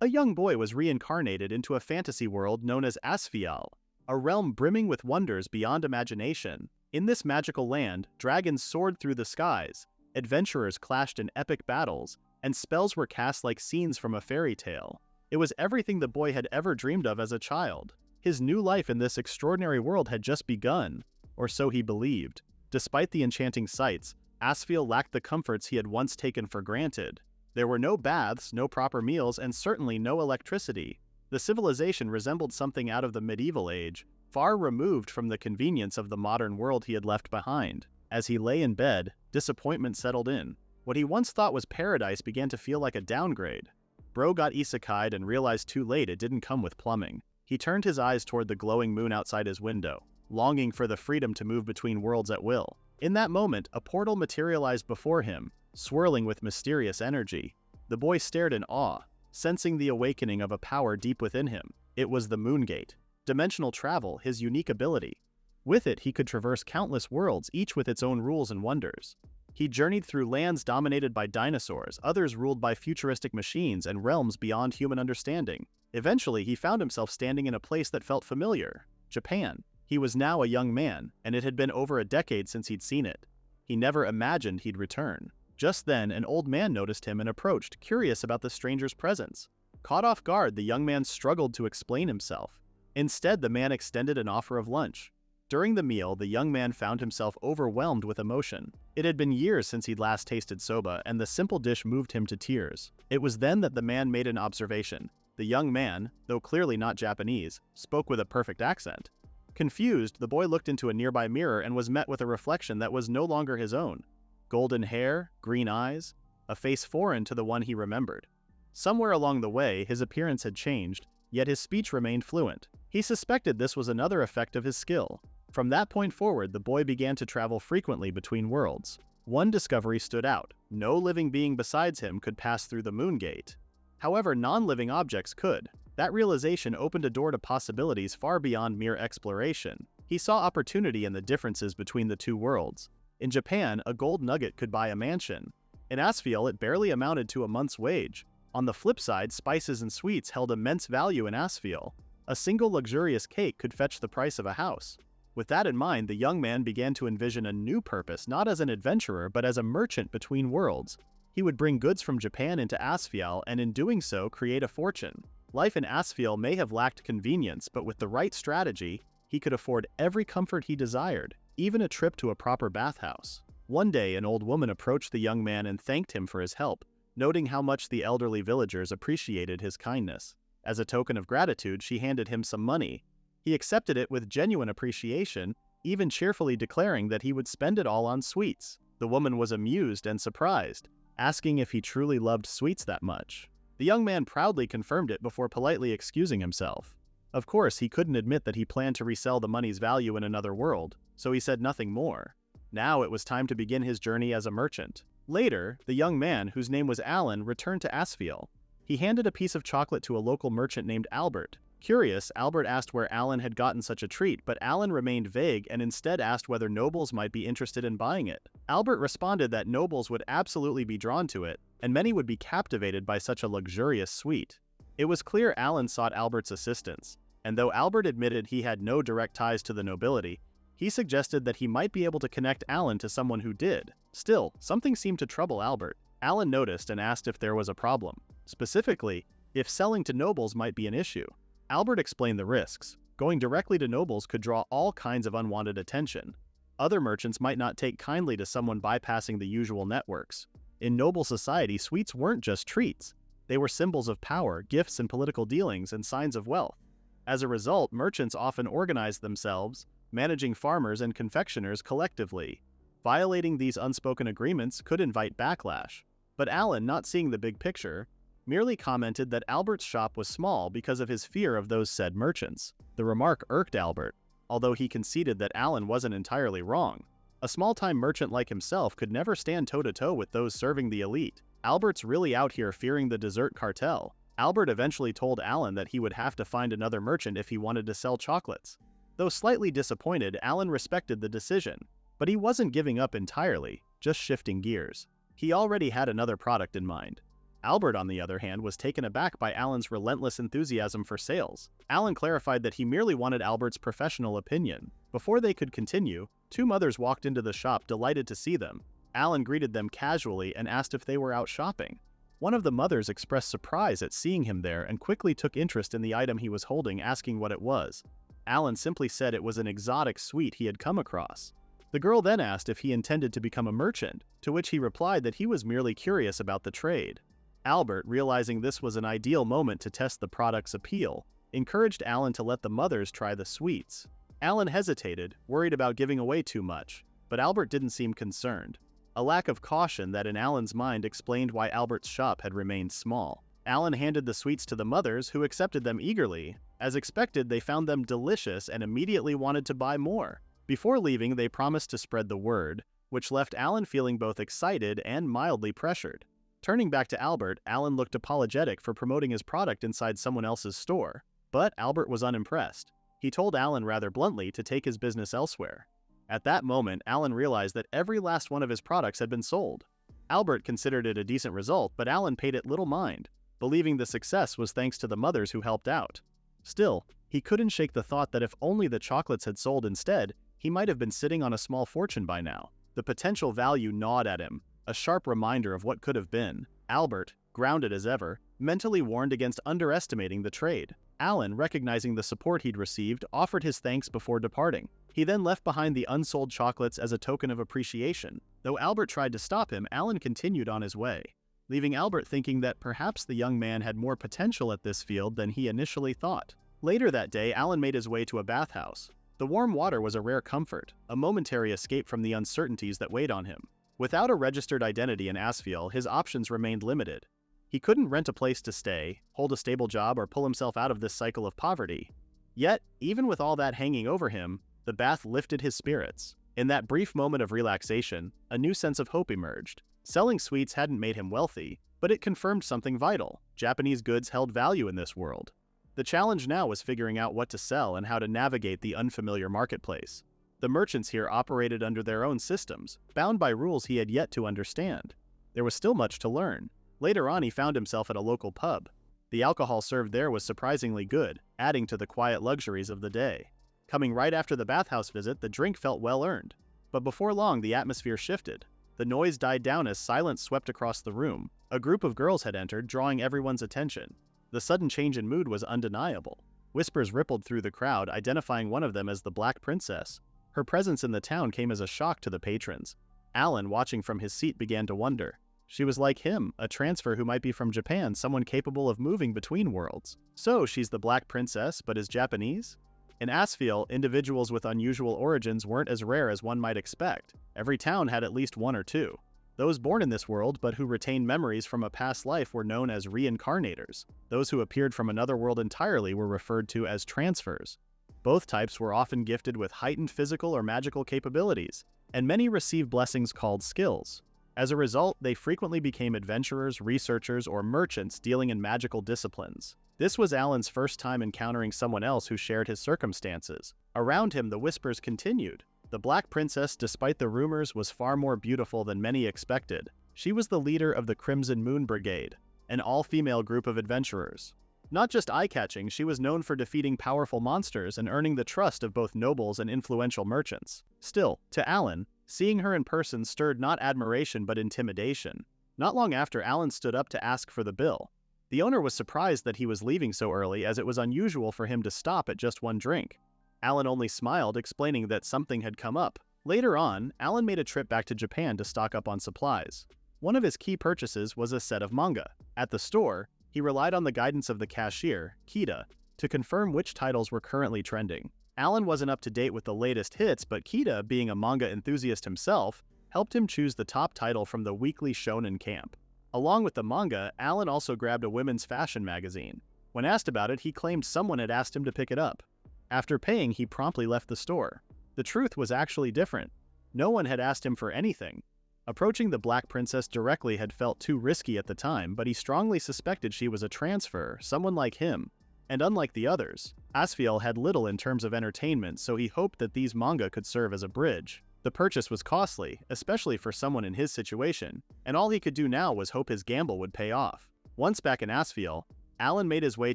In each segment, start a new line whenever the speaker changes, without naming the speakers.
A young boy was reincarnated into a fantasy world known as Asfial, a realm brimming with wonders beyond imagination. In this magical land, dragons soared through the skies, adventurers clashed in epic battles, and spells were cast like scenes from a fairy tale. It was everything the boy had ever dreamed of as a child. His new life in this extraordinary world had just begun, or so he believed. Despite the enchanting sights, Asfiel lacked the comforts he had once taken for granted. There were no baths, no proper meals, and certainly no electricity. The civilization resembled something out of the medieval age, far removed from the convenience of the modern world he had left behind. As he lay in bed, disappointment settled in. What he once thought was paradise began to feel like a downgrade. Bro got Isekai'd and realized too late it didn't come with plumbing. He turned his eyes toward the glowing moon outside his window, longing for the freedom to move between worlds at will. In that moment, a portal materialized before him, swirling with mysterious energy. The boy stared in awe, sensing the awakening of a power deep within him. It was the Moon Gate. Dimensional travel, his unique ability. With it, he could traverse countless worlds, each with its own rules and wonders. He journeyed through lands dominated by dinosaurs, others ruled by futuristic machines, and realms beyond human understanding. Eventually, he found himself standing in a place that felt familiar: Japan. He was now a young man, and it had been over a decade since he'd seen it. He never imagined he'd return. Just then, an old man noticed him and approached, curious about the stranger's presence. Caught off guard, the young man struggled to explain himself. Instead, the man extended an offer of lunch. During the meal, the young man found himself overwhelmed with emotion. It had been years since he'd last tasted soba, and the simple dish moved him to tears. It was then that the man made an observation. The young man, though clearly not Japanese, spoke with a perfect accent. Confused, the boy looked into a nearby mirror and was met with a reflection that was no longer his own. Golden hair, green eyes, a face foreign to the one he remembered. Somewhere along the way, his appearance had changed, yet his speech remained fluent. He suspected this was another effect of his skill. From that point forward, the boy began to travel frequently between worlds. One discovery stood out: no living being besides him could pass through the Moon Gate. However, non-living objects could. That realization opened a door to possibilities far beyond mere exploration. He saw opportunity in the differences between the two worlds. In Japan, a gold nugget could buy a mansion. In Asfiel, it barely amounted to a month's wage. On the flip side, spices and sweets held immense value in Asfiel. A single luxurious cake could fetch the price of a house. With that in mind, the young man began to envision a new purpose, not as an adventurer, but as a merchant between worlds. He would bring goods from Japan into Asfiel, and in doing so, create a fortune. Life in Asfiel may have lacked convenience, but with the right strategy, he could afford every comfort he desired, even a trip to a proper bathhouse. One day, an old woman approached the young man and thanked him for his help, noting how much the elderly villagers appreciated his kindness. As a token of gratitude, she handed him some money. He accepted it with genuine appreciation, even cheerfully declaring that he would spend it all on sweets. The woman was amused and surprised, asking if he truly loved sweets that much. The young man proudly confirmed it before politely excusing himself. Of course, he couldn't admit that he planned to resell the money's value in another world, so he said nothing more. Now it was time to begin his journey as a merchant. Later, the young man, whose name was Alan, returned to Asfiel. He handed a piece of chocolate to a local merchant named Albert. Curious, Albert asked where Alan had gotten such a treat, but Alan remained vague and instead asked whether nobles might be interested in buying it. Albert responded that nobles would absolutely be drawn to it, and many would be captivated by such a luxurious sweet. It was clear Alan sought Albert's assistance, and though Albert admitted he had no direct ties to the nobility, he suggested that he might be able to connect Alan to someone who did. Still, something seemed to trouble Albert. Alan noticed and asked if there was a problem. Specifically, if selling to nobles might be an issue. Albert explained the risks. Going directly to nobles could draw all kinds of unwanted attention. Other merchants might not take kindly to someone bypassing the usual networks. In noble society, sweets weren't just treats. They were symbols of power, gifts in political dealings, and signs of wealth. As a result, merchants often organized themselves, managing farmers and confectioners collectively. Violating these unspoken agreements could invite backlash. But Alan, not seeing the big picture, merely commented that Albert's shop was small because of his fear of those said merchants. The remark irked Albert, although he conceded that Alan wasn't entirely wrong. A small-time merchant like himself could never stand toe-to-toe with those serving the elite. Albert's really out here fearing the dessert cartel. Albert eventually told Alan that he would have to find another merchant if he wanted to sell chocolates. Though slightly disappointed, Alan respected the decision. But he wasn't giving up entirely, just shifting gears. He already had another product in mind. Albert, on the other hand, was taken aback by Alan's relentless enthusiasm for sales. Alan clarified that he merely wanted Albert's professional opinion. Before they could continue, two mothers walked into the shop, delighted to see them. Alan greeted them casually and asked if they were out shopping. One of the mothers expressed surprise at seeing him there and quickly took interest in the item he was holding, asking what it was. Alan simply said it was an exotic sweet he had come across. The girl then asked if he intended to become a merchant, to which he replied that he was merely curious about the trade. Albert, realizing this was an ideal moment to test the product's appeal, encouraged Alan to let the mothers try the sweets. Alan hesitated, worried about giving away too much, but Albert didn't seem concerned. A lack of caution that in Alan's mind explained why Albert's shop had remained small. Alan handed the sweets to the mothers, who accepted them eagerly. As expected, they found them delicious and immediately wanted to buy more. Before leaving, they promised to spread the word, which left Alan feeling both excited and mildly pressured. Turning back to Albert, Alan looked apologetic for promoting his product inside someone else's store. But Albert was unimpressed. He told Alan rather bluntly to take his business elsewhere. At that moment, Alan realized that every last one of his products had been sold. Albert considered it a decent result, but Alan paid it little mind, believing the success was thanks to the mothers who helped out. Still, he couldn't shake the thought that if only the chocolates had sold instead, he might have been sitting on a small fortune by now. The potential value gnawed at him, a sharp reminder of what could have been. Albert, grounded as ever, mentally warned against underestimating the trade. Alan, recognizing the support he'd received, offered his thanks before departing. He then left behind the unsold chocolates as a token of appreciation. Though Albert tried to stop him, Alan continued on his way, leaving Albert thinking that perhaps the young man had more potential at this field than he initially thought. Later that day, Alan made his way to a bathhouse. The warm water was a rare comfort, a momentary escape from the uncertainties that weighed on him. Without a registered identity in Asfiel, his options remained limited. He couldn't rent a place to stay, hold a stable job, or pull himself out of this cycle of poverty. Yet, even with all that hanging over him, the bath lifted his spirits. In that brief moment of relaxation, a new sense of hope emerged. Selling sweets hadn't made him wealthy, but it confirmed something vital. Japanese goods held value in this world. The challenge now was figuring out what to sell and how to navigate the unfamiliar marketplace. The merchants here operated under their own systems, bound by rules he had yet to understand. There was still much to learn. Later on, he found himself at a local pub. The alcohol served there was surprisingly good, adding to the quiet luxuries of the day. Coming right after the bathhouse visit, the drink felt well earned. But before long, the atmosphere shifted. The noise died down as silence swept across the room. A group of girls had entered, drawing everyone's attention. The sudden change in mood was undeniable. Whispers rippled through the crowd, identifying one of them as the Black Princess. Her presence in the town came as a shock to the patrons. Alan, watching from his seat, began to wonder. She was like him, a transfer who might be from Japan, someone capable of moving between worlds. So, she's the Black Princess, but is Japanese? In Asfiel, individuals with unusual origins weren't as rare as one might expect. Every town had at least one or two. Those born in this world but who retained memories from a past life were known as reincarnators. Those who appeared from another world entirely were referred to as transfers. Both types were often gifted with heightened physical or magical capabilities, and many received blessings called skills. As a result, they frequently became adventurers, researchers, or merchants dealing in magical disciplines. This was Alan's first time encountering someone else who shared his circumstances. Around him, the whispers continued. The Black Princess, despite the rumors, was far more beautiful than many expected. She was the leader of the Crimson Moon Brigade, an all-female group of adventurers. Not just eye-catching, she was known for defeating powerful monsters and earning the trust of both nobles and influential merchants. Still, to Alan, seeing her in person stirred not admiration but intimidation. Not long after, Alan stood up to ask for the bill. The owner was surprised that he was leaving so early, as it was unusual for him to stop at just one drink. Alan only smiled, explaining that something had come up. Later on, Alan made a trip back to Japan to stock up on supplies. One of his key purchases was a set of manga. At the store, he relied on the guidance of the cashier, Kida, to confirm which titles were currently trending. Alan wasn't up to date with the latest hits, but Kida, being a manga enthusiast himself, helped him choose the top title from the weekly shonen camp. Along with the manga, Alan also grabbed a women's fashion magazine. When asked about it, he claimed someone had asked him to pick it up. After paying, he promptly left the store. The truth was actually different. No one had asked him for anything. Approaching the Black Princess directly had felt too risky at the time, but he strongly suspected she was a transfer, someone like him. And unlike the others, Asfiel had little in terms of entertainment, so he hoped that these manga could serve as a bridge. The purchase was costly, especially for someone in his situation, and all he could do now was hope his gamble would pay off. Once back in Asfiel, Alan made his way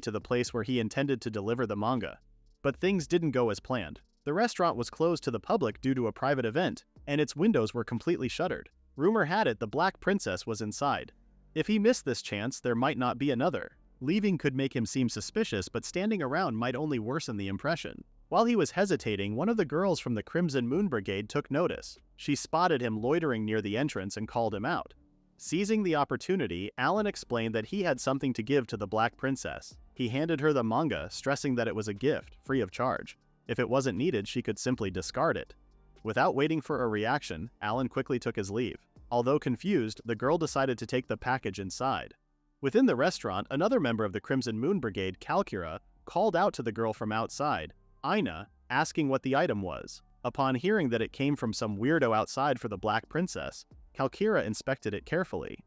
to the place where he intended to deliver the manga. But things didn't go as planned. The restaurant was closed to the public due to a private event, and its windows were completely shuttered. Rumor had it the Black Princess was inside. If he missed this chance, there might not be another. Leaving could make him seem suspicious, but standing around might only worsen the impression. While he was hesitating, one of the girls from the Crimson Moon Brigade took notice. She spotted him loitering near the entrance and called him out. Seizing the opportunity, Alan explained that he had something to give to the Black Princess. He handed her the manga, stressing that it was a gift, free of charge. If it wasn't needed, she could simply discard it. Without waiting for a reaction, Alan quickly took his leave. Although confused, the girl decided to take the package inside. Within the restaurant, another member of the Crimson Moon Brigade, Kalkira, called out to the girl from outside, Aina, asking what the item was. Upon hearing that it came from some weirdo outside for the Black Princess, Kalkira inspected it carefully.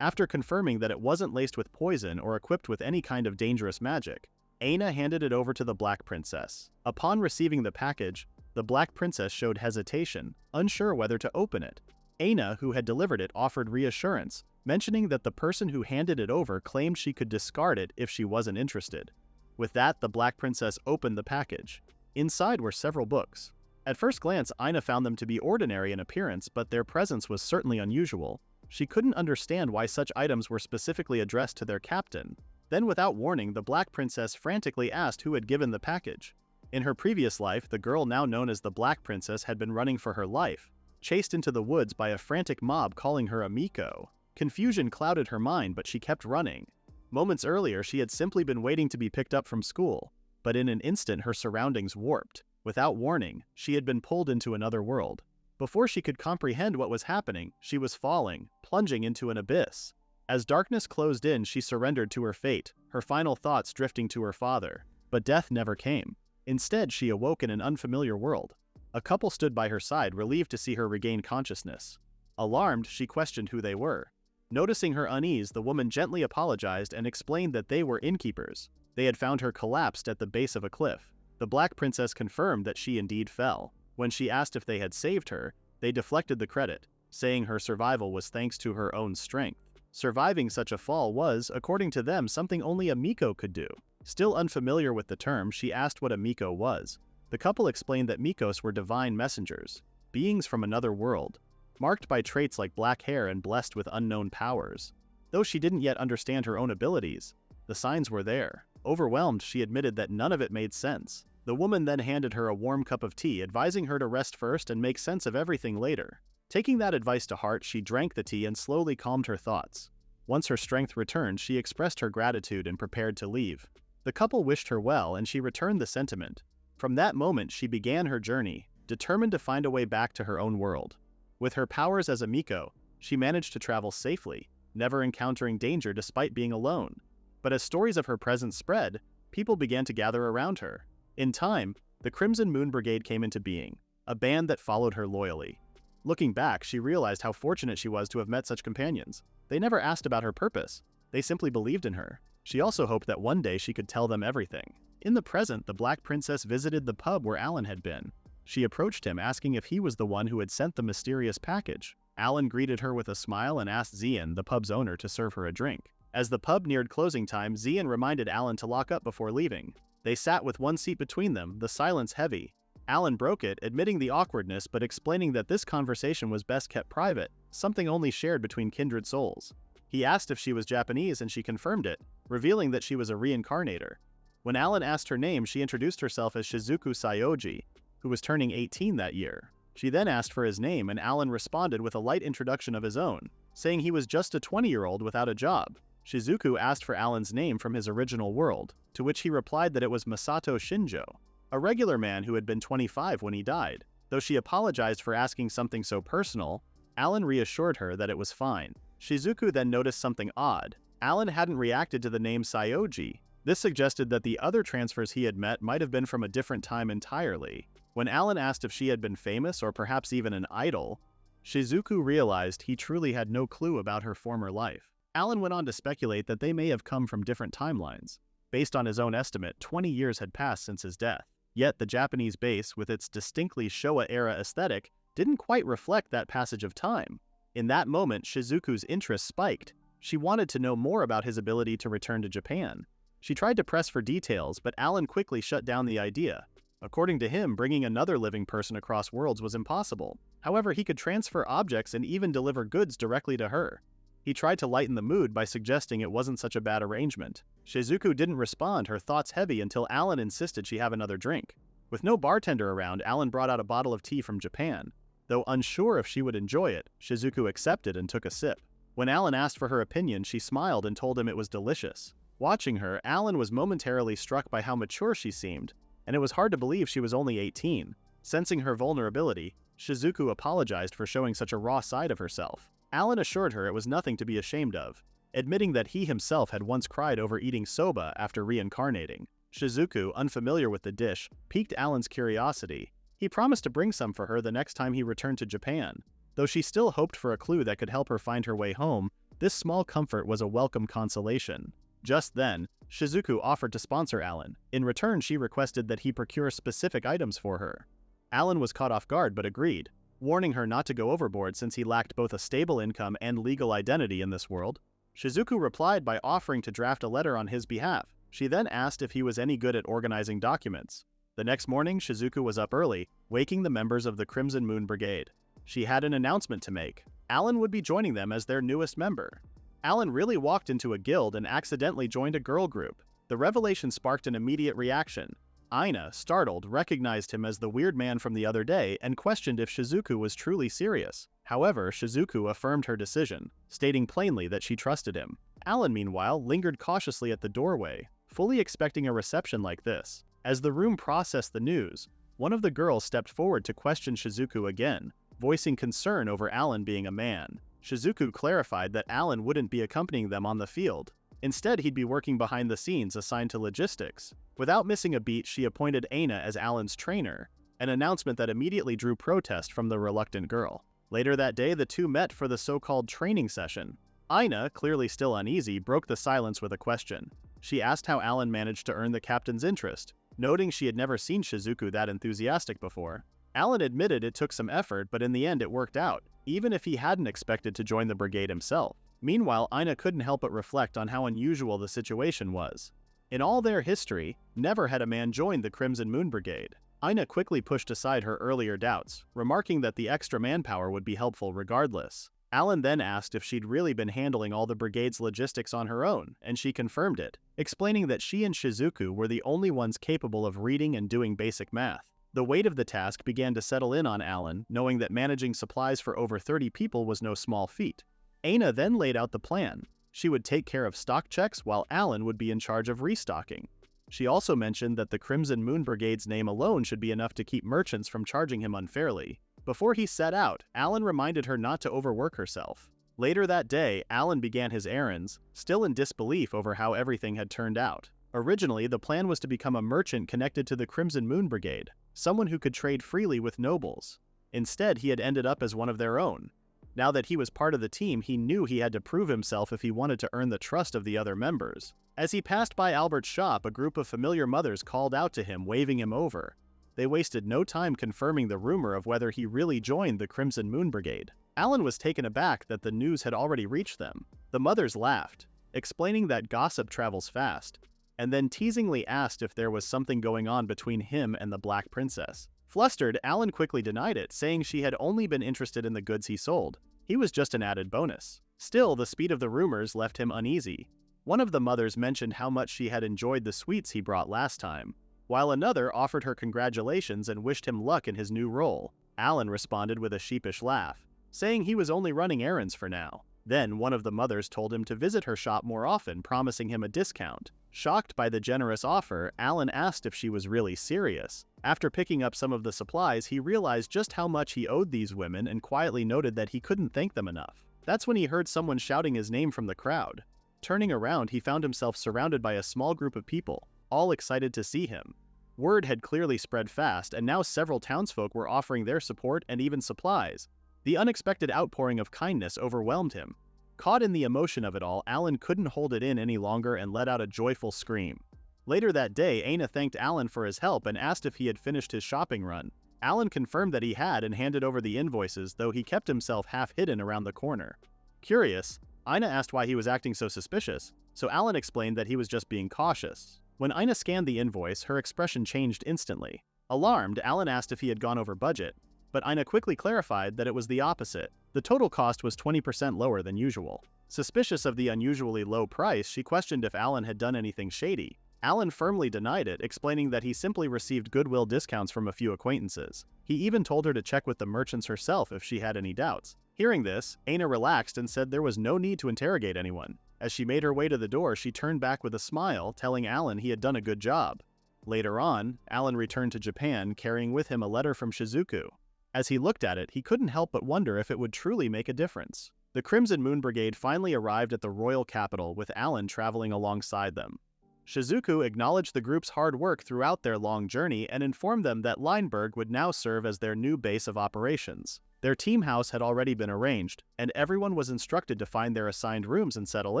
After confirming that it wasn't laced with poison or equipped with any kind of dangerous magic, Aina handed it over to the Black Princess. Upon receiving the package, the Black Princess showed hesitation, unsure whether to open it. Aina, who had delivered it, offered reassurance, mentioning that the person who handed it over claimed she could discard it if she wasn't interested. With that, the Black Princess opened the package. Inside were several books. At first glance, Aina found them to be ordinary in appearance, but their presence was certainly unusual. She couldn't understand why such items were specifically addressed to their captain. Then, without warning, the Black Princess frantically asked who had given the package. In her previous life, the girl now known as the Black Princess had been running for her life, chased into the woods by a frantic mob calling her a Miko. Confusion clouded her mind, but she kept running. Moments earlier, she had simply been waiting to be picked up from school, but in an instant her surroundings warped. Without warning, she had been pulled into another world. Before she could comprehend what was happening, she was falling, plunging into an abyss. As darkness closed in, she surrendered to her fate, her final thoughts drifting to her father. But death never came. Instead, she awoke in an unfamiliar world. A couple stood by her side, relieved to see her regain consciousness. Alarmed, she questioned who they were. Noticing her unease, the woman gently apologized and explained that they were innkeepers. They had found her collapsed at the base of a cliff. The Black Princess confirmed that she indeed fell. When she asked if they had saved her, they deflected the credit, saying her survival was thanks to her own strength. Surviving such a fall was, according to them, something only a Miko could do. Still unfamiliar with the term, she asked what a Miko was. The couple explained that Mikos were divine messengers, beings from another world, marked by traits like black hair and blessed with unknown powers. Though she didn't yet understand her own abilities, the signs were there. Overwhelmed, she admitted that none of it made sense. The woman then handed her a warm cup of tea, advising her to rest first and make sense of everything later. Taking that advice to heart, she drank the tea and slowly calmed her thoughts. Once her strength returned, she expressed her gratitude and prepared to leave. The couple wished her well, and she returned the sentiment. From that moment, she began her journey, determined to find a way back to her own world. With her powers as a Miko, she managed to travel safely, never encountering danger despite being alone. But as stories of her presence spread, people began to gather around her. In time, the Crimson Moon Brigade came into being, a band that followed her loyally. Looking back, she realized how fortunate she was to have met such companions. They never asked about her purpose. They simply believed in her. She also hoped that one day she could tell them everything. In the present, the Black Princess visited the pub where Alan had been. She approached him, asking if he was the one who had sent the mysterious package. Alan greeted her with a smile and asked Zian, the pub's owner, to serve her a drink. As the pub neared closing time, Zian reminded Alan to lock up before leaving. They sat with one seat between them, the silence heavy. Alan broke it, admitting the awkwardness but explaining that this conversation was best kept private, something only shared between kindred souls. He asked if she was Japanese and she confirmed it, revealing that she was a reincarnator. When Alan asked her name, she introduced herself as Shizuku Sayoji, who was turning 18 that year. She then asked for his name, and Alan responded with a light introduction of his own, saying he was just a 20-year-old without a job. Shizuku asked for Alan's name from his original world, to which he replied that it was Masato Shinjo, a regular man who had been 25 when he died. Though she apologized for asking something so personal, Alan reassured her that it was fine. Shizuku then noticed something odd. Alan hadn't reacted to the name Sayoji. This suggested that the other transfers he had met might have been from a different time entirely. When Alan asked if she had been famous or perhaps even an idol, Shizuku realized he truly had no clue about her former life. Alan went on to speculate that they may have come from different timelines. Based on his own estimate, 20 years had passed since his death. Yet the Japanese base, with its distinctly Showa-era aesthetic, didn't quite reflect that passage of time. In that moment, Shizuku's interest spiked. She wanted to know more about his ability to return to Japan. She tried to press for details, but Alan quickly shut down the idea. According to him, bringing another living person across worlds was impossible. However, he could transfer objects and even deliver goods directly to her. He tried to lighten the mood by suggesting it wasn't such a bad arrangement. Shizuku didn't respond, her thoughts heavy, until Alan insisted she have another drink. With no bartender around, Alan brought out a bottle of tea from Japan. Though unsure if she would enjoy it, Shizuku accepted and took a sip. When Alan asked for her opinion, she smiled and told him it was delicious. Watching her, Alan was momentarily struck by how mature she seemed, and it was hard to believe she was only 18. Sensing her vulnerability, Shizuku apologized for showing such a raw side of herself. Alan assured her it was nothing to be ashamed of, admitting that he himself had once cried over eating soba after reincarnating. Shizuku, unfamiliar with the dish, piqued Alan's curiosity. He promised to bring some for her the next time he returned to Japan. Though she still hoped for a clue that could help her find her way home, this small comfort was a welcome consolation. Just then, Shizuku offered to sponsor Alan. In return, she requested that he procure specific items for her. Alan was caught off guard but agreed, warning her not to go overboard since he lacked both a stable income and legal identity in this world. Shizuku replied by offering to draft a letter on his behalf. She then asked if he was any good at organizing documents. The next morning, Shizuku was up early, waking the members of the Crimson Moon Brigade. She had an announcement to make. Alan would be joining them as their newest member. Alan really walked into a guild and accidentally joined a girl group. The revelation sparked an immediate reaction. Aina, startled, recognized him as the weird man from the other day and questioned if Shizuku was truly serious. However, Shizuku affirmed her decision, stating plainly that she trusted him. Alan, meanwhile, lingered cautiously at the doorway, fully expecting a reception like this. As the room processed the news, one of the girls stepped forward to question Shizuku again, voicing concern over Alan being a man. Shizuku clarified that Alan wouldn't be accompanying them on the field. Instead, he'd be working behind the scenes assigned to logistics. Without missing a beat, she appointed Aina as Alan's trainer, an announcement that immediately drew protest from the reluctant girl. Later that day, the two met for the so-called training session. Aina, clearly still uneasy, broke the silence with a question. She asked how Alan managed to earn the captain's interest, noting she had never seen Shizuku that enthusiastic before. Alan admitted it took some effort, but in the end it worked out, even if he hadn't expected to join the brigade himself. Meanwhile, Aina couldn't help but reflect on how unusual the situation was. In all their history, never had a man joined the Crimson Moon Brigade. Aina quickly pushed aside her earlier doubts, remarking that the extra manpower would be helpful regardless. Alan then asked if she'd really been handling all the brigade's logistics on her own, and she confirmed it, explaining that she and Shizuku were the only ones capable of reading and doing basic math. The weight of the task began to settle in on Alan, knowing that managing supplies for over 30 people was no small feat. Aina then laid out the plan. She would take care of stock checks while Alan would be in charge of restocking. She also mentioned that the Crimson Moon Brigade's name alone should be enough to keep merchants from charging him unfairly. Before he set out, Alan reminded her not to overwork herself. Later that day, Alan began his errands, still in disbelief over how everything had turned out. Originally, the plan was to become a merchant connected to the Crimson Moon Brigade, someone who could trade freely with nobles. Instead, he had ended up as one of their own. Now that he was part of the team, he knew he had to prove himself if he wanted to earn the trust of the other members. As he passed by Albert's shop, a group of familiar mothers called out to him, waving him over. They wasted no time confirming the rumor of whether he really joined the Crimson Moon Brigade. Alan was taken aback that the news had already reached them. The mothers laughed, explaining that gossip travels fast, and then teasingly asked if there was something going on between him and the Black Princess. Flustered, Alan quickly denied it, saying she had only been interested in the goods he sold. He was just an added bonus. Still, the speed of the rumors left him uneasy. One of the mothers mentioned how much she had enjoyed the sweets he brought last time, while another offered her congratulations and wished him luck in his new role. Alan responded with a sheepish laugh, saying he was only running errands for now. Then one of the mothers told him to visit her shop more often, promising him a discount. Shocked by the generous offer, Alan asked if she was really serious. After picking up some of the supplies, he realized just how much he owed these women and quietly noted that he couldn't thank them enough. That's when he heard someone shouting his name from the crowd. Turning around, he found himself surrounded by a small group of people, all excited to see him. Word had clearly spread fast, and now several townsfolk were offering their support and even supplies. The unexpected outpouring of kindness overwhelmed him. Caught in the emotion of it all, Alan couldn't hold it in any longer and let out a joyful scream. Later that day, Aina thanked Alan for his help and asked if he had finished his shopping run. Alan confirmed that he had and handed over the invoices, though he kept himself half hidden around the corner. Curious, Ina asked why he was acting so suspicious, so Alan explained that he was just being cautious. When Ina scanned the invoice, her expression changed instantly. Alarmed, Alan asked if he had gone over budget, but Ina quickly clarified that it was the opposite. The total cost was 20% lower than usual. Suspicious of the unusually low price, she questioned if Alan had done anything shady. Alan firmly denied it, explaining that he simply received goodwill discounts from a few acquaintances. He even told her to check with the merchants herself if she had any doubts. Hearing this, Ina relaxed and said there was no need to interrogate anyone. As she made her way to the door, she turned back with a smile, telling Alan he had done a good job. Later on, Alan returned to Japan, carrying with him a letter from Shizuku. As he looked at it, he couldn't help but wonder if it would truly make a difference. The Crimson Moon Brigade finally arrived at the royal capital, with Alan traveling alongside them. Shizuku acknowledged the group's hard work throughout their long journey and informed them that Lineberg would now serve as their new base of operations. Their team house had already been arranged, and everyone was instructed to find their assigned rooms and settle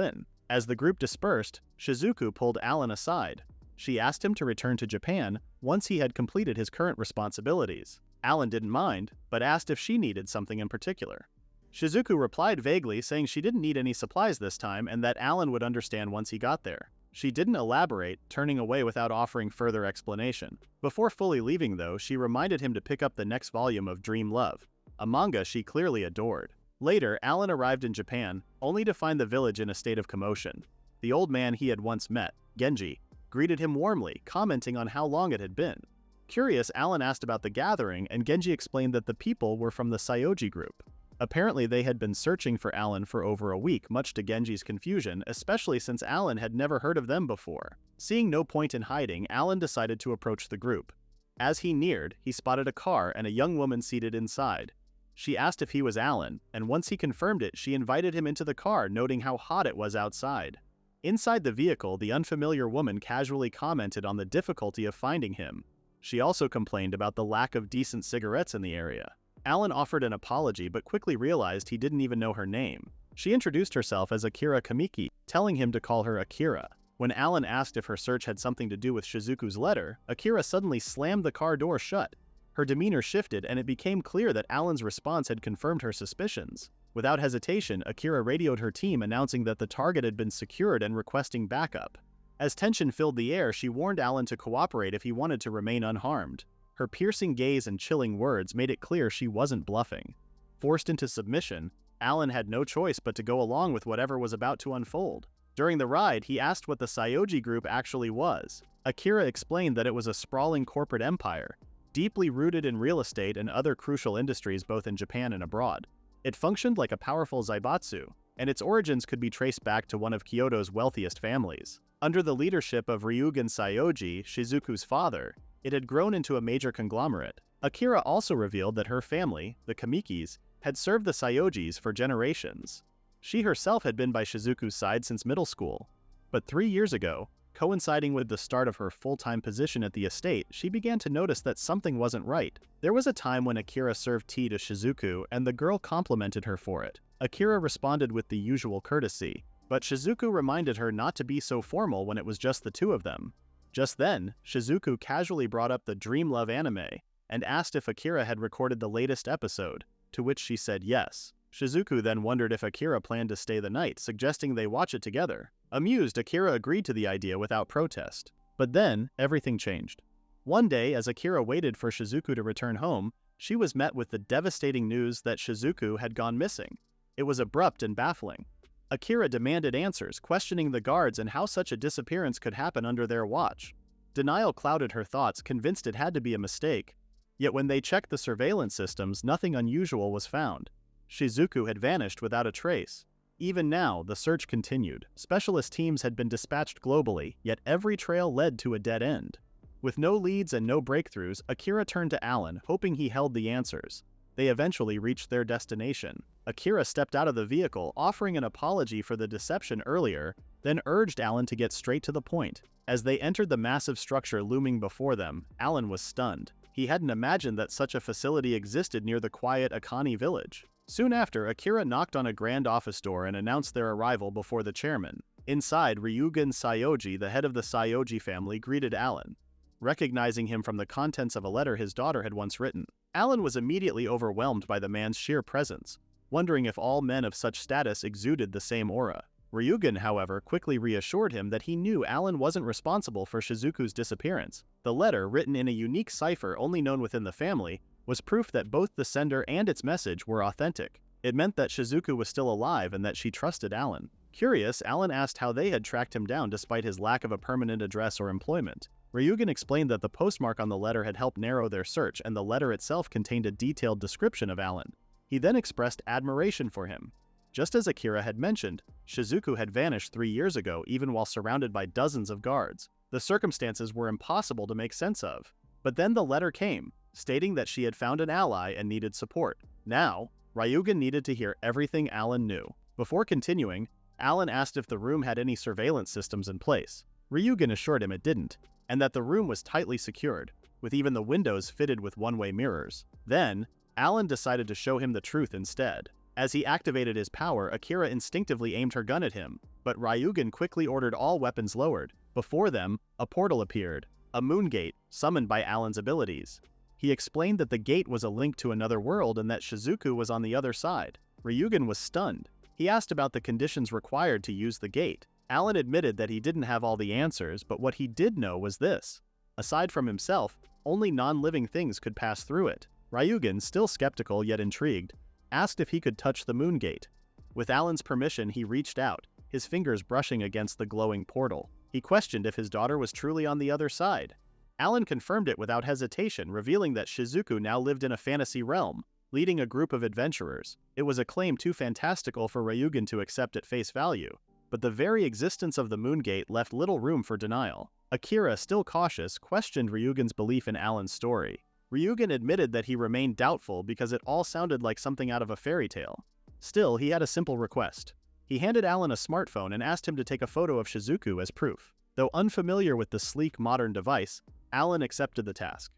in. As the group dispersed, Shizuku pulled Alan aside. She asked him to return to Japan once he had completed his current responsibilities. Alan didn't mind, but asked if she needed something in particular. Shizuku replied vaguely, saying she didn't need any supplies this time and that Alan would understand once he got there. She didn't elaborate, turning away without offering further explanation. Before fully leaving, though, she reminded him to pick up the next volume of Dream Love, a manga she clearly adored. Later, Alan arrived in Japan, only to find the village in a state of commotion. The old man he had once met, Genji, greeted him warmly, commenting on how long it had been. Curious, Alan asked about the gathering, and Genji explained that the people were from the Saioji group. Apparently, they had been searching for Alan for over a week, much to Genji's confusion, especially since Alan had never heard of them before. Seeing no point in hiding, Alan decided to approach the group. As he neared, he spotted a car and a young woman seated inside. She asked if he was Alan, and once he confirmed it, she invited him into the car, noting how hot it was outside. Inside the vehicle, the unfamiliar woman casually commented on the difficulty of finding him. She also complained about the lack of decent cigarettes in the area. Alan offered an apology but quickly realized he didn't even know her name. She introduced herself as Akira Kamiki, telling him to call her Akira. When Alan asked if her search had something to do with Shizuku's letter, Akira suddenly slammed the car door shut. Her demeanor shifted, and it became clear that Alan's response had confirmed her suspicions. Without hesitation, Akira radioed her team, announcing that the target had been secured and requesting backup. As tension filled the air, she warned Alan to cooperate if he wanted to remain unharmed. Her piercing gaze and chilling words made it clear she wasn't bluffing. Forced into submission, Alan had no choice but to go along with whatever was about to unfold. During the ride, he asked what the Saioji group actually was. Akira explained that it was a sprawling corporate empire, deeply rooted in real estate and other crucial industries both in Japan and abroad. It functioned like a powerful zaibatsu, and its origins could be traced back to one of Kyoto's wealthiest families. Under the leadership of Ryugen Saioji, Shizuku's father, it had grown into a major conglomerate. Akira also revealed that her family, the Kamikis, had served the Saiyojis for generations. She herself had been by Shizuku's side since middle school. But 3 years ago, coinciding with the start of her full-time position at the estate, she began to notice that something wasn't right. There was a time when Akira served tea to Shizuku, and the girl complimented her for it. Akira responded with the usual courtesy, but Shizuku reminded her not to be so formal when it was just the two of them. Just then, Shizuku casually brought up the Dream Love anime and asked if Akira had recorded the latest episode, to which she said yes. Shizuku then wondered if Akira planned to stay the night, suggesting they watch it together. Amused, Akira agreed to the idea without protest. But then, everything changed. One day, as Akira waited for Shizuku to return home, she was met with the devastating news that Shizuku had gone missing. It was abrupt and baffling. Akira demanded answers, questioning the guards and how such a disappearance could happen under their watch. Denial clouded her thoughts, convinced it had to be a mistake. Yet when they checked the surveillance systems, nothing unusual was found. Shizuku had vanished without a trace. Even now, the search continued. Specialist teams had been dispatched globally, yet every trail led to a dead end. With no leads and no breakthroughs, Akira turned to Alan, hoping he held the answers. They eventually reached their destination. Akira stepped out of the vehicle, offering an apology for the deception earlier, then urged Alan to get straight to the point. As they entered the massive structure looming before them, Alan was stunned. He hadn't imagined that such a facility existed near the quiet Akane village. Soon after, Akira knocked on a grand office door and announced their arrival before the chairman. Inside, Ryugen Saioji, the head of the Saioji family, greeted Alan. recognizing him from the contents of a letter his daughter had once written. Alan was immediately overwhelmed by the man's sheer presence, wondering if all men of such status exuded the same aura. Ryugen, however, quickly reassured him that he knew Alan wasn't responsible for Shizuku's disappearance. The letter, written in a unique cipher only known within the family, was proof that both the sender and its message were authentic. It meant that Shizuku was still alive and that she trusted Alan. Curious, Alan asked how they had tracked him down despite his lack of a permanent address or employment. Ryugen explained that the postmark on the letter had helped narrow their search, and the letter itself contained a detailed description of Alan. He then expressed admiration for him. Just as Akira had mentioned, Shizuku had vanished 3 years ago even while surrounded by dozens of guards. The circumstances were impossible to make sense of. But then the letter came, stating that she had found an ally and needed support. Now, Ryugen needed to hear everything Alan knew. Before continuing, Alan asked if the room had any surveillance systems in place. Ryugen assured him it didn't, and that the room was tightly secured, with even the windows fitted with one-way mirrors. Then, Alan decided to show him the truth instead. As he activated his power, Akira instinctively aimed her gun at him, but Ryugen quickly ordered all weapons lowered. Before them, a portal appeared, a moon gate, summoned by Alan's abilities. He explained that the gate was a link to another world and that Shizuku was on the other side. Ryugen was stunned. He asked about the conditions required to use the gate. Alan admitted that he didn't have all the answers, but what he did know was this. Aside from himself, only non-living things could pass through it. Ryugen, still skeptical yet intrigued, asked if he could touch the moon gate. With Alan's permission, he reached out, his fingers brushing against the glowing portal. He questioned if his daughter was truly on the other side. Alan confirmed it without hesitation, revealing that Shizuku now lived in a fantasy realm, leading a group of adventurers. It was a claim too fantastical for Ryugen to accept at face value, but the very existence of the moon gate left little room for denial. Akira, still cautious, questioned Ryugen's belief in Alan's story. Ryugen admitted that he remained doubtful because it all sounded like something out of a fairy tale. Still, he had a simple request. He handed Alan a smartphone and asked him to take a photo of Shizuku as proof. Though unfamiliar with the sleek modern device, Alan accepted the task.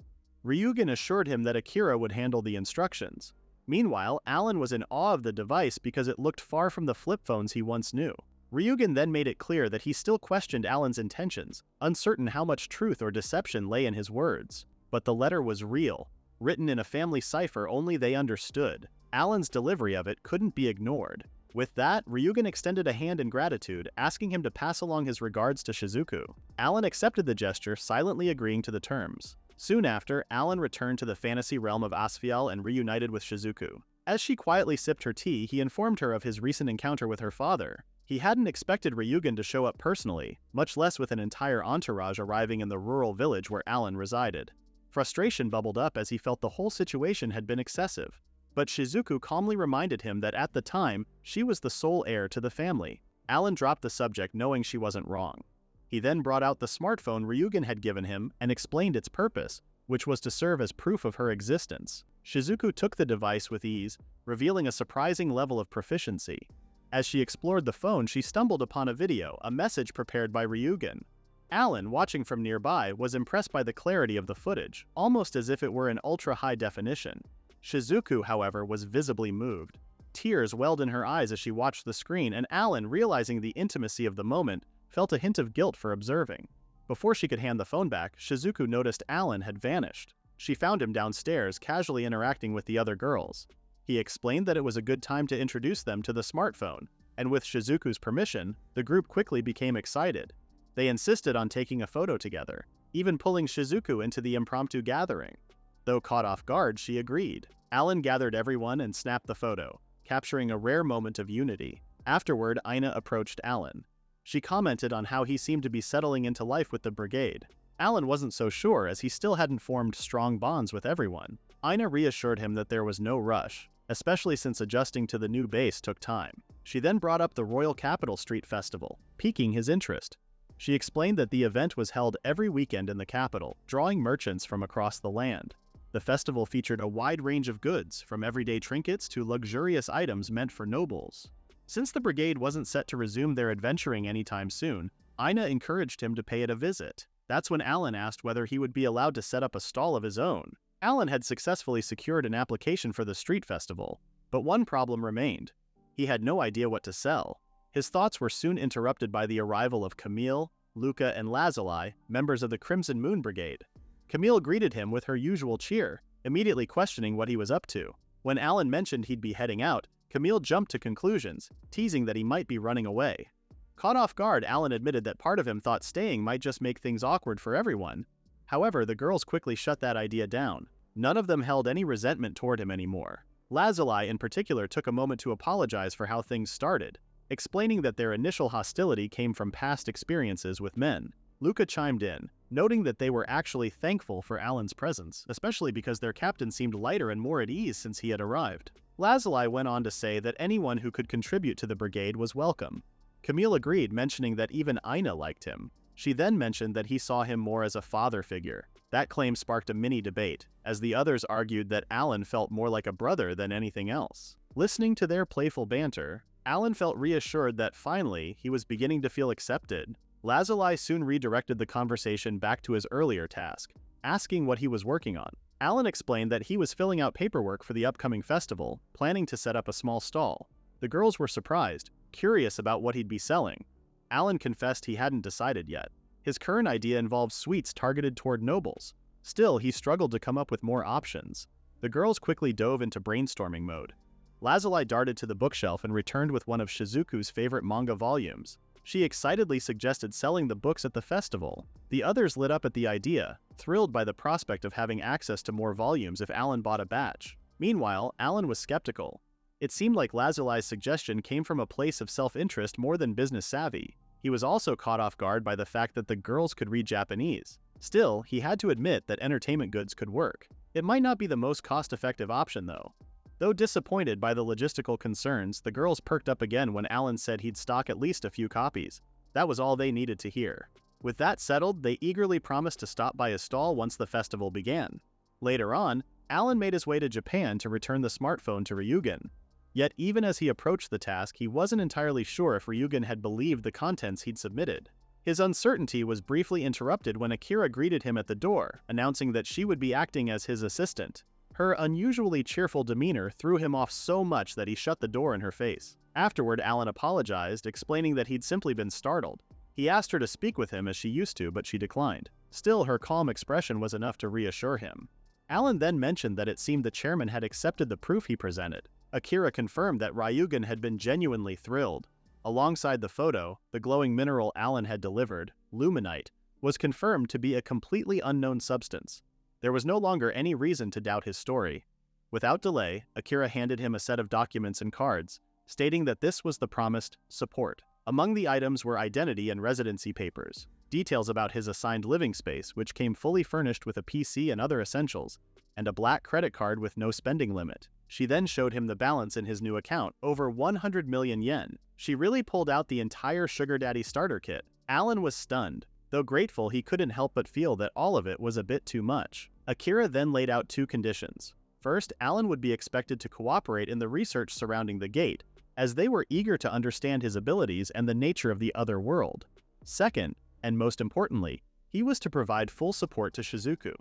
Ryugen assured him that Akira would handle the instructions. Meanwhile, Alan was in awe of the device because it looked far from the flip phones he once knew. Ryugen then made it clear that he still questioned Alan's intentions, uncertain how much truth or deception lay in his words. But the letter was real, written in a family cipher only they understood. Alan's delivery of it couldn't be ignored. With that, Ryugen extended a hand in gratitude, asking him to pass along his regards to Shizuku. Alan accepted the gesture, silently agreeing to the terms. Soon after, Alan returned to the fantasy realm of Asfiel and reunited with Shizuku. As she quietly sipped her tea, he informed her of his recent encounter with her father. He hadn't expected Ryugen to show up personally, much less with an entire entourage arriving in the rural village where Alan resided. Frustration bubbled up as he felt the whole situation had been excessive. But Shizuku calmly reminded him that at the time, she was the sole heir to the family. Alan dropped the subject knowing she wasn't wrong. He then brought out the smartphone Ryugen had given him and explained its purpose, which was to serve as proof of her existence. Shizuku took the device with ease, revealing a surprising level of proficiency. As she explored the phone, she stumbled upon a video, a message prepared by Ryugen. Alan, watching from nearby, was impressed by the clarity of the footage, almost as if it were in ultra-high definition. Shizuku, however, was visibly moved. Tears welled in her eyes as she watched the screen, and Alan, realizing the intimacy of the moment, felt a hint of guilt for observing. Before she could hand the phone back, Shizuku noticed Alan had vanished. She found him downstairs, casually interacting with the other girls. He explained that it was a good time to introduce them to the smartphone, and with Shizuku's permission, the group quickly became excited. They insisted on taking a photo together, even pulling Shizuku into the impromptu gathering. Though caught off guard, she agreed. Alan gathered everyone and snapped the photo, capturing a rare moment of unity. Afterward, Aina approached Alan. She commented on how he seemed to be settling into life with the brigade. Alan wasn't so sure, as he still hadn't formed strong bonds with everyone. Aina reassured him that there was no rush, especially since adjusting to the new base took time. She then brought up the Royal Capital Street Festival, piquing his interest. She explained that the event was held every weekend in the capital, drawing merchants from across the land. The festival featured a wide range of goods, from everyday trinkets to luxurious items meant for nobles. Since the brigade wasn't set to resume their adventuring anytime soon, Aina encouraged him to pay it a visit. That's when Alan asked whether he would be allowed to set up a stall of his own. Alan had successfully secured an application for the street festival, but one problem remained. He had no idea what to sell. His thoughts were soon interrupted by the arrival of Camille, Luca, and Lazuli, members of the Crimson Moon Brigade. Camille greeted him with her usual cheer, immediately questioning what he was up to. When Alan mentioned he'd be heading out, Camille jumped to conclusions, teasing that he might be running away. Caught off guard, Alan admitted that part of him thought staying might just make things awkward for everyone. However, the girls quickly shut that idea down. None of them held any resentment toward him anymore. Lazuli in particular took a moment to apologize for how things started, explaining that their initial hostility came from past experiences with men. Luca chimed in, noting that they were actually thankful for Alan's presence, especially because their captain seemed lighter and more at ease since he had arrived. Lazuli went on to say that anyone who could contribute to the brigade was welcome. Camille agreed, mentioning that even Aina liked him. She then mentioned that he saw him more as a father figure. That claim sparked a mini debate, as the others argued that Alan felt more like a brother than anything else. Listening to their playful banter, Alan felt reassured that finally he was beginning to feel accepted. Lazuli soon redirected the conversation back to his earlier task, asking what he was working on. Alan explained that he was filling out paperwork for the upcoming festival, planning to set up a small stall. The girls were surprised, curious about what he'd be selling. Alan confessed he hadn't decided yet. His current idea involved sweets targeted toward nobles. Still, he struggled to come up with more options. The girls quickly dove into brainstorming mode. Lazuli darted to the bookshelf and returned with one of Shizuku's favorite manga volumes. She excitedly suggested selling the books at the festival. The others lit up at the idea, thrilled by the prospect of having access to more volumes if Alan bought a batch. Meanwhile, Alan was skeptical. It seemed like Lazuli's suggestion came from a place of self-interest more than business savvy. He was also caught off guard by the fact that the girls could read Japanese. Still, he had to admit that entertainment goods could work. It might not be the most cost-effective option, though. Though disappointed by the logistical concerns, the girls perked up again when Alan said he'd stock at least a few copies. That was all they needed to hear. With that settled, they eagerly promised to stop by his stall once the festival began. Later on, Alan made his way to Japan to return the smartphone to Ryugen. Yet even as he approached the task, he wasn't entirely sure if Ryugen had believed the contents he'd submitted. His uncertainty was briefly interrupted when Akira greeted him at the door, announcing that she would be acting as his assistant. Her unusually cheerful demeanor threw him off so much that he shut the door in her face. Afterward, Alan apologized, explaining that he'd simply been startled. He asked her to speak with him as she used to, but she declined. Still, her calm expression was enough to reassure him. Alan then mentioned that it seemed the chairman had accepted the proof he presented. Akira confirmed that Ryugen had been genuinely thrilled. Alongside the photo, the glowing mineral Alan had delivered, luminite, was confirmed to be a completely unknown substance. There was no longer any reason to doubt his story. Without delay, Akira handed him a set of documents and cards, stating that this was the promised support. Among the items were identity and residency papers, details about his assigned living space, which came fully furnished with a PC and other essentials, and a black credit card with no spending limit. She then showed him the balance in his new account, over 100 million yen. She really pulled out the entire Sugar Daddy starter kit. Alan was stunned. Though grateful, he couldn't help but feel that all of it was a bit too much. Akira then laid out two conditions. First, Alan would be expected to cooperate in the research surrounding the gate, as they were eager to understand his abilities and the nature of the other world. Second, and most importantly, he was to provide full support to Shizuku.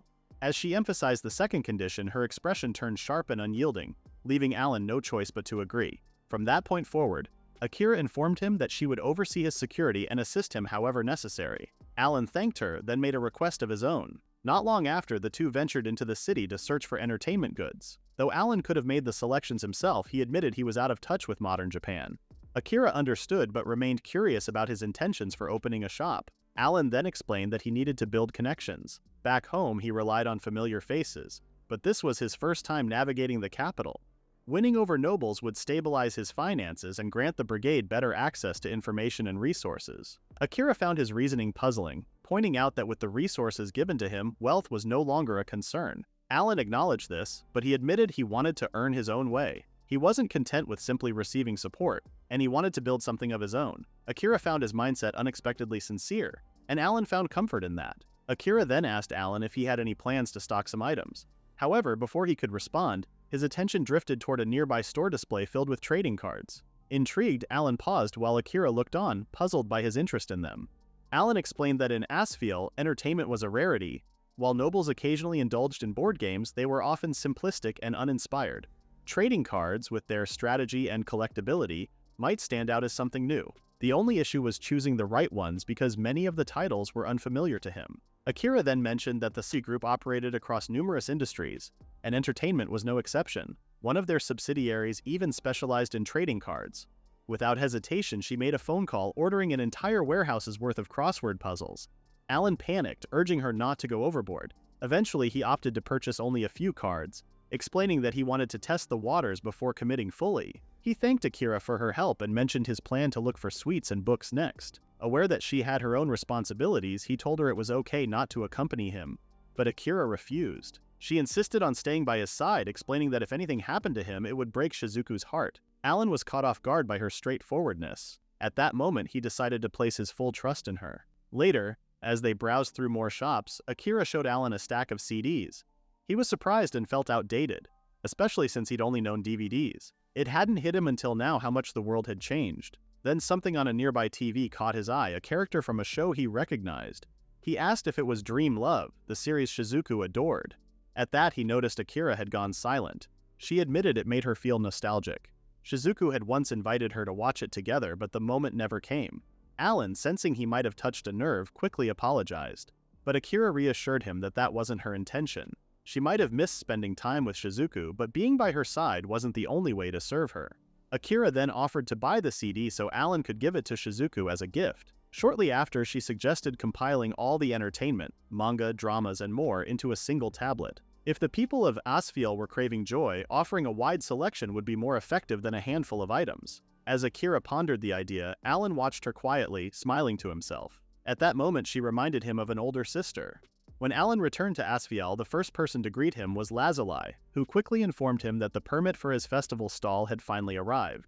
As she emphasized the second condition, her expression turned sharp and unyielding, leaving Alan no choice but to agree. From that point forward, Akira informed him that she would oversee his security and assist him however necessary. Alan thanked her, then made a request of his own. Not long after, the two ventured into the city to search for entertainment goods. Though Alan could have made the selections himself, he admitted he was out of touch with modern Japan. Akira understood but remained curious about his intentions for opening a shop. Alan then explained that he needed to build connections. Back home, he relied on familiar faces, but this was his first time navigating the capital. Winning over nobles would stabilize his finances and grant the brigade better access to information and resources. Akira found his reasoning puzzling, pointing out that with the resources given to him, wealth was no longer a concern. Alan acknowledged this, but he admitted he wanted to earn his own way. He wasn't content with simply receiving support, and he wanted to build something of his own. Akira found his mindset unexpectedly sincere, and Alan found comfort in that. Akira then asked Alan if he had any plans to stock some items. However, before he could respond, his attention drifted toward a nearby store display filled with trading cards. Intrigued, Alan paused while Akira looked on, puzzled by his interest in them. Alan explained that in Asfiel, entertainment was a rarity. While nobles occasionally indulged in board games, they were often simplistic and uninspired. Trading cards, with their strategy and collectability, might stand out as something new. The only issue was choosing the right ones because many of the titles were unfamiliar to him. Akira then mentioned that the C Group operated across numerous industries, and entertainment was no exception. One of their subsidiaries even specialized in trading cards. Without hesitation, she made a phone call ordering an entire warehouse's worth of crossword puzzles. Alan panicked, urging her not to go overboard. Eventually, he opted to purchase only a few cards, explaining that he wanted to test the waters before committing fully. He thanked Akira for her help and mentioned his plan to look for sweets and books next. Aware that she had her own responsibilities, he told her it was okay not to accompany him, but Akira refused. She insisted on staying by his side, explaining that if anything happened to him, it would break Shizuku's heart. Alan was caught off guard by her straightforwardness. At that moment, he decided to place his full trust in her. Later, as they browsed through more shops, Akira showed Alan a stack of CDs. He was surprised and felt outdated, especially since he'd only known DVDs. It hadn't hit him until now how much the world had changed. Then something on a nearby TV caught his eye, a character from a show he recognized. He asked if it was Dream Love, the series Shizuku adored. At that, he noticed Akira had gone silent. She admitted it made her feel nostalgic. Shizuku had once invited her to watch it together, but the moment never came. Alan, sensing he might have touched a nerve, quickly apologized. But Akira reassured him that that wasn't her intention. She might have missed spending time with Shizuku, but being by her side wasn't the only way to serve her. Akira then offered to buy the CD so Alan could give it to Shizuku as a gift. Shortly after, she suggested compiling all the entertainment, manga, dramas, and more into a single tablet. If the people of Asfiel were craving joy, offering a wide selection would be more effective than a handful of items. As Akira pondered the idea, Alan watched her quietly, smiling to himself. At that moment, she reminded him of an older sister. When Alan returned to Asfiel, the first person to greet him was Lazuli, who quickly informed him that the permit for his festival stall had finally arrived.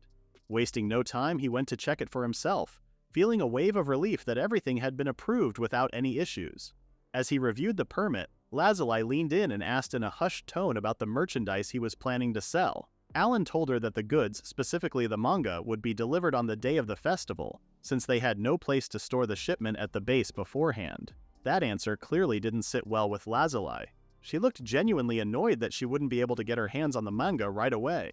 Wasting no time, he went to check it for himself, feeling a wave of relief that everything had been approved without any issues. As he reviewed the permit, Lazuli leaned in and asked in a hushed tone about the merchandise he was planning to sell. Alan told her that the goods, specifically the manga, would be delivered on the day of the festival, since they had no place to store the shipment at the base beforehand. That answer clearly didn't sit well with Lazuli. She looked genuinely annoyed that she wouldn't be able to get her hands on the manga right away.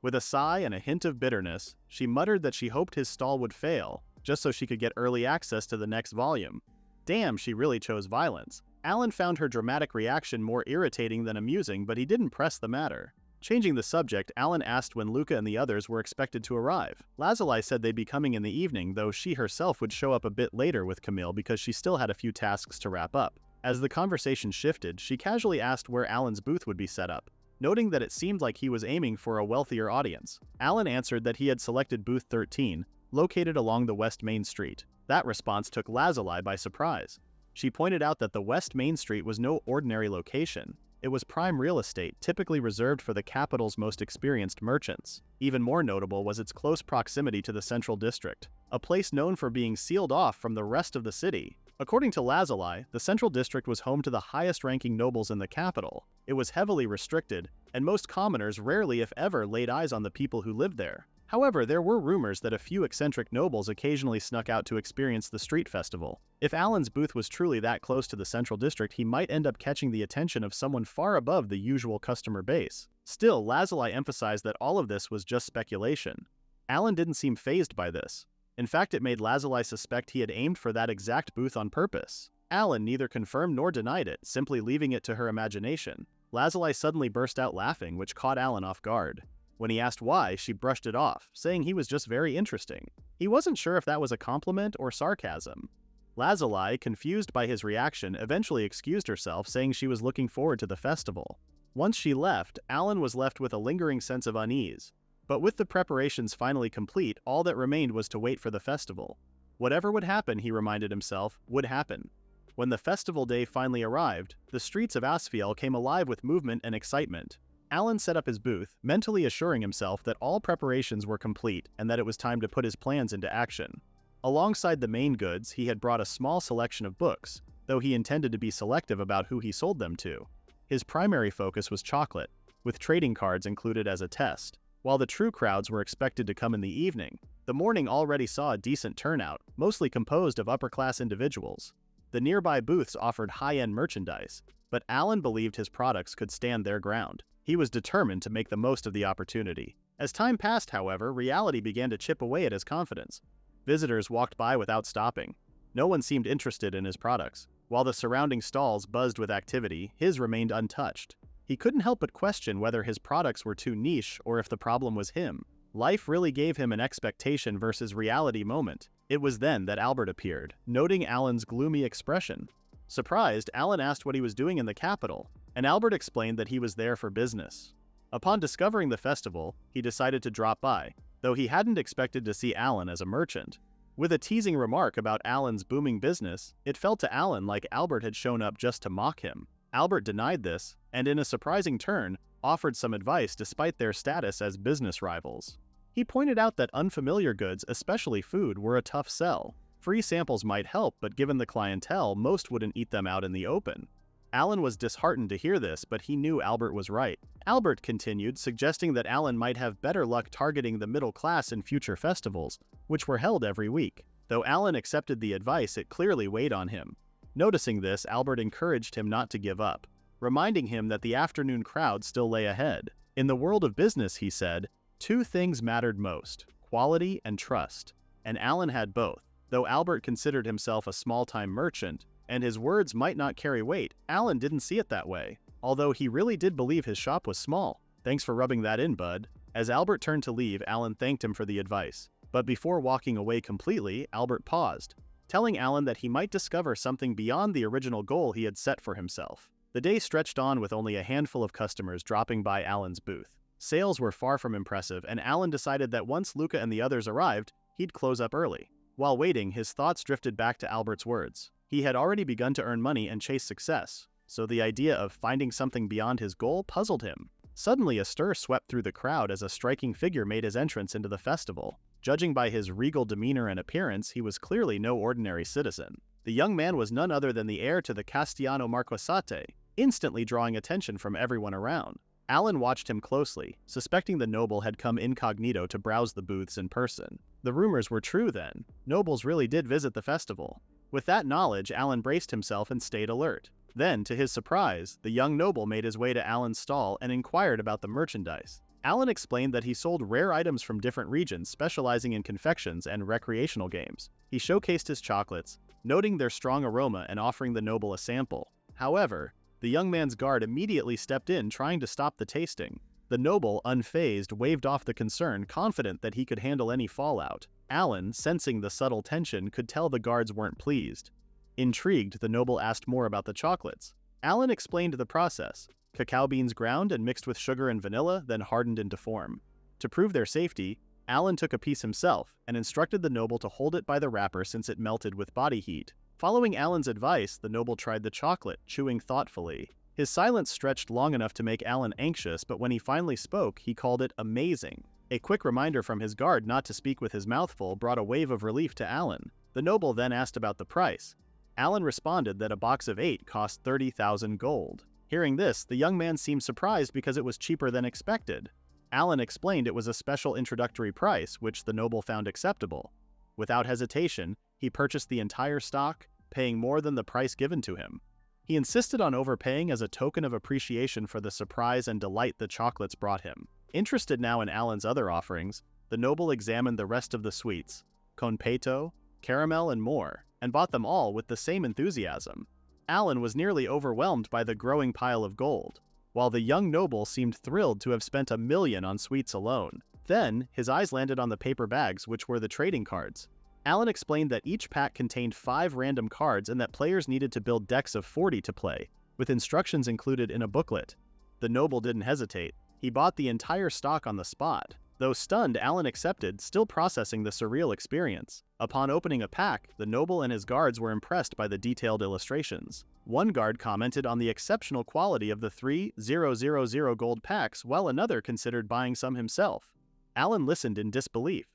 With a sigh and a hint of bitterness, she muttered that she hoped his stall would fail, just so she could get early access to the next volume. Damn, she really chose violence. Alan found her dramatic reaction more irritating than amusing, but he didn't press the matter. Changing the subject, Alan asked when Luca and the others were expected to arrive. Lazuli said they'd be coming in the evening, though she herself would show up a bit later with Camille because she still had a few tasks to wrap up. As the conversation shifted, she casually asked where Alan's booth would be set up, noting that it seemed like he was aiming for a wealthier audience. Alan answered that he had selected booth 13, located along the West Main Street. That response took Lazuli by surprise. She pointed out that the West Main Street was no ordinary location. It was prime real estate, typically reserved for the capital's most experienced merchants. Even more notable was its close proximity to the Central District, a place known for being sealed off from the rest of the city. According to Lazuli, the Central District was home to the highest-ranking nobles in the capital. It was heavily restricted, and most commoners rarely if ever laid eyes on the people who lived there. However, there were rumors that a few eccentric nobles occasionally snuck out to experience the street festival. If Alan's booth was truly that close to the Central District, he might end up catching the attention of someone far above the usual customer base. Still, Lazuli emphasized that all of this was just speculation. Alan didn't seem fazed by this. In fact, it made Lazuli suspect he had aimed for that exact booth on purpose. Alan neither confirmed nor denied it, simply leaving it to her imagination. Lazuli suddenly burst out laughing, which caught Alan off guard. When he asked why, she brushed it off, saying he was just very interesting. He wasn't sure if that was a compliment or sarcasm. Lazuli, confused by his reaction, eventually excused herself, saying she was looking forward to the festival. Once she left, Alan was left with a lingering sense of unease. But with the preparations finally complete, all that remained was to wait for the festival. Whatever would happen, he reminded himself, would happen. When the festival day finally arrived, the streets of Asfiel came alive with movement and excitement. Alan set up his booth, mentally assuring himself that all preparations were complete and that it was time to put his plans into action. Alongside the main goods, he had brought a small selection of books, though he intended to be selective about who he sold them to. His primary focus was chocolate, with trading cards included as a test. While the true crowds were expected to come in the evening, the morning already saw a decent turnout, mostly composed of upper-class individuals. The nearby booths offered high-end merchandise, but Alan believed his products could stand their ground. He was determined to make the most of the opportunity. As time passed, however, reality began to chip away at his confidence. Visitors walked by without stopping. No one seemed interested in his products. While the surrounding stalls buzzed with activity, his remained untouched. He couldn't help but question whether his products were too niche or if the problem was him. Life really gave him an expectation versus reality moment. It was then that Albert appeared, noting Alan's gloomy expression. Surprised, Alan asked what he was doing in the capital, and Albert explained that he was there for business. Upon discovering the festival, he decided to drop by, though he hadn't expected to see Alan as a merchant. With a teasing remark about Alan's booming business, it felt to Alan like Albert had shown up just to mock him. Albert denied this, and in a surprising turn, offered some advice despite their status as business rivals. He pointed out that unfamiliar goods, especially food, were a tough sell. Free samples might help, but given the clientele, most wouldn't eat them out in the open. Alan was disheartened to hear this, but he knew Albert was right. Albert continued, suggesting that Alan might have better luck targeting the middle class in future festivals, which were held every week. Though Alan accepted the advice, it clearly weighed on him. Noticing this, Albert encouraged him not to give up, reminding him that the afternoon crowd still lay ahead. In the world of business, he said, two things mattered most: quality and trust. And Alan had both. Though Albert considered himself a small-time merchant, and his words might not carry weight, Alan didn't see it that way. Although he really did believe his shop was small. Thanks for rubbing that in, bud. As Albert turned to leave, Alan thanked him for the advice. But before walking away completely, Albert paused, telling Alan that he might discover something beyond the original goal he had set for himself. The day stretched on with only a handful of customers dropping by Alan's booth. Sales were far from impressive, and Alan decided that once Luca and the others arrived, he'd close up early. While waiting, his thoughts drifted back to Albert's words. He had already begun to earn money and chase success, so the idea of finding something beyond his goal puzzled him. Suddenly, a stir swept through the crowd as a striking figure made his entrance into the festival. Judging by his regal demeanor and appearance, he was clearly no ordinary citizen. The young man was none other than the heir to the Castellano Marquesate, instantly drawing attention from everyone around. Alan watched him closely, suspecting the noble had come incognito to browse the booths in person. The rumors were true then. Nobles really did visit the festival. With that knowledge, Alan braced himself and stayed alert. Then, to his surprise, the young noble made his way to Alan's stall and inquired about the merchandise. Alan explained that he sold rare items from different regions, specializing in confections and recreational games. He showcased his chocolates, noting their strong aroma and offering the noble a sample. However, the young man's guard immediately stepped in, trying to stop the tasting. The noble, unfazed, waved off the concern, confident that he could handle any fallout. Alan, sensing the subtle tension, could tell the guards weren't pleased. Intrigued, the noble asked more about the chocolates. Alan explained the process. Cacao beans ground and mixed with sugar and vanilla, then hardened into form. To prove their safety, Alan took a piece himself and instructed the noble to hold it by the wrapper since it melted with body heat. Following Alan's advice, the noble tried the chocolate, chewing thoughtfully. His silence stretched long enough to make Alan anxious, but when he finally spoke, he called it amazing. A quick reminder from his guard not to speak with his mouth full brought a wave of relief to Alan. The noble then asked about the price. Alan responded that a box of 8 cost 30,000 gold. Hearing this, the young man seemed surprised because it was cheaper than expected. Alan explained it was a special introductory price, which the noble found acceptable. Without hesitation, he purchased the entire stock, paying more than the price given to him. He insisted on overpaying as a token of appreciation for the surprise and delight the chocolates brought him. Interested now in Alan's other offerings, the noble examined the rest of the sweets, con peto, caramel, and more, and bought them all with the same enthusiasm. Alan was nearly overwhelmed by the growing pile of gold, while the young noble seemed thrilled to have spent 1 million on sweets alone. Then, his eyes landed on the paper bags, which were the trading cards. Alan explained that each pack contained 5 random cards and that players needed to build decks of 40 to play, with instructions included in a booklet. The noble didn't hesitate. He bought the entire stock on the spot. Though stunned, Alan accepted, still processing the surreal experience. Upon opening a pack, the noble and his guards were impressed by the detailed illustrations. One guard commented on the exceptional quality of the 3,000 gold packs, while another considered buying some himself. Alan listened in disbelief.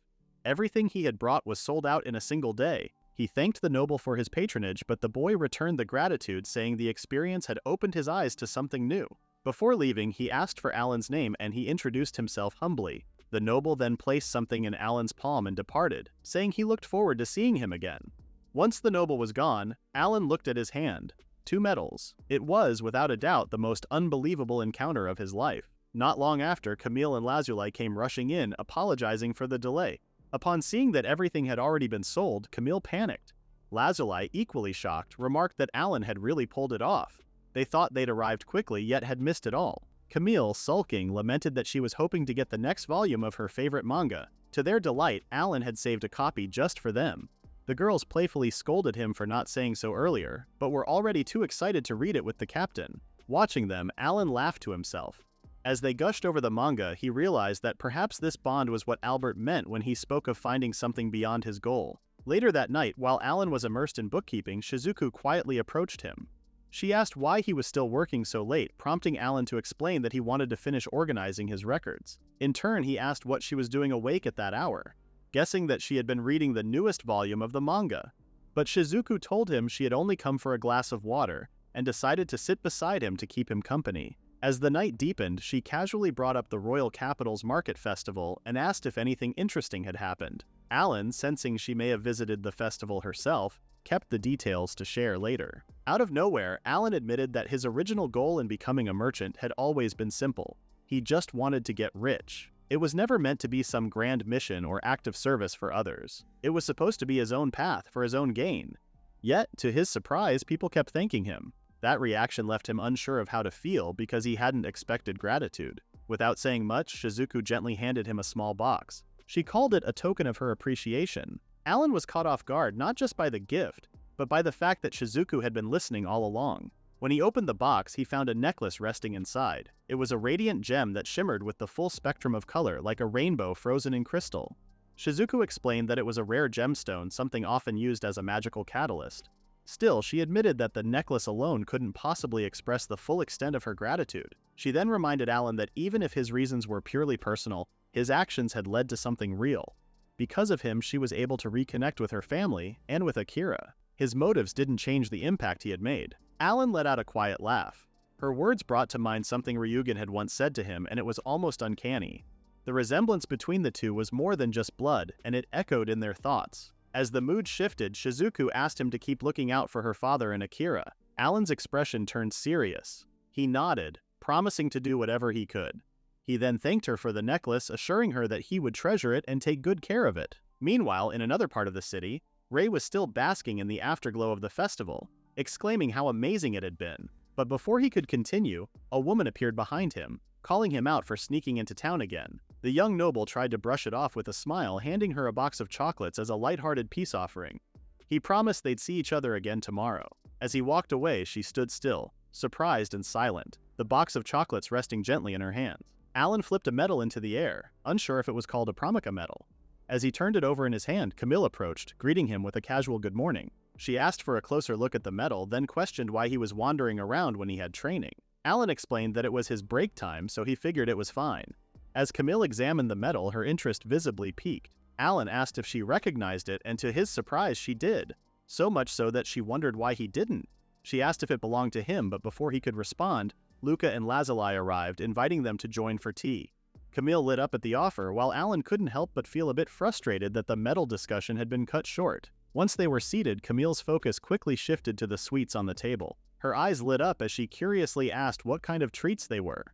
Everything he had brought was sold out in a single day. He thanked the noble for his patronage, but the boy returned the gratitude, saying the experience had opened his eyes to something new. Before leaving, he asked for Alan's name and he introduced himself humbly. The noble then placed something in Alan's palm and departed, saying he looked forward to seeing him again. Once the noble was gone, Alan looked at his hand. 2 medals. It was, without a doubt, the most unbelievable encounter of his life. Not long after, Camille and Lazuli came rushing in, apologizing for the delay. Upon seeing that everything had already been sold, Camille panicked. Lazuli, equally shocked, remarked that Alan had really pulled it off. They thought they'd arrived quickly yet had missed it all. Camille, sulking, lamented that she was hoping to get the next volume of her favorite manga. To their delight, Alan had saved a copy just for them. The girls playfully scolded him for not saying so earlier, but were already too excited to read it with the captain. Watching them, Alan laughed to himself. As they gushed over the manga, he realized that perhaps this bond was what Albert meant when he spoke of finding something beyond his goal. Later that night, while Alan was immersed in bookkeeping, Shizuku quietly approached him. She asked why he was still working so late, prompting Alan to explain that he wanted to finish organizing his records. In turn, he asked what she was doing awake at that hour, guessing that she had been reading the newest volume of the manga. But Shizuku told him she had only come for a glass of water, and decided to sit beside him to keep him company. As the night deepened, she casually brought up the Royal Capital's Market Festival and asked if anything interesting had happened. Alan, sensing she may have visited the festival herself, kept the details to share later. Out of nowhere, Alan admitted that his original goal in becoming a merchant had always been simple. He just wanted to get rich. It was never meant to be some grand mission or act of service for others. It was supposed to be his own path for his own gain. Yet, to his surprise, people kept thanking him. That reaction left him unsure of how to feel because he hadn't expected gratitude. Without saying much, Shizuku gently handed him a small box. She called it a token of her appreciation. Alan was caught off guard not just by the gift, but by the fact that Shizuku had been listening all along. When he opened the box, he found a necklace resting inside. It was a radiant gem that shimmered with the full spectrum of color like a rainbow frozen in crystal. Shizuku explained that it was a rare gemstone, something often used as a magical catalyst. Still, she admitted that the necklace alone couldn't possibly express the full extent of her gratitude. She then reminded Alan that even if his reasons were purely personal, his actions had led to something real. Because of him, she was able to reconnect with her family and with Akira. His motives didn't change the impact he had made. Alan let out a quiet laugh. Her words brought to mind something Ryugen had once said to him, and it was almost uncanny. The resemblance between the two was more than just blood, and it echoed in their thoughts. As the mood shifted, Shizuku asked him to keep looking out for her father and Akira. Alan's expression turned serious. He nodded, promising to do whatever he could. He then thanked her for the necklace, assuring her that he would treasure it and take good care of it. Meanwhile, in another part of the city, Ray was still basking in the afterglow of the festival, exclaiming how amazing it had been. But before he could continue, a woman appeared behind him, calling him out for sneaking into town again. The young noble tried to brush it off with a smile, handing her a box of chocolates as a lighthearted peace offering. He promised they'd see each other again tomorrow. As he walked away, she stood still, surprised and silent, the box of chocolates resting gently in her hands. Alan flipped a medal into the air, unsure if it was called a Pramika medal. As he turned it over in his hand, Camille approached, greeting him with a casual good morning. She asked for a closer look at the medal, then questioned why he was wandering around when he had training. Alan explained that it was his break time, so he figured it was fine. As Camille examined the medal, her interest visibly piqued. Alan asked if she recognized it, and to his surprise, she did. So much so that she wondered why he didn't. She asked if it belonged to him, but before he could respond, Luca and Lazuli arrived, inviting them to join for tea. Camille lit up at the offer, while Alan couldn't help but feel a bit frustrated that the medal discussion had been cut short. Once they were seated, Camille's focus quickly shifted to the sweets on the table. Her eyes lit up as she curiously asked what kind of treats they were.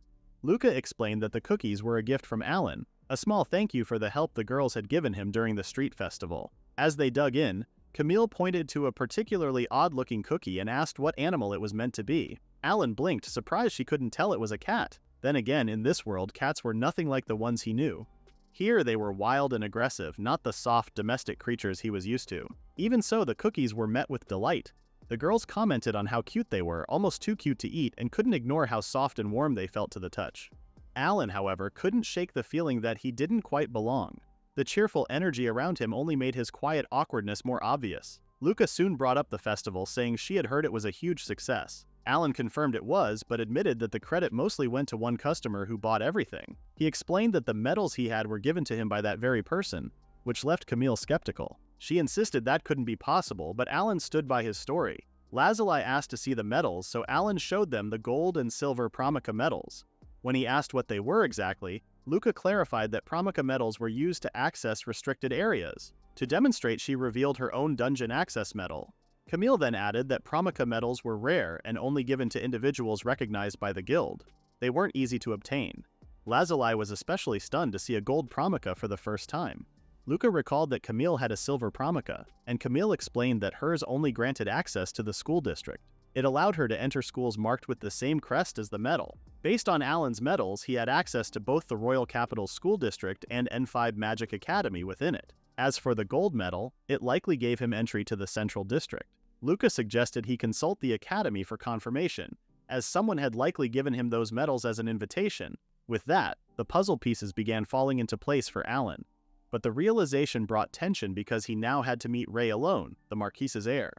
Luca explained that the cookies were a gift from Alan, a small thank you for the help the girls had given him during the street festival. As they dug in, Camille pointed to a particularly odd-looking cookie and asked what animal it was meant to be. Alan blinked, surprised she couldn't tell it was a cat. Then again, in this world, cats were nothing like the ones he knew. Here they were wild and aggressive, not the soft, domestic creatures he was used to. Even so, the cookies were met with delight. The girls commented on how cute they were, almost too cute to eat, and couldn't ignore how soft and warm they felt to the touch. Alan, however, couldn't shake the feeling that he didn't quite belong. The cheerful energy around him only made his quiet awkwardness more obvious. Luca soon brought up the festival, saying she had heard it was a huge success. Alan confirmed it was, but admitted that the credit mostly went to one customer who bought everything. He explained that the medals he had were given to him by that very person, which left Camille skeptical. She insisted that couldn't be possible, but Alan stood by his story. Lazuli asked to see the medals, so Alan showed them the gold and silver Pramika medals. When he asked what they were exactly, Luca clarified that Pramika medals were used to access restricted areas. To demonstrate, she revealed her own dungeon access medal. Camille then added that Pramika medals were rare and only given to individuals recognized by the guild. They weren't easy to obtain. Lazuli was especially stunned to see a gold Pramika for the first time. Luca recalled that Camille had a silver promika, and Camille explained that hers only granted access to the school district. It allowed her to enter schools marked with the same crest as the medal. Based on Alan's medals, he had access to both the Royal Capital School District and N5 Magic Academy within it. As for the gold medal, it likely gave him entry to the Central District. Luca suggested he consult the Academy for confirmation, as someone had likely given him those medals as an invitation. With that, the puzzle pieces began falling into place for Alan. But the realization brought tension because he now had to meet Ray alone, the Marquise's heir.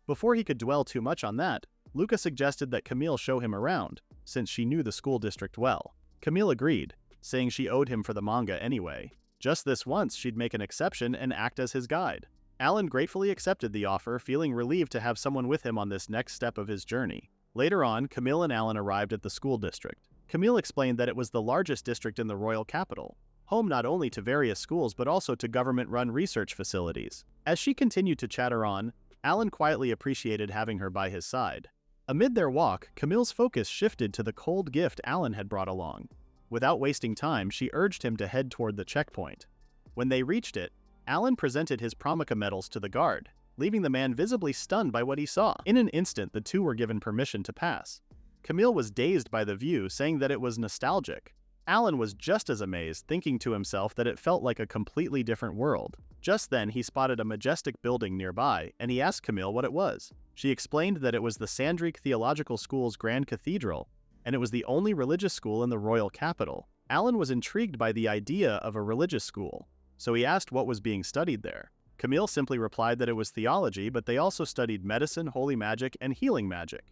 Before he could dwell too much on that, Luca suggested that Camille show him around, since she knew the school district well. Camille agreed, saying she owed him for the manga anyway. Just this once, she'd make an exception and act as his guide. Alan gratefully accepted the offer, feeling relieved to have someone with him on this next step of his journey. Later on, Camille and Alan arrived at the school district. Camille explained that it was the largest district in the royal capital, home not only to various schools but also to government-run research facilities. As she continued to chatter on, Alan quietly appreciated having her by his side. Amid their walk, Camille's focus shifted to the cold gift Alan had brought along. Without wasting time, she urged him to head toward the checkpoint. When they reached it, Alan presented his promika medals to the guard, leaving the man visibly stunned by what he saw. In an instant, the two were given permission to pass. Camille was dazed by the view, saying that it was nostalgic. Alan was just as amazed, thinking to himself that it felt like a completely different world. Just then, he spotted a majestic building nearby, and he asked Camille what it was. She explained that it was the Sandrique Theological School's Grand Cathedral, and it was the only religious school in the royal capital. Alan was intrigued by the idea of a religious school, so he asked what was being studied there. Camille simply replied that it was theology, but they also studied medicine, holy magic, and healing magic.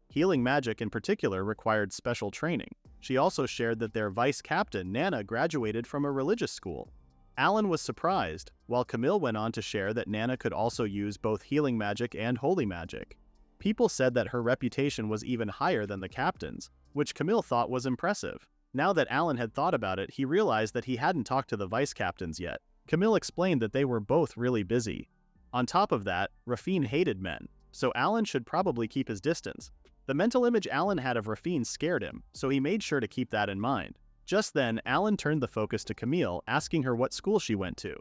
Healing magic in particular required special training. She also shared that their vice captain, Nana, graduated from a religious school. Alan was surprised, while Camille went on to share that Nana could also use both healing magic and holy magic. People said that her reputation was even higher than the captain's, which Camille thought was impressive. Now that Alan had thought about it, he realized that he hadn't talked to the vice captains yet. Camille explained that they were both really busy. On top of that, Rafine hated men, so Alan should probably keep his distance. The mental image Alan had of Rafine scared him, so he made sure to keep that in mind. Just then, Alan turned the focus to Camille, asking her what school she went to.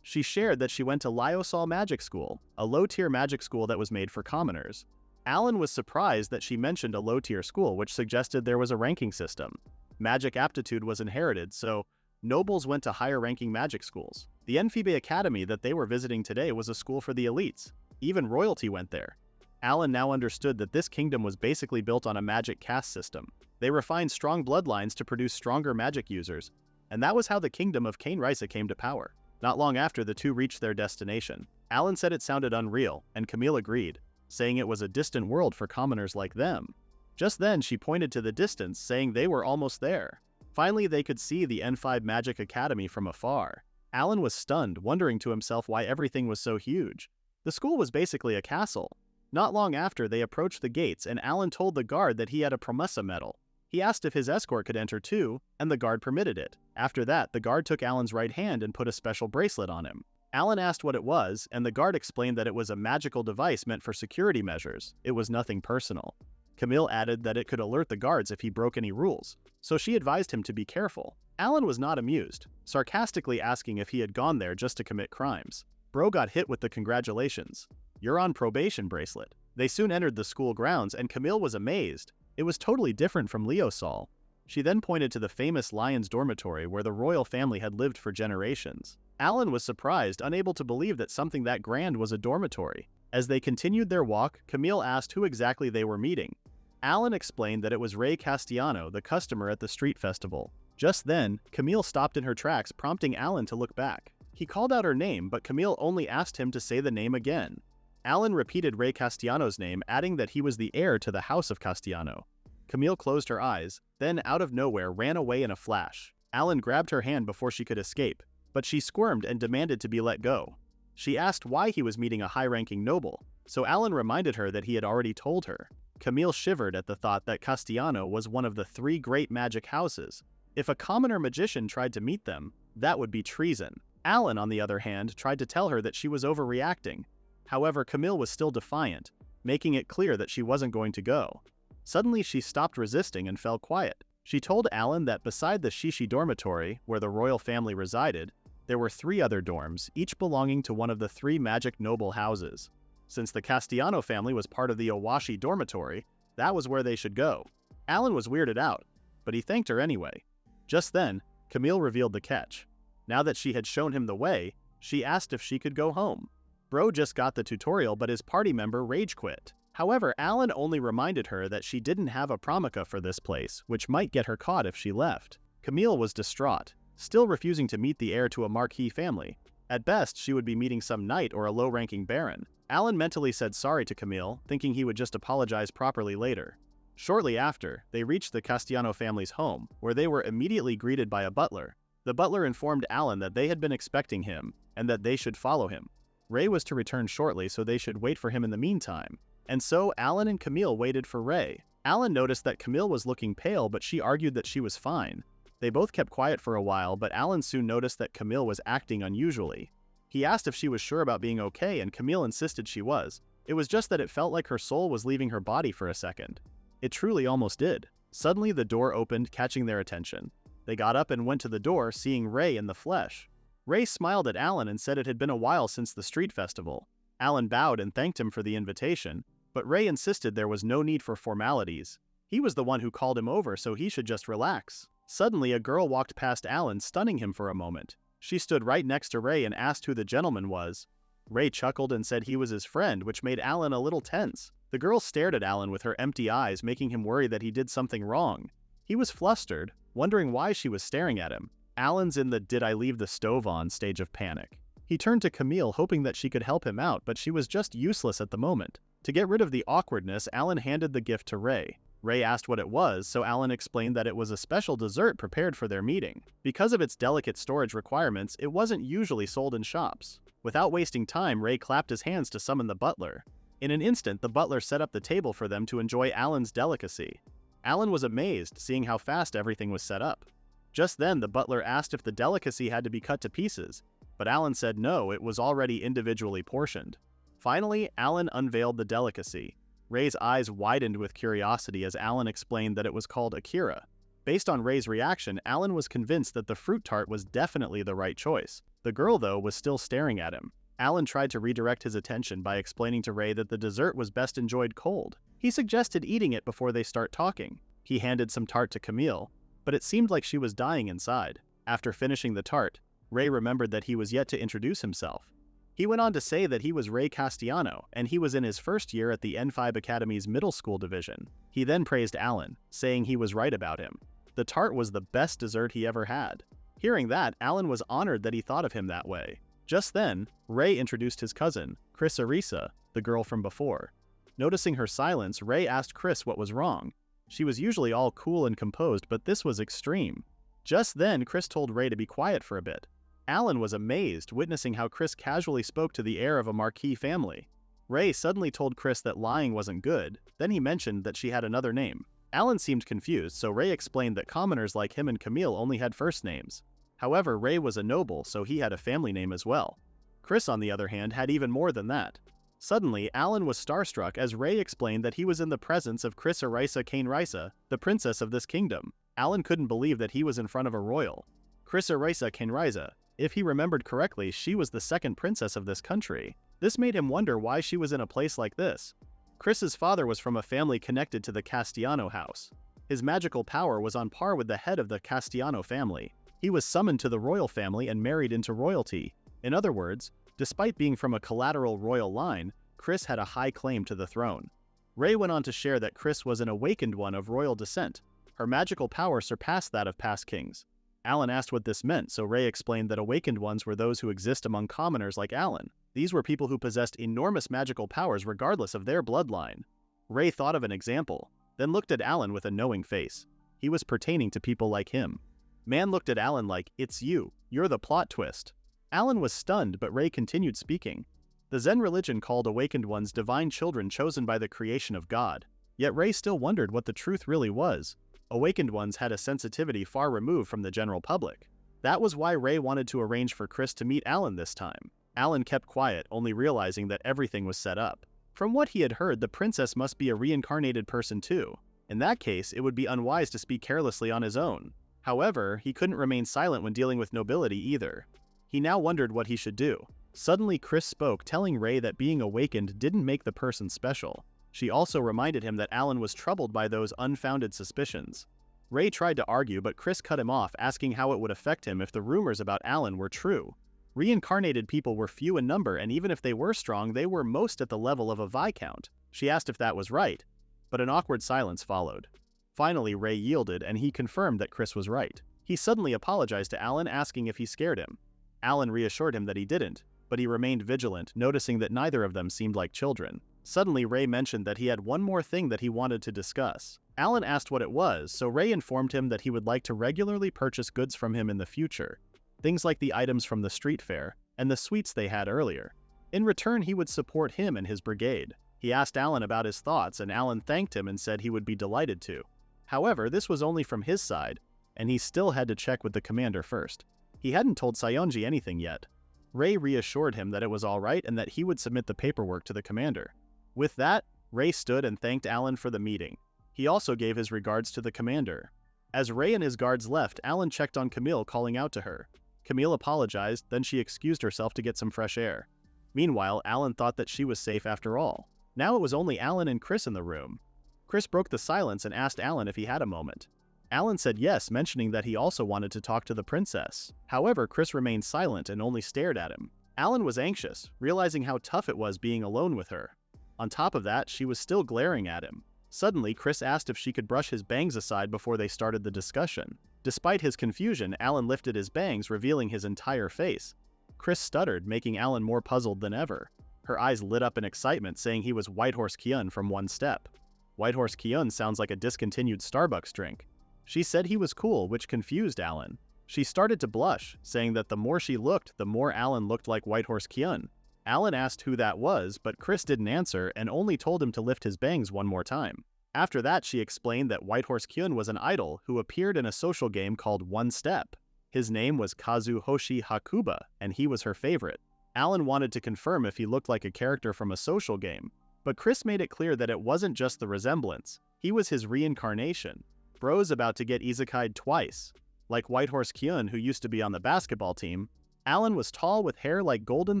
She shared that she went to Lyosol Magic School, a low-tier magic school that was made for commoners. Alan was surprised that she mentioned a low-tier school, which suggested there was a ranking system. Magic aptitude was inherited, so nobles went to higher-ranking magic schools. The N5 Academy that they were visiting today was a school for the elites. Even royalty went there. Alan now understood that this kingdom was basically built on a magic caste system. They refined strong bloodlines to produce stronger magic users, and that was how the kingdom of Cain Risa came to power. Not long after, the two reached their destination. Alan said it sounded unreal, and Camille agreed, saying it was a distant world for commoners like them. Just then, she pointed to the distance, saying they were almost there. Finally, they could see the N5 Magic Academy from afar. Alan was stunned, wondering to himself why everything was so huge. The school was basically a castle. Not long after, they approached the gates, and Alan told the guard that he had a promessa medal. He asked if his escort could enter too, and the guard permitted it. After that, the guard took Alan's right hand and put a special bracelet on him. Alan asked what it was, and the guard explained that it was a magical device meant for security measures. It was nothing personal. Camille added that it could alert the guards if he broke any rules, so she advised him to be careful. Alan was not amused, sarcastically asking if he had gone there just to commit crimes. Bro got hit with the congratulations. "You're on probation" bracelet. They soon entered the school grounds, and Camille was amazed. It was totally different from Lyosol. She then pointed to the famous Lion's Dormitory where the royal family had lived for generations. Alan was surprised, unable to believe that something that grand was a dormitory. As they continued their walk, Camille asked who exactly they were meeting. Alan explained that it was Ray Castellano, the customer at the street festival. Just then, Camille stopped in her tracks, prompting Alan to look back. He called out her name, but Camille only asked him to say the name again. Alan repeated Ray Castellano's name, adding that he was the heir to the House of Castellano. Camille closed her eyes, then out of nowhere ran away in a flash. Alan grabbed her hand before she could escape, but she squirmed and demanded to be let go. She asked why he was meeting a high-ranking noble, so Alan reminded her that he had already told her. Camille shivered at the thought that Castellano was one of the 3 great magic houses. If a commoner magician tried to meet them, that would be treason. Alan, on the other hand, tried to tell her that she was overreacting. However, Camille was still defiant, making it clear that she wasn't going to go. Suddenly, she stopped resisting and fell quiet. She told Alan that beside the Shishi dormitory, where the royal family resided, There were 3 other dorms, each belonging to one of the 3 magic noble houses. Since the Castellano family was part of the Owashi dormitory, that was where they should go. Alan was weirded out, but he thanked her anyway. Just then, Camille revealed the catch. Now that she had shown him the way, she asked if she could go home. Bro just got the tutorial, but his party member rage quit. However, Alan only reminded her that she didn't have a promika for this place, which might get her caught if she left. Camille was distraught, still refusing to meet the heir to a marquis family. At best, she would be meeting some knight or a low-ranking baron. Alan mentally said sorry to Camille, thinking he would just apologize properly later. Shortly after, they reached the Castellano family's home, where they were immediately greeted by a butler. The butler informed Alan that they had been expecting him, and that they should follow him. Ray was to return shortly, so they should wait for him in the meantime. And so, Alan and Camille waited for Ray. Alan noticed that Camille was looking pale, but she argued that she was fine. They both kept quiet for a while, but Alan soon noticed that Camille was acting unusually. He asked if she was sure about being okay, and Camille insisted she was. It was just that it felt like her soul was leaving her body for a second. It truly almost did. Suddenly the door opened, catching their attention. They got up and went to the door, seeing Ray in the flesh. Ray smiled at Alan and said it had been a while since the street festival. Alan bowed and thanked him for the invitation, but Ray insisted there was no need for formalities. He was the one who called him over, so he should just relax. Suddenly, a girl walked past Alan, stunning him for a moment. She stood right next to Ray and asked who the gentleman was. Ray chuckled and said he was his friend, which made Alan a little tense. The girl stared at Alan with her empty eyes, making him worry that he did something wrong. He was flustered, wondering why she was staring at him. Alan's in the "did I leave the stove on" stage of panic. He turned to Camille, hoping that she could help him out, but she was just useless at the moment. To get rid of the awkwardness, Alan handed the gift to Ray. Ray asked what it was, so Alan explained that it was a special dessert prepared for their meeting. Because of its delicate storage requirements, it wasn't usually sold in shops. Without wasting time, Ray clapped his hands to summon the butler. In an instant, the butler set up the table for them to enjoy Alan's delicacy. Alan was amazed, seeing how fast everything was set up. Just then, the butler asked if the delicacy had to be cut to pieces, but Alan said no, it was already individually portioned. Finally, Alan unveiled the delicacy. Ray's eyes widened with curiosity as Alan explained that it was called Akira. Based on Ray's reaction, Alan was convinced that the fruit tart was definitely the right choice. The girl, though, was still staring at him. Alan tried to redirect his attention by explaining to Ray that the dessert was best enjoyed cold. He suggested eating it before they start talking. He handed some tart to Camille, but it seemed like she was dying inside. After finishing the tart, Ray remembered that he was yet to introduce himself. He went on to say that he was Ray Castellano, and he was in his first year at the N5 Academy's middle school division. He then praised Alan, saying he was right about him. The tart was the best dessert he ever had. Hearing that, Alan was honored that he thought of him that way. Just then, Ray introduced his cousin, Chris Arisa, the girl from before. Noticing her silence, Ray asked Chris what was wrong. She was usually all cool and composed, but this was extreme. Just then, Chris told Ray to be quiet for a bit. Alan was amazed, witnessing how Chris casually spoke to the heir of a marquis family. Ray suddenly told Chris that lying wasn't good, then he mentioned that she had another name. Alan seemed confused, so Ray explained that commoners like him and Camille only had first names. However, Ray was a noble, so he had a family name as well. Chris, on the other hand, had even more than that. Suddenly, Alan was starstruck as Ray explained that he was in the presence of Chris Isekai'd, the princess of this kingdom. Alan couldn't believe that he was in front of a royal. Chris Isekai'd, if he remembered correctly, she was the second princess of this country. This made him wonder why she was in a place like this. Chris's father was from a family connected to the Castellano house. His magical power was on par with the head of the Castellano family. He was summoned to the royal family and married into royalty. In other words, despite being from a collateral royal line, Chris had a high claim to the throne. Ray went on to share that Chris was an awakened one of royal descent. Her magical power surpassed that of past kings. Alan asked what this meant, so Ray explained that awakened ones were those who exist among commoners like Alan. These were people who possessed enormous magical powers regardless of their bloodline. Ray thought of an example, then looked at Alan with a knowing face. He was pertaining to people like him. Man looked at Alan like, "It's you. You're the plot twist." Alan was stunned, but Ray continued speaking. The Zen religion called awakened ones divine children chosen by the creation of God. Yet Ray still wondered what the truth really was. Awakened ones had a sensitivity far removed from the general public. That was why Ray wanted to arrange for Chris to meet Alan this time. Alan kept quiet, only realizing that everything was set up. From what he had heard, the princess must be a reincarnated person too. In that case, it would be unwise to speak carelessly on his own. However, he couldn't remain silent when dealing with nobility either. He now wondered what he should do. Suddenly Chris spoke, telling Ray that being awakened didn't make the person special. She also reminded him that Alan was troubled by those unfounded suspicions. Ray tried to argue, but Chris cut him off, asking how it would affect him if the rumors about Alan were true. Reincarnated people were few in number, and even if they were strong, they were most at the level of a Viscount. She asked if that was right, but an awkward silence followed. Finally, Ray yielded, and he confirmed that Chris was right. He suddenly apologized to Alan, asking if he scared him. Alan reassured him that he didn't, but he remained vigilant, noticing that neither of them seemed like children. Suddenly, Ray mentioned that he had one more thing that he wanted to discuss. Alan asked what it was, so Ray informed him that he would like to regularly purchase goods from him in the future, things like the items from the street fair and the sweets they had earlier. In return, he would support him and his brigade. He asked Alan about his thoughts, and Alan thanked him and said he would be delighted to. However, this was only from his side, and he still had to check with the commander first. He hadn't told Sayonji anything yet. Ray reassured him that it was all right and that he would submit the paperwork to the commander. With that, Ray stood and thanked Alan for the meeting. He also gave his regards to the commander. As Ray and his guards left, Alan checked on Camille, calling out to her. Camille apologized, then she excused herself to get some fresh air. Meanwhile, Alan thought that she was safe after all. Now it was only Alan and Chris in the room. Chris broke the silence and asked Alan if he had a moment. Alan said yes, mentioning that he also wanted to talk to the princess. However, Chris remained silent and only stared at him. Alan was anxious, realizing how tough it was being alone with her. On top of that, she was still glaring at him. Suddenly, Chris asked if she could brush his bangs aside before they started the discussion. Despite his confusion, Alan lifted his bangs, revealing his entire face. Chris stuttered, making Alan more puzzled than ever. Her eyes lit up in excitement, saying he was Whitehorse Kyun from One Step. Whitehorse Kyun sounds like a discontinued Starbucks drink. She said he was cool, which confused Alan. She started to blush, saying that the more she looked, the more Alan looked like Whitehorse Kyun. Alan asked who that was, but Chris didn't answer and only told him to lift his bangs one more time. After that, she explained that Whitehorse Kyun was an idol who appeared in a social game called One Step. His name was Kazuhoshi Hakuba, and he was her favorite. Alan wanted to confirm if he looked like a character from a social game, but Chris made it clear that it wasn't just the resemblance. He was his reincarnation. Bro's about to get Isekai'd twice. Like Whitehorse Kyun, who used to be on the basketball team, Alan was tall with hair like golden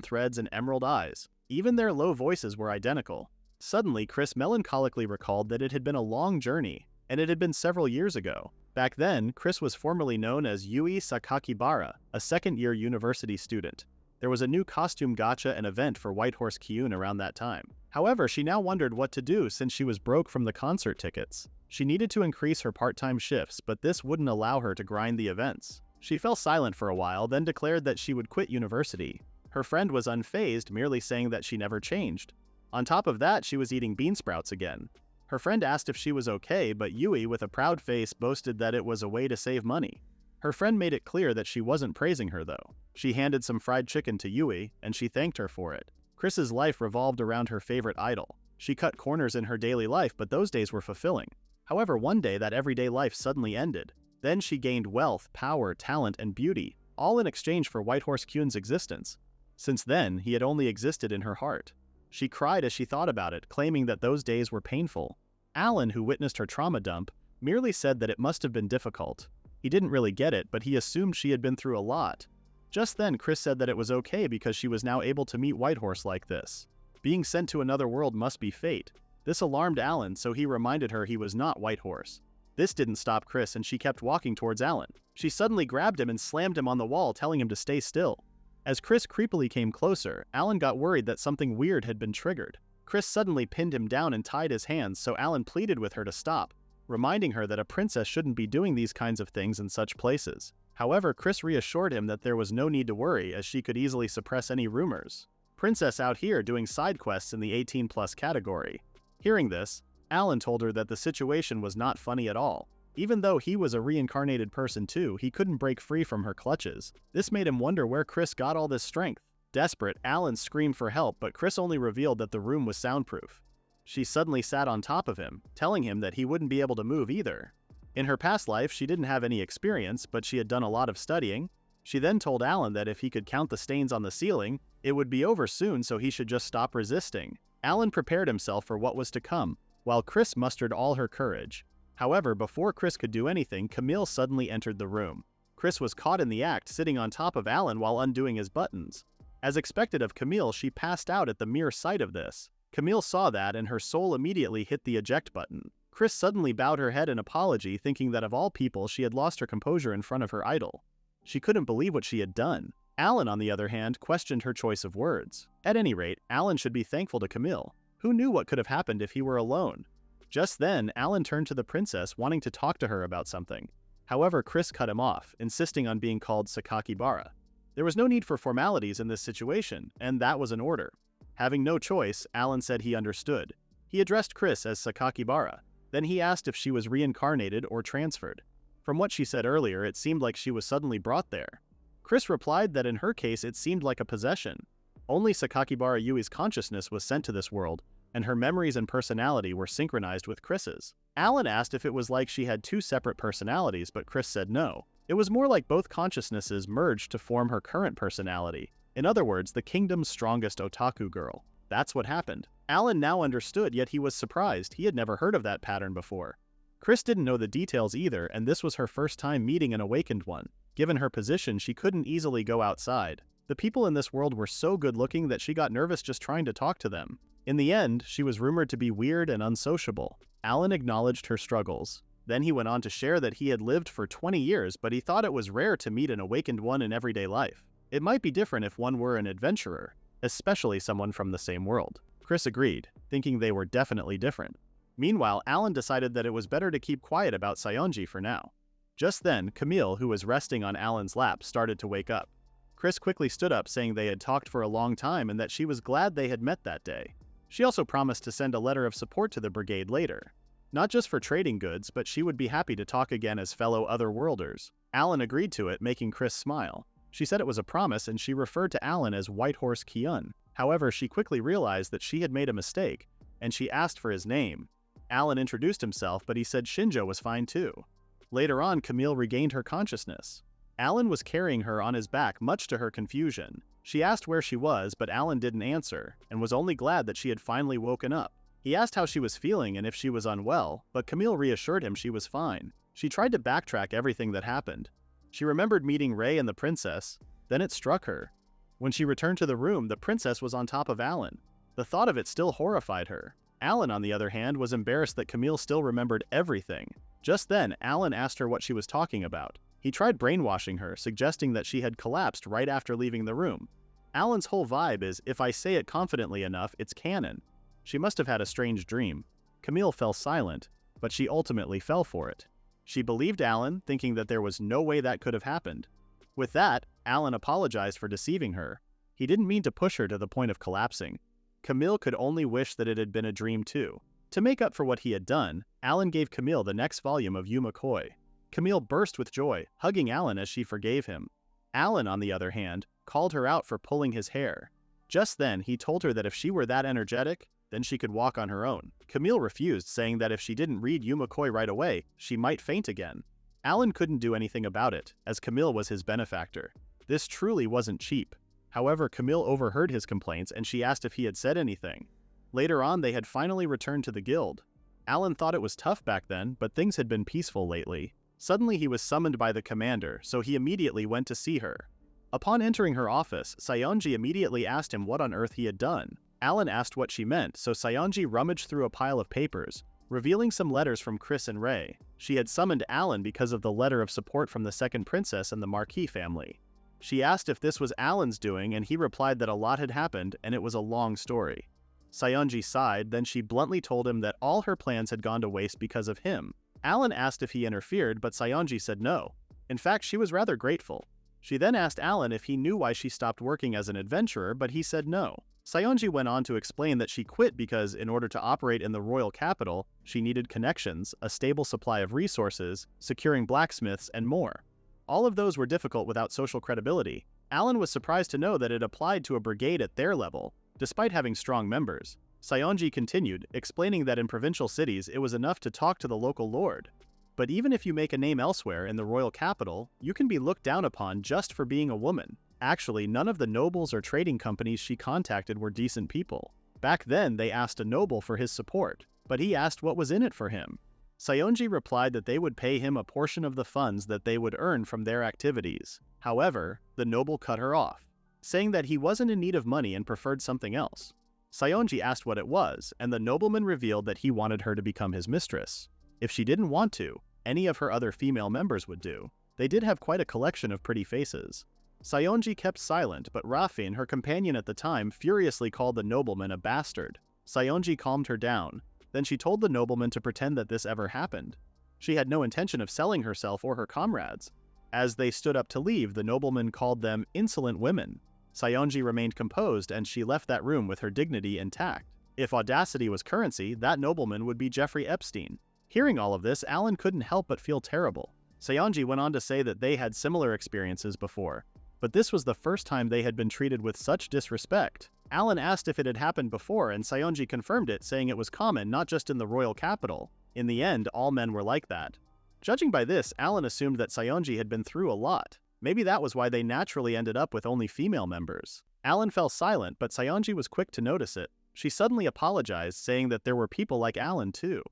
threads and emerald eyes. Even their low voices were identical. Suddenly, Chris melancholically recalled that it had been a long journey, and it had been several years ago. Back then, Chris was formerly known as Yui Sakakibara, a second-year university student. There was a new costume gacha and event for Whitehorse Kyun around that time. However, she now wondered what to do since she was broke from the concert tickets. She needed to increase her part-time shifts, but this wouldn't allow her to grind the events. She fell silent for a while, then declared that she would quit university. Her friend was unfazed, merely saying that she never changed. On top of that, she was eating bean sprouts again. Her friend asked if she was okay, but Yui, with a proud face, boasted that it was a way to save money. Her friend made it clear that she wasn't praising her, though. She handed some fried chicken to Yui, and she thanked her for it. Chris's life revolved around her favorite idol. She cut corners in her daily life, but those days were fulfilling. However, one day that everyday life suddenly ended. Then she gained wealth, power, talent, and beauty, all in exchange for Whitehorse Kyun's existence. Since then, he had only existed in her heart. She cried as she thought about it, claiming that those days were painful. Alan, who witnessed her trauma dump, merely said that it must have been difficult. He didn't really get it, but he assumed she had been through a lot. Just then, Chris said that it was okay because she was now able to meet Whitehorse like this. Being sent to another world must be fate. This alarmed Alan, so he reminded her he was not Whitehorse. This didn't stop Chris, and she kept walking towards Alan. She suddenly grabbed him and slammed him on the wall, telling him to stay still. As Chris creepily came closer, Alan got worried that something weird had been triggered. Chris suddenly pinned him down and tied his hands, so Alan pleaded with her to stop, reminding her that a princess shouldn't be doing these kinds of things in such places. However, Chris reassured him that there was no need to worry, as she could easily suppress any rumors. Princess out here doing side quests in the 18+ category. Hearing this, Alan told her that the situation was not funny at all. Even though he was a reincarnated person too, he couldn't break free from her clutches. This made him wonder where Chris got all this strength. Desperate, Alan screamed for help, but Chris only revealed that the room was soundproof. She suddenly sat on top of him, telling him that he wouldn't be able to move either. In her past life, she didn't have any experience, but she had done a lot of studying. She then told Alan that if he could count the stains on the ceiling, it would be over soon, so he should just stop resisting. Alan prepared himself for what was to come, while Chris mustered all her courage. However, before Chris could do anything, Camille suddenly entered the room. Chris was caught in the act, sitting on top of Alan while undoing his buttons. As expected of Camille, she passed out at the mere sight of this. Camille saw that and her soul immediately hit the eject button. Chris suddenly bowed her head in apology, thinking that of all people she had lost her composure in front of her idol. She couldn't believe what she had done. Alan, on the other hand, questioned her choice of words. At any rate, Alan should be thankful to Camille. Who knew what could have happened if he were alone? Just then, Alan turned to the princess, wanting to talk to her about something. However, Chris cut him off, insisting on being called Sakakibara. There was no need for formalities in this situation, and that was an order. Having no choice, Alan said he understood. He addressed Chris as Sakakibara. Then he asked if she was reincarnated or transferred. From what she said earlier, it seemed like she was suddenly brought there. Chris replied that in her case it seemed like a possession. Only Sakakibara Yui's consciousness was sent to this world, and her memories and personality were synchronized with Chris's. Alan asked if it was like she had two separate personalities, but Chris said no. It was more like both consciousnesses merged to form her current personality. In other words, the kingdom's strongest otaku girl. That's what happened. Alan now understood, yet he was surprised. He had never heard of that pattern before. Chris didn't know the details either, and this was her first time meeting an awakened one. Given her position, she couldn't easily go outside. The people in this world were so good-looking that she got nervous just trying to talk to them. In the end, she was rumored to be weird and unsociable. Alan acknowledged her struggles. Then he went on to share that he had lived for 20 years, but he thought it was rare to meet an awakened one in everyday life. It might be different if one were an adventurer, especially someone from the same world. Chris agreed, thinking they were definitely different. Meanwhile, Alan decided that it was better to keep quiet about Sayonji for now. Just then, Camille, who was resting on Alan's lap, started to wake up. Chris quickly stood up, saying they had talked for a long time and that she was glad they had met that day. She also promised to send a letter of support to the brigade later. Not just for trading goods, but she would be happy to talk again as fellow Otherworlders. Alan agreed to it, making Chris smile. She said it was a promise, and she referred to Alan as White Horse Kyun. However, she quickly realized that she had made a mistake, and she asked for his name. Alan introduced himself, but he said Shinjo was fine too. Later on, Camille regained her consciousness. Alan was carrying her on his back, much to her confusion. She asked where she was, but Alan didn't answer, and was only glad that she had finally woken up. He asked how she was feeling and if she was unwell, but Camille reassured him she was fine. She tried to backtrack everything that happened. She remembered meeting Ray and the princess, then it struck her. When she returned to the room, the princess was on top of Alan. The thought of it still horrified her. Alan, on the other hand, was embarrassed that Camille still remembered everything. Just then, Alan asked her what she was talking about. He tried brainwashing her, suggesting that she had collapsed right after leaving the room. Alan's whole vibe is, if I say it confidently enough, it's canon. She must have had a strange dream. Camille fell silent, but she ultimately fell for it. She believed Alan, thinking that there was no way that could have happened. With that, Alan apologized for deceiving her. He didn't mean to push her to the point of collapsing. Camille could only wish that it had been a dream too. To make up for what he had done, Alan gave Camille the next volume of Yuma Koi. Camille burst with joy, hugging Alan as she forgave him. Alan, on the other hand, called her out for pulling his hair. Just then, he told her that if she were that energetic, then she could walk on her own. Camille refused, saying that if she didn't read Yuma Koi right away, she might faint again. Alan couldn't do anything about it, as Camille was his benefactor. This truly wasn't cheap. However, Camille overheard his complaints and she asked if he had said anything. Later on, they had finally returned to the guild. Alan thought it was tough back then, but things had been peaceful lately. Suddenly he was summoned by the commander, so he immediately went to see her. Upon entering her office, Sayonji immediately asked him what on earth he had done. Alan asked what she meant, so Sayonji rummaged through a pile of papers, revealing some letters from Chris and Ray. She had summoned Alan because of the letter of support from the second princess and the Marquis family. She asked if this was Alan's doing, and he replied that a lot had happened and it was a long story. Sayonji sighed, then she bluntly told him that all her plans had gone to waste because of him. Alan asked if he interfered, but Sayonji said no. In fact, she was rather grateful. She then asked Alan if he knew why she stopped working as an adventurer, but he said no. Sayonji went on to explain that she quit because, in order to operate in the royal capital, she needed connections, a stable supply of resources, securing blacksmiths, and more. All of those were difficult without social credibility. Alan was surprised to know that it applied to a brigade at their level, despite having strong members. Sayonji continued, explaining that in provincial cities it was enough to talk to the local lord. But even if you make a name elsewhere in the royal capital, you can be looked down upon just for being a woman. Actually, none of the nobles or trading companies she contacted were decent people. Back then, they asked a noble for his support, but he asked what was in it for him. Sayonji replied that they would pay him a portion of the funds that they would earn from their activities. However, the noble cut her off, saying that he wasn't in need of money and preferred something else. Sayonji asked what it was, and the nobleman revealed that he wanted her to become his mistress. If she didn't want to, any of her other female members would do. They did have quite a collection of pretty faces. Sayonji kept silent, but Rafin, her companion at the time, furiously called the nobleman a bastard. Sayonji calmed her down. Then she told the nobleman to pretend that this ever happened. She had no intention of selling herself or her comrades. As they stood up to leave, the nobleman called them insolent women. Sayonji remained composed and she left that room with her dignity intact. If audacity was currency, that nobleman would be Jeffrey Epstein. Hearing all of this, Alan couldn't help but feel terrible. Sayonji went on to say that they had similar experiences before, but this was the first time they had been treated with such disrespect. Alan asked if it had happened before, and Sayonji confirmed it, saying it was common not just in the royal capital. In the end, all men were like that. Judging by this, Alan assumed that Sayonji had been through a lot. Maybe that was why they naturally ended up with only female members. Alan fell silent, but Sayonji was quick to notice it. She suddenly apologized, saying that there were people like Alan too.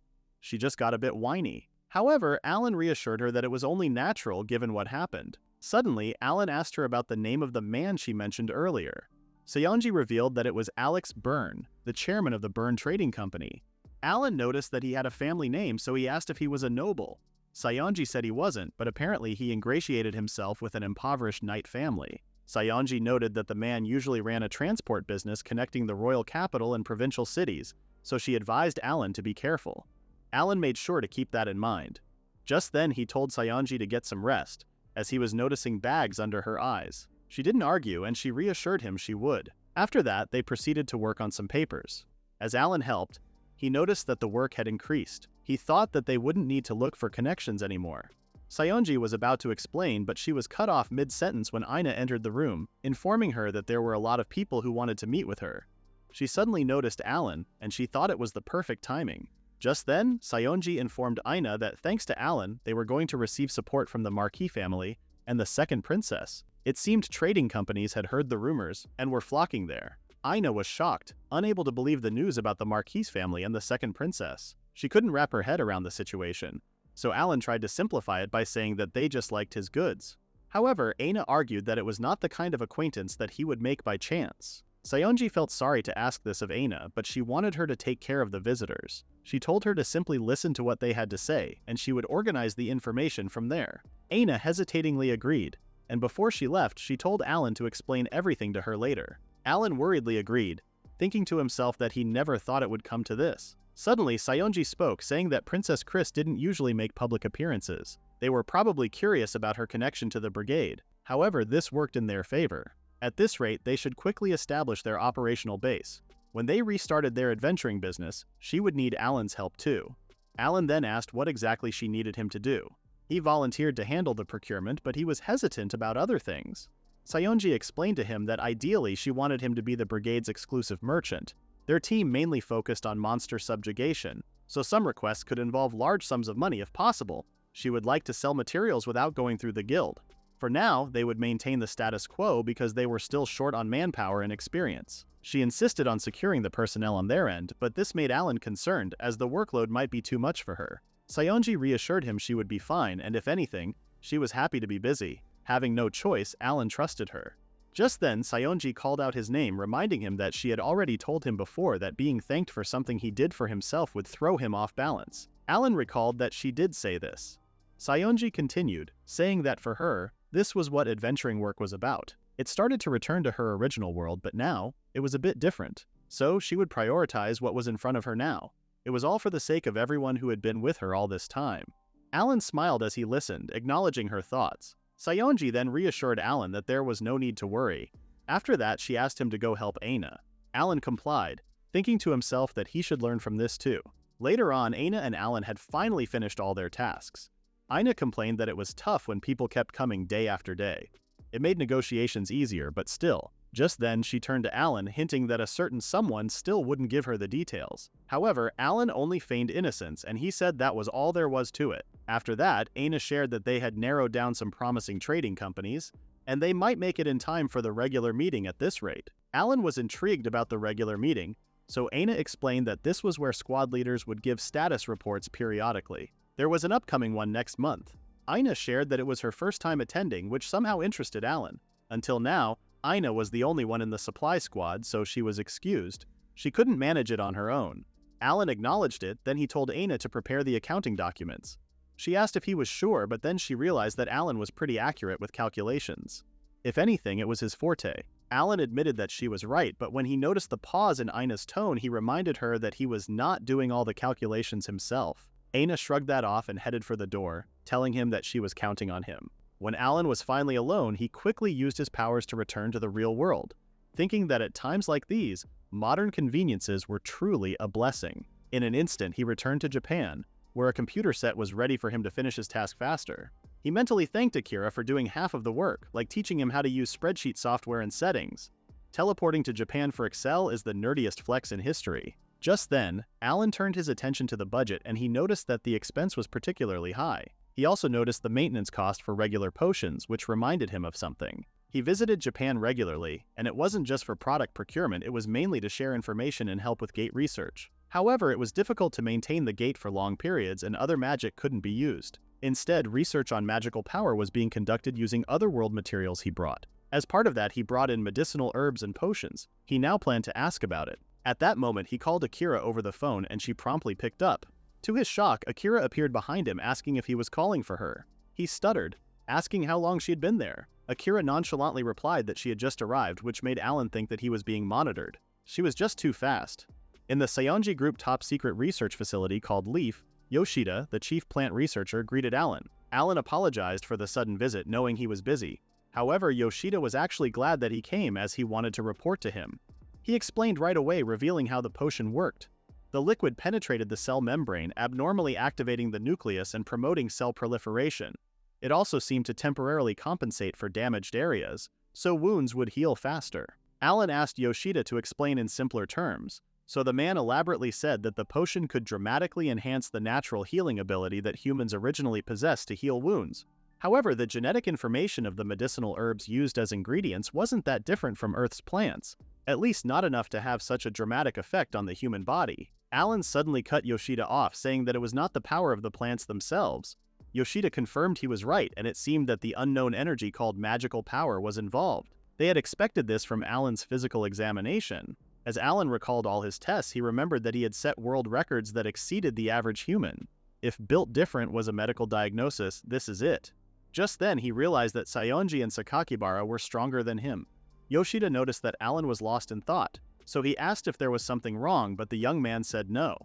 She just got a bit whiny. However, Alan reassured her that it was only natural given what happened. Suddenly, Alan asked her about the name of the man she mentioned earlier. Sayonji revealed that it was Alex Byrne, the chairman of the Byrne Trading Company. Alan noticed that he had a family name, so he asked if he was a noble. Sayonji said he wasn't, but apparently he ingratiated himself with an impoverished knight family. Sayonji noted that the man usually ran a transport business connecting the royal capital and provincial cities, so she advised Alan to be careful. Alan made sure to keep that in mind. Just then he told Sayonji to get some rest, as he was noticing bags under her eyes. She didn't argue, and she reassured him she would. After that, they proceeded to work on some papers. As Alan helped, he noticed that the work had increased. He thought that they wouldn't need to look for connections anymore. Sayonji was about to explain, but she was cut off mid-sentence when Aina entered the room, informing her that there were a lot of people who wanted to meet with her. She suddenly noticed Alan, and she thought it was the perfect timing. Just then, Sayonji informed Aina that thanks to Alan, they were going to receive support from the Marquis family and the second princess. It seemed trading companies had heard the rumors and were flocking there. Aina was shocked, unable to believe the news about the Marquis family and the second princess. She couldn't wrap her head around the situation, so Alan tried to simplify it by saying that they just liked his goods. However, Aina argued that it was not the kind of acquaintance that he would make by chance. Sayonji felt sorry to ask this of Aina, but she wanted her to take care of the visitors. She told her to simply listen to what they had to say, and she would organize the information from there. Aina hesitatingly agreed, and before she left, she told Alan to explain everything to her later. Alan worriedly agreed, thinking to himself that he never thought it would come to this. Suddenly, Sayonji spoke, saying that Princess Chris didn't usually make public appearances. They were probably curious about her connection to the brigade. However, this worked in their favor. At this rate, they should quickly establish their operational base. When they restarted their adventuring business, she would need Alan's help too. Alan then asked what exactly she needed him to do. He volunteered to handle the procurement, but he was hesitant about other things. Sayonji explained to him that ideally she wanted him to be the brigade's exclusive merchant. Their team mainly focused on monster subjugation, so some requests could involve large sums of money if possible. She would like to sell materials without going through the guild. For now, they would maintain the status quo because they were still short on manpower and experience. She insisted on securing the personnel on their end, but this made Alan concerned as the workload might be too much for her. Sayonji reassured him she would be fine, and if anything, she was happy to be busy. Having no choice, Alan trusted her. Just then, Sayonji called out his name, reminding him that she had already told him before that being thanked for something he did for himself would throw him off balance. Alan recalled that she did say this. Sayonji continued, saying that for her, this was what adventuring work was about. It started to return to her original world, but now, it was a bit different. So, she would prioritize what was in front of her now. It was all for the sake of everyone who had been with her all this time. Alan smiled as he listened, acknowledging her thoughts. Sayonji then reassured Alan that there was no need to worry. After that, she asked him to go help Aina. Alan complied, thinking to himself that he should learn from this too. Later on, Aina and Alan had finally finished all their tasks. Aina complained that it was tough when people kept coming day after day. It made negotiations easier, but still. Just then, she turned to Alan, hinting that a certain someone still wouldn't give her the details. However, Alan only feigned innocence, and he said that was all there was to it. After that, Aina shared that they had narrowed down some promising trading companies, and they might make it in time for the regular meeting at this rate. Alan was intrigued about the regular meeting, so Aina explained that this was where squad leaders would give status reports periodically. There was an upcoming one next month. Aina shared that it was her first time attending, which somehow interested Alan. Until now, Aina was the only one in the supply squad, so she was excused. She couldn't manage it on her own. Alan acknowledged it, then he told Aina to prepare the accounting documents. She asked if he was sure, but then she realized that Alan was pretty accurate with calculations. If anything, it was his forte. Alan admitted that she was right, but when he noticed the pause in Aina's tone, he reminded her that he was not doing all the calculations himself. Aina shrugged that off and headed for the door, telling him that she was counting on him. When Alan was finally alone, he quickly used his powers to return to the real world, thinking that at times like these, modern conveniences were truly a blessing. In an instant, he returned to Japan, where a computer set was ready for him to finish his task faster. He mentally thanked Akira for doing half of the work, like teaching him how to use spreadsheet software and settings. Teleporting to Japan for Excel is the nerdiest flex in history. Just then, Alan turned his attention to the budget and he noticed that the expense was particularly high. He also noticed the maintenance cost for regular potions, which reminded him of something. He visited Japan regularly, and it wasn't just for product procurement, it was mainly to share information and help with gate research. However, it was difficult to maintain the gate for long periods and other magic couldn't be used. Instead, research on magical power was being conducted using otherworld materials he brought. As part of that, he brought in medicinal herbs and potions. He now planned to ask about it. At that moment, he called Akira over the phone and she promptly picked up. To his shock, Akira appeared behind him asking if he was calling for her. He stuttered, asking how long she had been there. Akira nonchalantly replied that she had just arrived, which made Alan think that he was being monitored. She was just too fast. In the Saionji Group top-secret research facility called Leaf, Yoshida, the chief plant researcher, greeted Alan. Alan apologized for the sudden visit, knowing he was busy. However, Yoshida was actually glad that he came as he wanted to report to him. He explained right away, revealing how the potion worked. The liquid penetrated the cell membrane, abnormally activating the nucleus and promoting cell proliferation. It also seemed to temporarily compensate for damaged areas, so wounds would heal faster. Alan asked Yoshida to explain in simpler terms, so the man elaborately said that the potion could dramatically enhance the natural healing ability that humans originally possessed to heal wounds. However, the genetic information of the medicinal herbs used as ingredients wasn't that different from Earth's plants, at least not enough to have such a dramatic effect on the human body. Alan suddenly cut Yoshida off, saying that it was not the power of the plants themselves. Yoshida confirmed he was right, and it seemed that the unknown energy called magical power was involved. They had expected this from Alan's physical examination. As Alan recalled all his tests, he remembered that he had set world records that exceeded the average human. If built different was a medical diagnosis, this is it. Just then, he realized that Saionji and Sakakibara were stronger than him. Yoshida noticed that Alan was lost in thought, so he asked if there was something wrong, but the young man said no.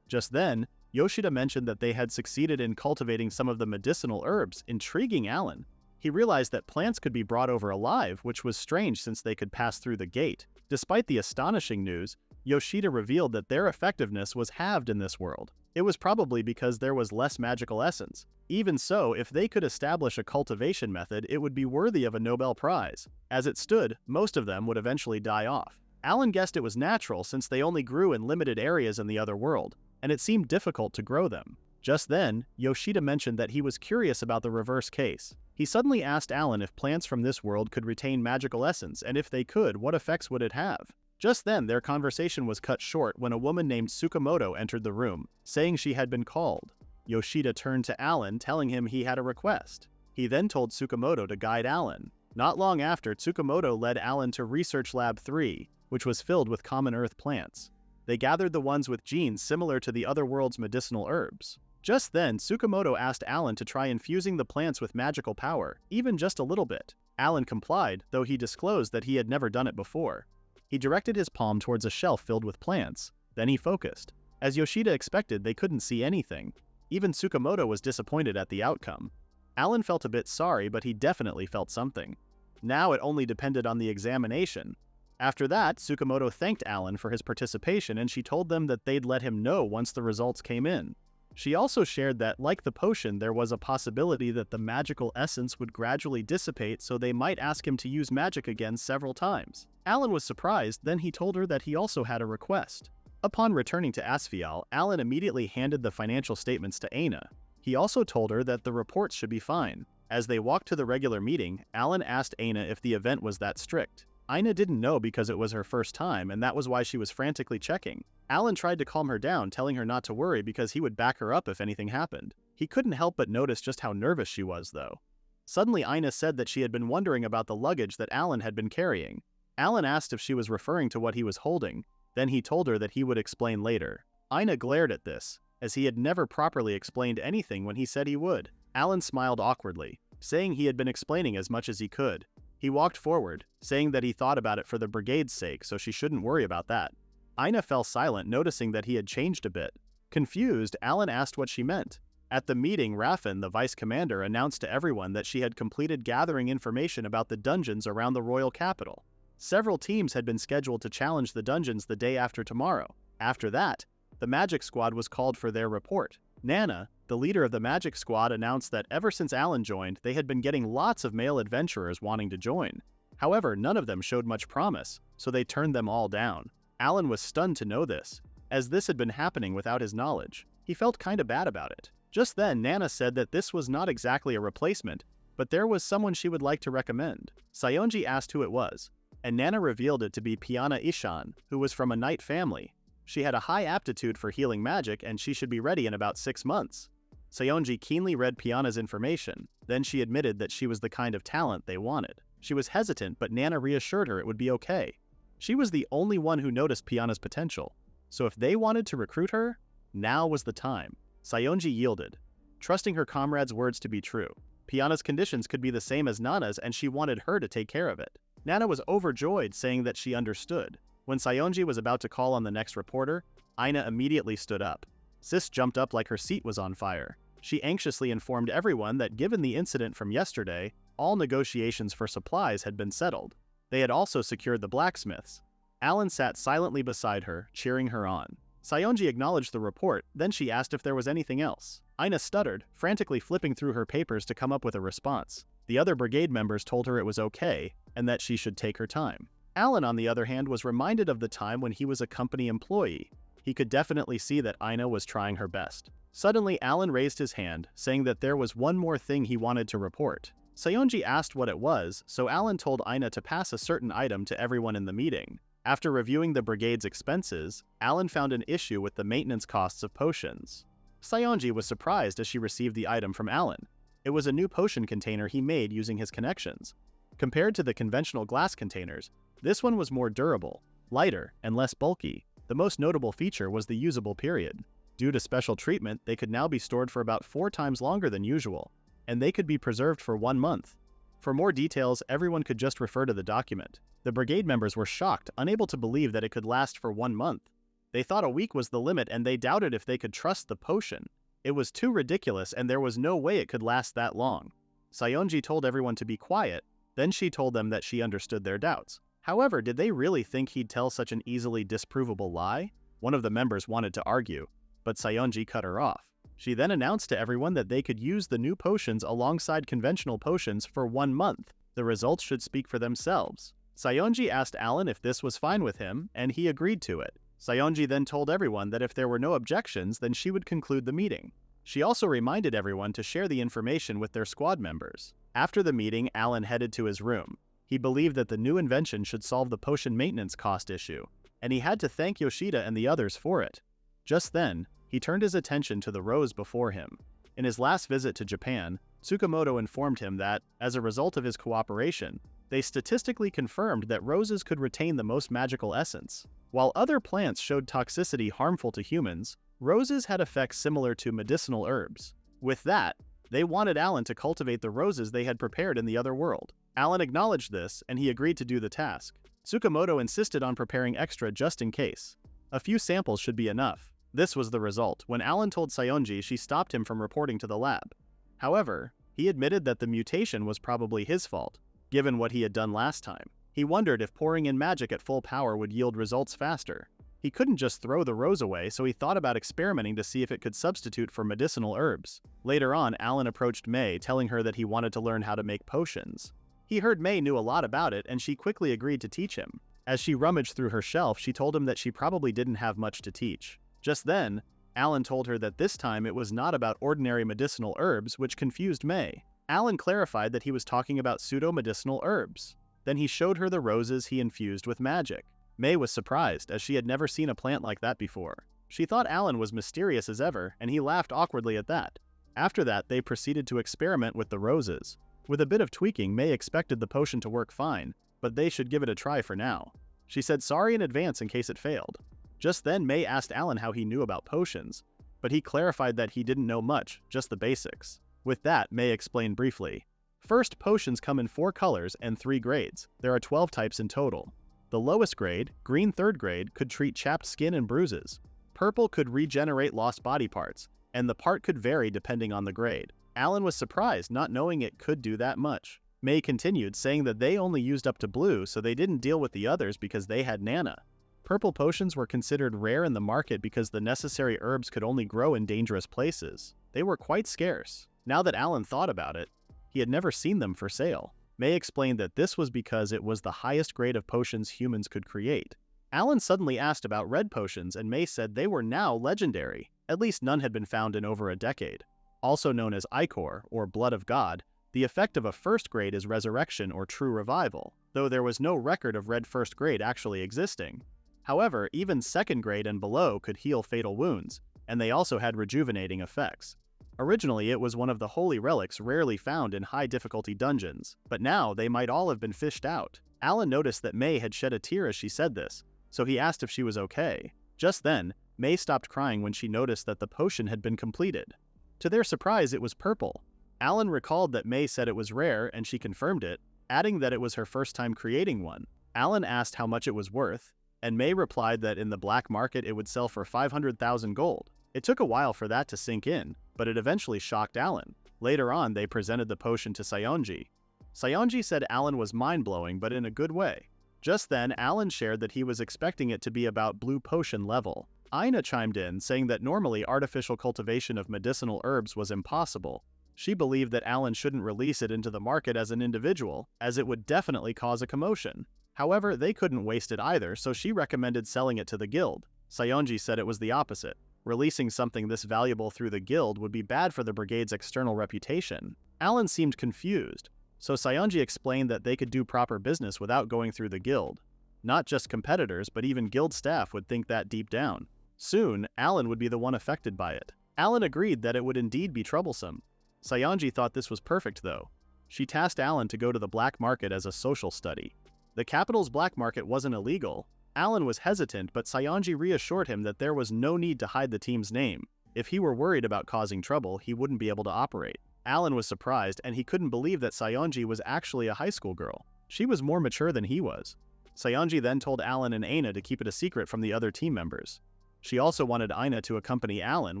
Just then, Yoshida mentioned that they had succeeded in cultivating some of the medicinal herbs, intriguing Alan. He realized that plants could be brought over alive, which was strange since they could pass through the gate. Despite the astonishing news, Yoshida revealed that their effectiveness was halved in this world. It was probably because there was less magical essence. Even so, if they could establish a cultivation method, it would be worthy of a Nobel Prize. As it stood, most of them would eventually die off. Alan guessed it was natural since they only grew in limited areas in the other world, and it seemed difficult to grow them. Just then, Yoshida mentioned that he was curious about the reverse case. He suddenly asked Alan if plants from this world could retain magical essence, and if they could, what effects would it have? Just then, their conversation was cut short when a woman named Tsukamoto entered the room, saying she had been called. Yoshida turned to Alan, telling him he had a request. He then told Tsukamoto to guide Alan. Not long after, Tsukamoto led Alan to Research Lab 3, which was filled with common earth plants. They gathered the ones with genes similar to the other world's medicinal herbs. Just then, Tsukamoto asked Alan to try infusing the plants with magical power, even just a little bit. Alan complied, though he disclosed that he had never done it before. He directed his palm towards a shelf filled with plants. Then he focused. As Yoshida expected, they couldn't see anything. Even Tsukamoto was disappointed at the outcome. Alan felt a bit sorry, but he definitely felt something. Now it only depended on the examination. After that, Tsukamoto thanked Alan for his participation and she told them that they'd let him know once the results came in. She also shared that, like the potion, there was a possibility that the magical essence would gradually dissipate, so they might ask him to use magic again several times. Alan was surprised, then he told her that he also had a request. Upon returning to Asfial, Alan immediately handed the financial statements to Aina. He also told her that the reports should be fine. As they walked to the regular meeting, Alan asked Aina if the event was that strict. Aina didn't know because it was her first time, and that was why she was frantically checking. Alan tried to calm her down, telling her not to worry because he would back her up if anything happened. He couldn't help but notice just how nervous she was, though. Suddenly, Aina said that she had been wondering about the luggage that Alan had been carrying. Alan asked if she was referring to what he was holding, then he told her that he would explain later. Aina glared at this, as he had never properly explained anything when he said he would. Alan smiled awkwardly, saying he had been explaining as much as he could. He walked forward, saying that he thought about it for the brigade's sake, so she shouldn't worry about that. Aina fell silent, noticing that he had changed a bit. Confused, Alan asked what she meant. At the meeting, Raffen, the vice commander, announced to everyone that she had completed gathering information about the dungeons around the royal capital. Several teams had been scheduled to challenge the dungeons the day after tomorrow. After that, the magic squad was called for their report. Nana, the leader of the magic squad, announced that ever since Alan joined, they had been getting lots of male adventurers wanting to join. However, none of them showed much promise, so they turned them all down. Alan was stunned to know this, as this had been happening without his knowledge. He felt kinda bad about it. Just then, Nana said that this was not exactly a replacement, but there was someone she would like to recommend. Sayonji asked who it was, and Nana revealed it to be Piana Ishan, who was from a knight family. She had a high aptitude for healing magic, and she should be ready in about 6 months. Sayonji keenly read Piana's information, then she admitted that she was the kind of talent they wanted. She was hesitant, but Nana reassured her it would be okay. She was the only one who noticed Piana's potential, so if they wanted to recruit her, now was the time. Sayonji yielded, trusting her comrade's words to be true. Piana's conditions could be the same as Nana's, and she wanted her to take care of it. Nana was overjoyed, saying that she understood. When Sayonji was about to call on the next reporter, Aina immediately stood up. Sis jumped up like her seat was on fire. She anxiously informed everyone that given the incident from yesterday, all negotiations for supplies had been settled. They had also secured the blacksmiths. Alan sat silently beside her, cheering her on. Sayonji acknowledged the report, then she asked if there was anything else. Aina stuttered, frantically flipping through her papers to come up with a response. The other brigade members told her it was okay, and that she should take her time. Alan, on the other hand, was reminded of the time when he was a company employee. He could definitely see that Aina was trying her best. Suddenly, Alan raised his hand, saying that there was one more thing he wanted to report. Sayonji asked what it was, so Alan told Aina to pass a certain item to everyone in the meeting. After reviewing the brigade's expenses, Alan found an issue with the maintenance costs of potions. Sayonji was surprised as she received the item from Alan. It was a new potion container he made using his connections. Compared to the conventional glass containers, this one was more durable, lighter, and less bulky. The most notable feature was the usable period. Due to special treatment, they could now be stored for about 4 times longer than usual, and they could be preserved for 1 month. For more details, everyone could just refer to the document. The brigade members were shocked, unable to believe that it could last for 1 month. They thought a week was the limit, and they doubted if they could trust the potion. It was too ridiculous, and there was no way it could last that long. Sayonji told everyone to be quiet, then she told them that she understood their doubts. However, did they really think he'd tell such an easily disprovable lie? One of the members wanted to argue, but Sayonji cut her off. She then announced to everyone that they could use the new potions alongside conventional potions for 1 month. The results should speak for themselves. Sayonji asked Alan if this was fine with him, and he agreed to it. Sayonji then told everyone that if there were no objections, then she would conclude the meeting. She also reminded everyone to share the information with their squad members. After the meeting, Alan headed to his room. He believed that the new invention should solve the potion maintenance cost issue, and he had to thank Yoshida and the others for it. Just then, he turned his attention to the rose before him. In his last visit to Japan, Tsukamoto informed him that, as a result of his cooperation, they statistically confirmed that roses could retain the most magical essence. While other plants showed toxicity harmful to humans, roses had effects similar to medicinal herbs. With that, they wanted Alan to cultivate the roses they had prepared in the other world. Alan acknowledged this, and he agreed to do the task. Tsukamoto insisted on preparing extra just in case. A few samples should be enough. This was the result. When Alan told Sayonji, she stopped him from reporting to the lab. However, he admitted that the mutation was probably his fault, given what he had done last time. He wondered if pouring in magic at full power would yield results faster. He couldn't just throw the rose away, so he thought about experimenting to see if it could substitute for medicinal herbs. Later on, Alan approached Mei, telling her that he wanted to learn how to make potions. He heard Mei knew a lot about it, and she quickly agreed to teach him. As she rummaged through her shelf, she told him that she probably didn't have much to teach. Just then, Alan told her that this time it was not about ordinary medicinal herbs, which confused Mei. Alan clarified that he was talking about pseudo-medicinal herbs. Then he showed her the roses he infused with magic. May was surprised, as she had never seen a plant like that before. She thought Alan was mysterious as ever, and he laughed awkwardly at that. After that, they proceeded to experiment with the roses. With a bit of tweaking, May expected the potion to work fine, but they should give it a try for now. She said sorry in advance in case it failed. Just then, May asked Alan how he knew about potions, but he clarified that he didn't know much, just the basics. With that, May explained briefly. First, potions come in 4 colors and 3 grades. There are 12 types in total. The lowest grade, green 3rd grade, could treat chapped skin and bruises. Purple could regenerate lost body parts, and the part could vary depending on the grade. Alan was surprised, not knowing it could do that much. May continued, saying that they only used up to blue, so they didn't deal with the others because they had Nana. Purple potions were considered rare in the market because the necessary herbs could only grow in dangerous places. They were quite scarce. Now that Alan thought about it, he had never seen them for sale. May explained that this was because it was the highest grade of potions humans could create. Alan suddenly asked about red potions, and May said they were now legendary. At least none had been found in over a decade. Also known as Ichor, or Blood of God, the effect of a 1st grade is resurrection or true revival, though there was no record of red 1st grade actually existing. However, even 2nd grade and below could heal fatal wounds, and they also had rejuvenating effects. Originally, it was one of the holy relics rarely found in high-difficulty dungeons, but now they might all have been fished out. Alan noticed that May had shed a tear as she said this, so he asked if she was okay. Just then, May stopped crying when she noticed that the potion had been completed. To their surprise, it was purple. Alan recalled that May said it was rare, and she confirmed it, adding that it was her first time creating one. Alan asked how much it was worth, and May replied that in the black market it would sell for 500,000 gold. It took a while for that to sink in, but it eventually shocked Alan. Later on, they presented the potion to Sayonji. Sayonji said Alan was mind-blowing, but in a good way. Just then, Alan shared that he was expecting it to be about blue potion level. Aina chimed in, saying that normally artificial cultivation of medicinal herbs was impossible. She believed that Alan shouldn't release it into the market as an individual, as it would definitely cause a commotion. However, they couldn't waste it either, so she recommended selling it to the guild. Sayonji said it was the opposite. Releasing something this valuable through the guild would be bad for the brigade's external reputation. Alan seemed confused, so Sayonji explained that they could do proper business without going through the guild. Not just competitors, but even guild staff would think that deep down. Soon, Alan would be the one affected by it. Alan agreed that it would indeed be troublesome. Sayonji thought this was perfect though. She tasked Alan to go to the black market as a social study. The capital's black market wasn't illegal. Alan was hesitant, but Sayonji reassured him that there was no need to hide the team's name. If he were worried about causing trouble, he wouldn't be able to operate. Alan was surprised, and he couldn't believe that Sayonji was actually a high school girl. She was more mature than he was. Sayonji then told Alan and Aina to keep it a secret from the other team members. She also wanted Aina to accompany Alan,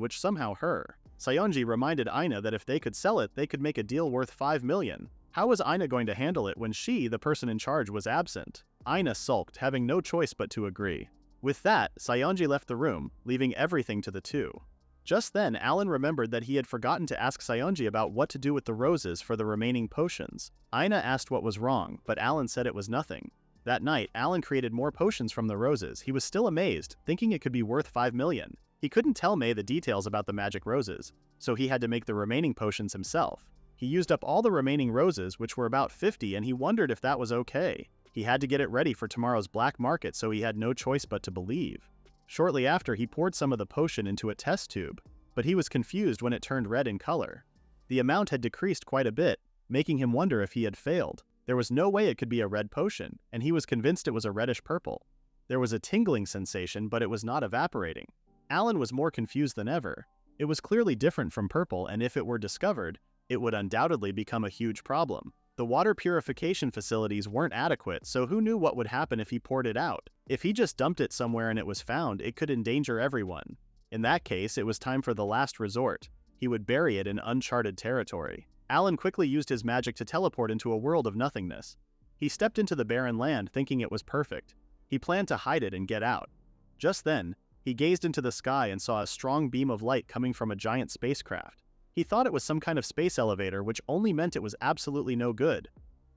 which somehow her. Sayonji reminded Aina that if they could sell it, they could make a deal worth 5 million. How was Aina going to handle it when she, the person in charge, was absent? Aina sulked, having no choice but to agree. With that, Sayonji left the room, leaving everything to the two. Just then, Alan remembered that he had forgotten to ask Sayonji about what to do with the roses for the remaining potions. Aina asked what was wrong, but Alan said it was nothing. That night, Alan created more potions from the roses. He was still amazed, thinking it could be worth 5 million. He couldn't tell May the details about the magic roses, so he had to make the remaining potions himself. He used up all the remaining roses, which were about 50, and he wondered if that was okay. He had to get it ready for tomorrow's black market, so he had no choice but to believe. Shortly after, he poured some of the potion into a test tube, but he was confused when it turned red in color. The amount had decreased quite a bit, making him wonder if he had failed. There was no way it could be a red potion, and he was convinced it was a reddish purple. There was a tingling sensation, but it was not evaporating. Alan was more confused than ever. It was clearly different from purple, and if it were discovered, it would undoubtedly become a huge problem. The water purification facilities weren't adequate, so who knew what would happen if he poured it out? If he just dumped it somewhere and it was found, it could endanger everyone. In that case, it was time for the last resort. He would bury it in uncharted territory. Alan quickly used his magic to teleport into a world of nothingness. He stepped into the barren land thinking it was perfect. He planned to hide it and get out. Just then, he gazed into the sky and saw a strong beam of light coming from a giant spacecraft. He thought it was some kind of space elevator, which only meant it was absolutely no good.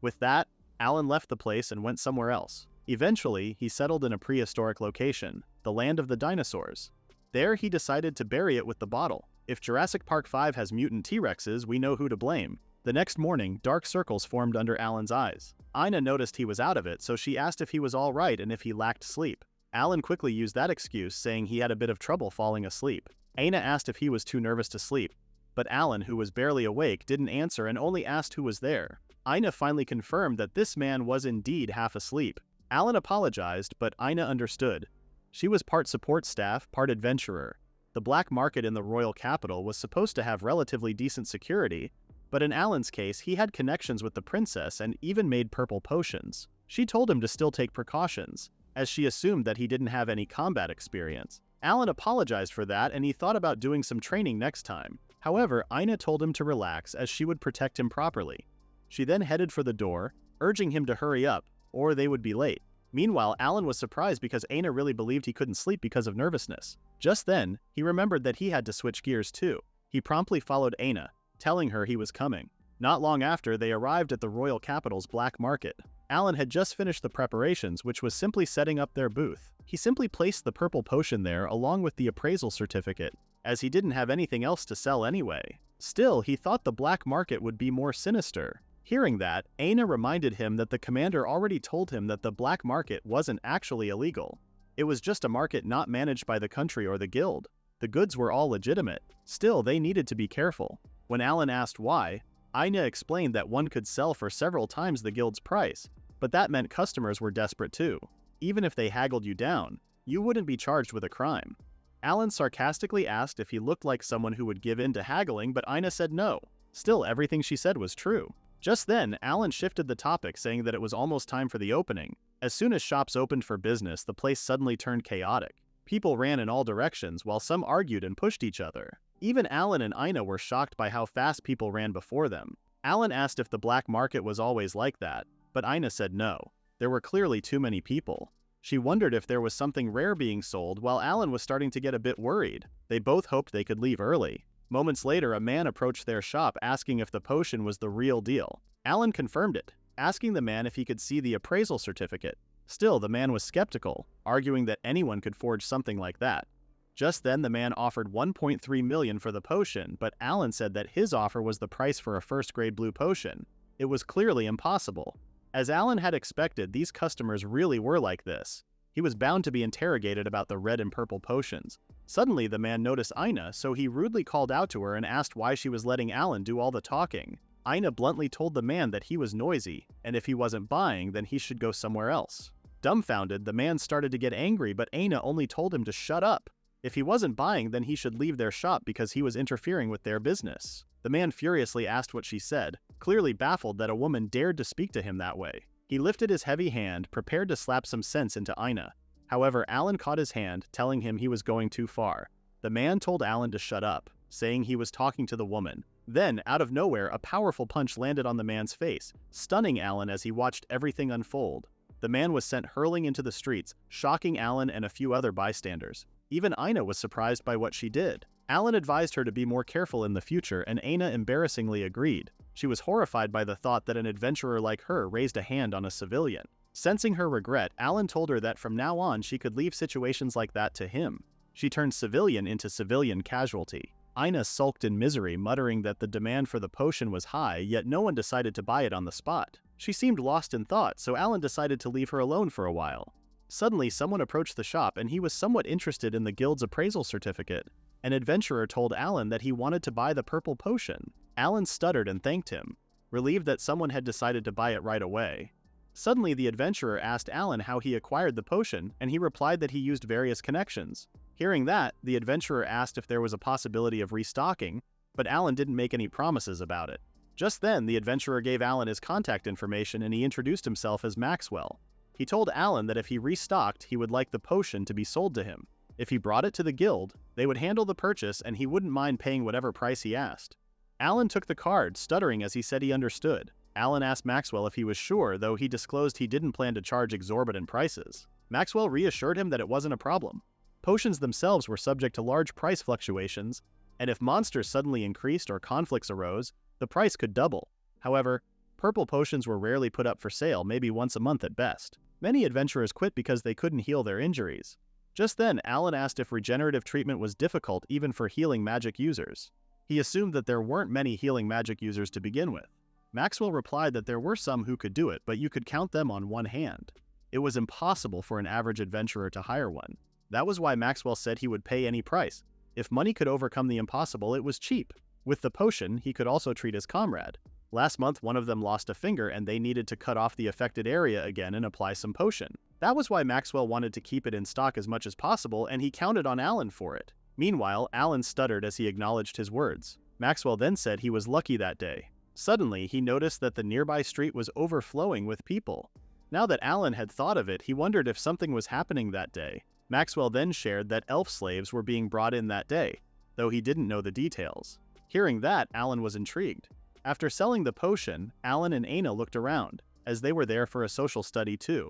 With that, Alan left the place and went somewhere else. Eventually, he settled in a prehistoric location, the land of the dinosaurs. There, he decided to bury it with the bottle. If Jurassic Park 5 has mutant T-Rexes, we know who to blame. The next morning, dark circles formed under Alan's eyes. Aina noticed he was out of it, so she asked if he was all right and if he lacked sleep. Alan quickly used that excuse, saying he had a bit of trouble falling asleep. Aina asked if he was too nervous to sleep, but Alan, who was barely awake, didn't answer and only asked who was there. Aina finally confirmed that this man was indeed half asleep. Alan apologized, but Aina understood. She was part support staff, part adventurer. The black market in the royal capital was supposed to have relatively decent security, but in Alan's case, he had connections with the princess and even made purple potions. She told him to still take precautions, as she assumed that he didn't have any combat experience. Alan apologized for that and he thought about doing some training next time. However, Aina told him to relax as she would protect him properly. She then headed for the door, urging him to hurry up, or they would be late. Meanwhile, Alan was surprised because Aina really believed he couldn't sleep because of nervousness. Just then, he remembered that he had to switch gears too. He promptly followed Aina, telling her he was coming. Not long after, they arrived at the royal capital's black market. Alan had just finished the preparations, which was simply setting up their booth. He simply placed the purple potion there along with the appraisal certificate, as he didn't have anything else to sell anyway. Still, he thought the black market would be more sinister. Hearing that, Aina reminded him that the commander already told him that the black market wasn't actually illegal. It was just a market not managed by the country or the guild. The goods were all legitimate. Still, they needed to be careful. When Alan asked why, Aina explained that one could sell for several times the guild's price, but that meant customers were desperate too. Even if they haggled you down, you wouldn't be charged with a crime. Alan sarcastically asked if he looked like someone who would give in to haggling, but Aina said no. Still, everything she said was true. Just then, Alan shifted the topic, saying that it was almost time for the opening. As soon as shops opened for business, the place suddenly turned chaotic. People ran in all directions, while some argued and pushed each other. Even Alan and Aina were shocked by how fast people ran before them. Alan asked if the black market was always like that, but Aina said no. There were clearly too many people. She wondered if there was something rare being sold, while Alan was starting to get a bit worried. They both hoped they could leave early. Moments later, a man approached their shop asking if the potion was the real deal. Alan confirmed it, asking the man if he could see the appraisal certificate. Still, the man was skeptical, arguing that anyone could forge something like that. Just then, the man offered 1.3 million for the potion, but Alan said that his offer was the price for a first-grade blue potion. It was clearly impossible. As Alan had expected, these customers really were like this. He was bound to be interrogated about the red and purple potions. Suddenly, the man noticed Aina, so he rudely called out to her and asked why she was letting Alan do all the talking. Aina bluntly told the man that he was noisy, and if he wasn't buying, then he should go somewhere else. Dumbfounded, the man started to get angry, but Aina only told him to shut up. If he wasn't buying, then he should leave their shop because he was interfering with their business. The man furiously asked what she said, clearly baffled that a woman dared to speak to him that way. He lifted his heavy hand, prepared to slap some sense into Aina. However, Alan caught his hand, telling him he was going too far. The man told Alan to shut up, saying he was talking to the woman. Then, out of nowhere, a powerful punch landed on the man's face, stunning Alan as he watched everything unfold. The man was sent hurling into the streets, shocking Alan and a few other bystanders. Even Aina was surprised by what she did. Alan advised her to be more careful in the future, and Aina embarrassingly agreed. She was horrified by the thought that an adventurer like her raised a hand on a civilian. Sensing her regret, Alan told her that from now on she could leave situations like that to him. She turned civilian into civilian casualty. Aina sulked in misery, muttering that the demand for the potion was high, yet no one decided to buy it on the spot. She seemed lost in thought, so Alan decided to leave her alone for a while. Suddenly, someone approached the shop and he was somewhat interested in the guild's appraisal certificate. An adventurer told Alan that he wanted to buy the purple potion. Alan stuttered and thanked him, relieved that someone had decided to buy it right away. Suddenly, the adventurer asked Alan how he acquired the potion, and he replied that he used various connections. Hearing that, the adventurer asked if there was a possibility of restocking, but Alan didn't make any promises about it. Just then, the adventurer gave Alan his contact information and he introduced himself as Maxwell. He told Alan that if he restocked, he would like the potion to be sold to him. If he brought it to the guild, they would handle the purchase and he wouldn't mind paying whatever price he asked. Alan took the card, stuttering as he said he understood. Alan asked Maxwell if he was sure, though he disclosed he didn't plan to charge exorbitant prices. Maxwell reassured him that it wasn't a problem. Potions themselves were subject to large price fluctuations, and if monsters suddenly increased or conflicts arose, the price could double. However, purple potions were rarely put up for sale, maybe once a month at best. Many adventurers quit because they couldn't heal their injuries. Just then, Alan asked if regenerative treatment was difficult even for healing magic users. He assumed that there weren't many healing magic users to begin with. Maxwell replied that there were some who could do it, but you could count them on one hand. It was impossible for an average adventurer to hire one. That was why Maxwell said he would pay any price. If money could overcome the impossible, it was cheap. With the potion, he could also treat his comrade. Last month, one of them lost a finger and they needed to cut off the affected area again and apply some potion. That was why Maxwell wanted to keep it in stock as much as possible, and he counted on Alan for it. Meanwhile, Alan stuttered as he acknowledged his words. Maxwell then said he was lucky that day. Suddenly, he noticed that the nearby street was overflowing with people. Now that Alan had thought of it, he wondered if something was happening that day. Maxwell then shared that elf slaves were being brought in that day, though he didn't know the details. Hearing that, Alan was intrigued. After selling the potion, Alan and Aina looked around, as they were there for a social study too.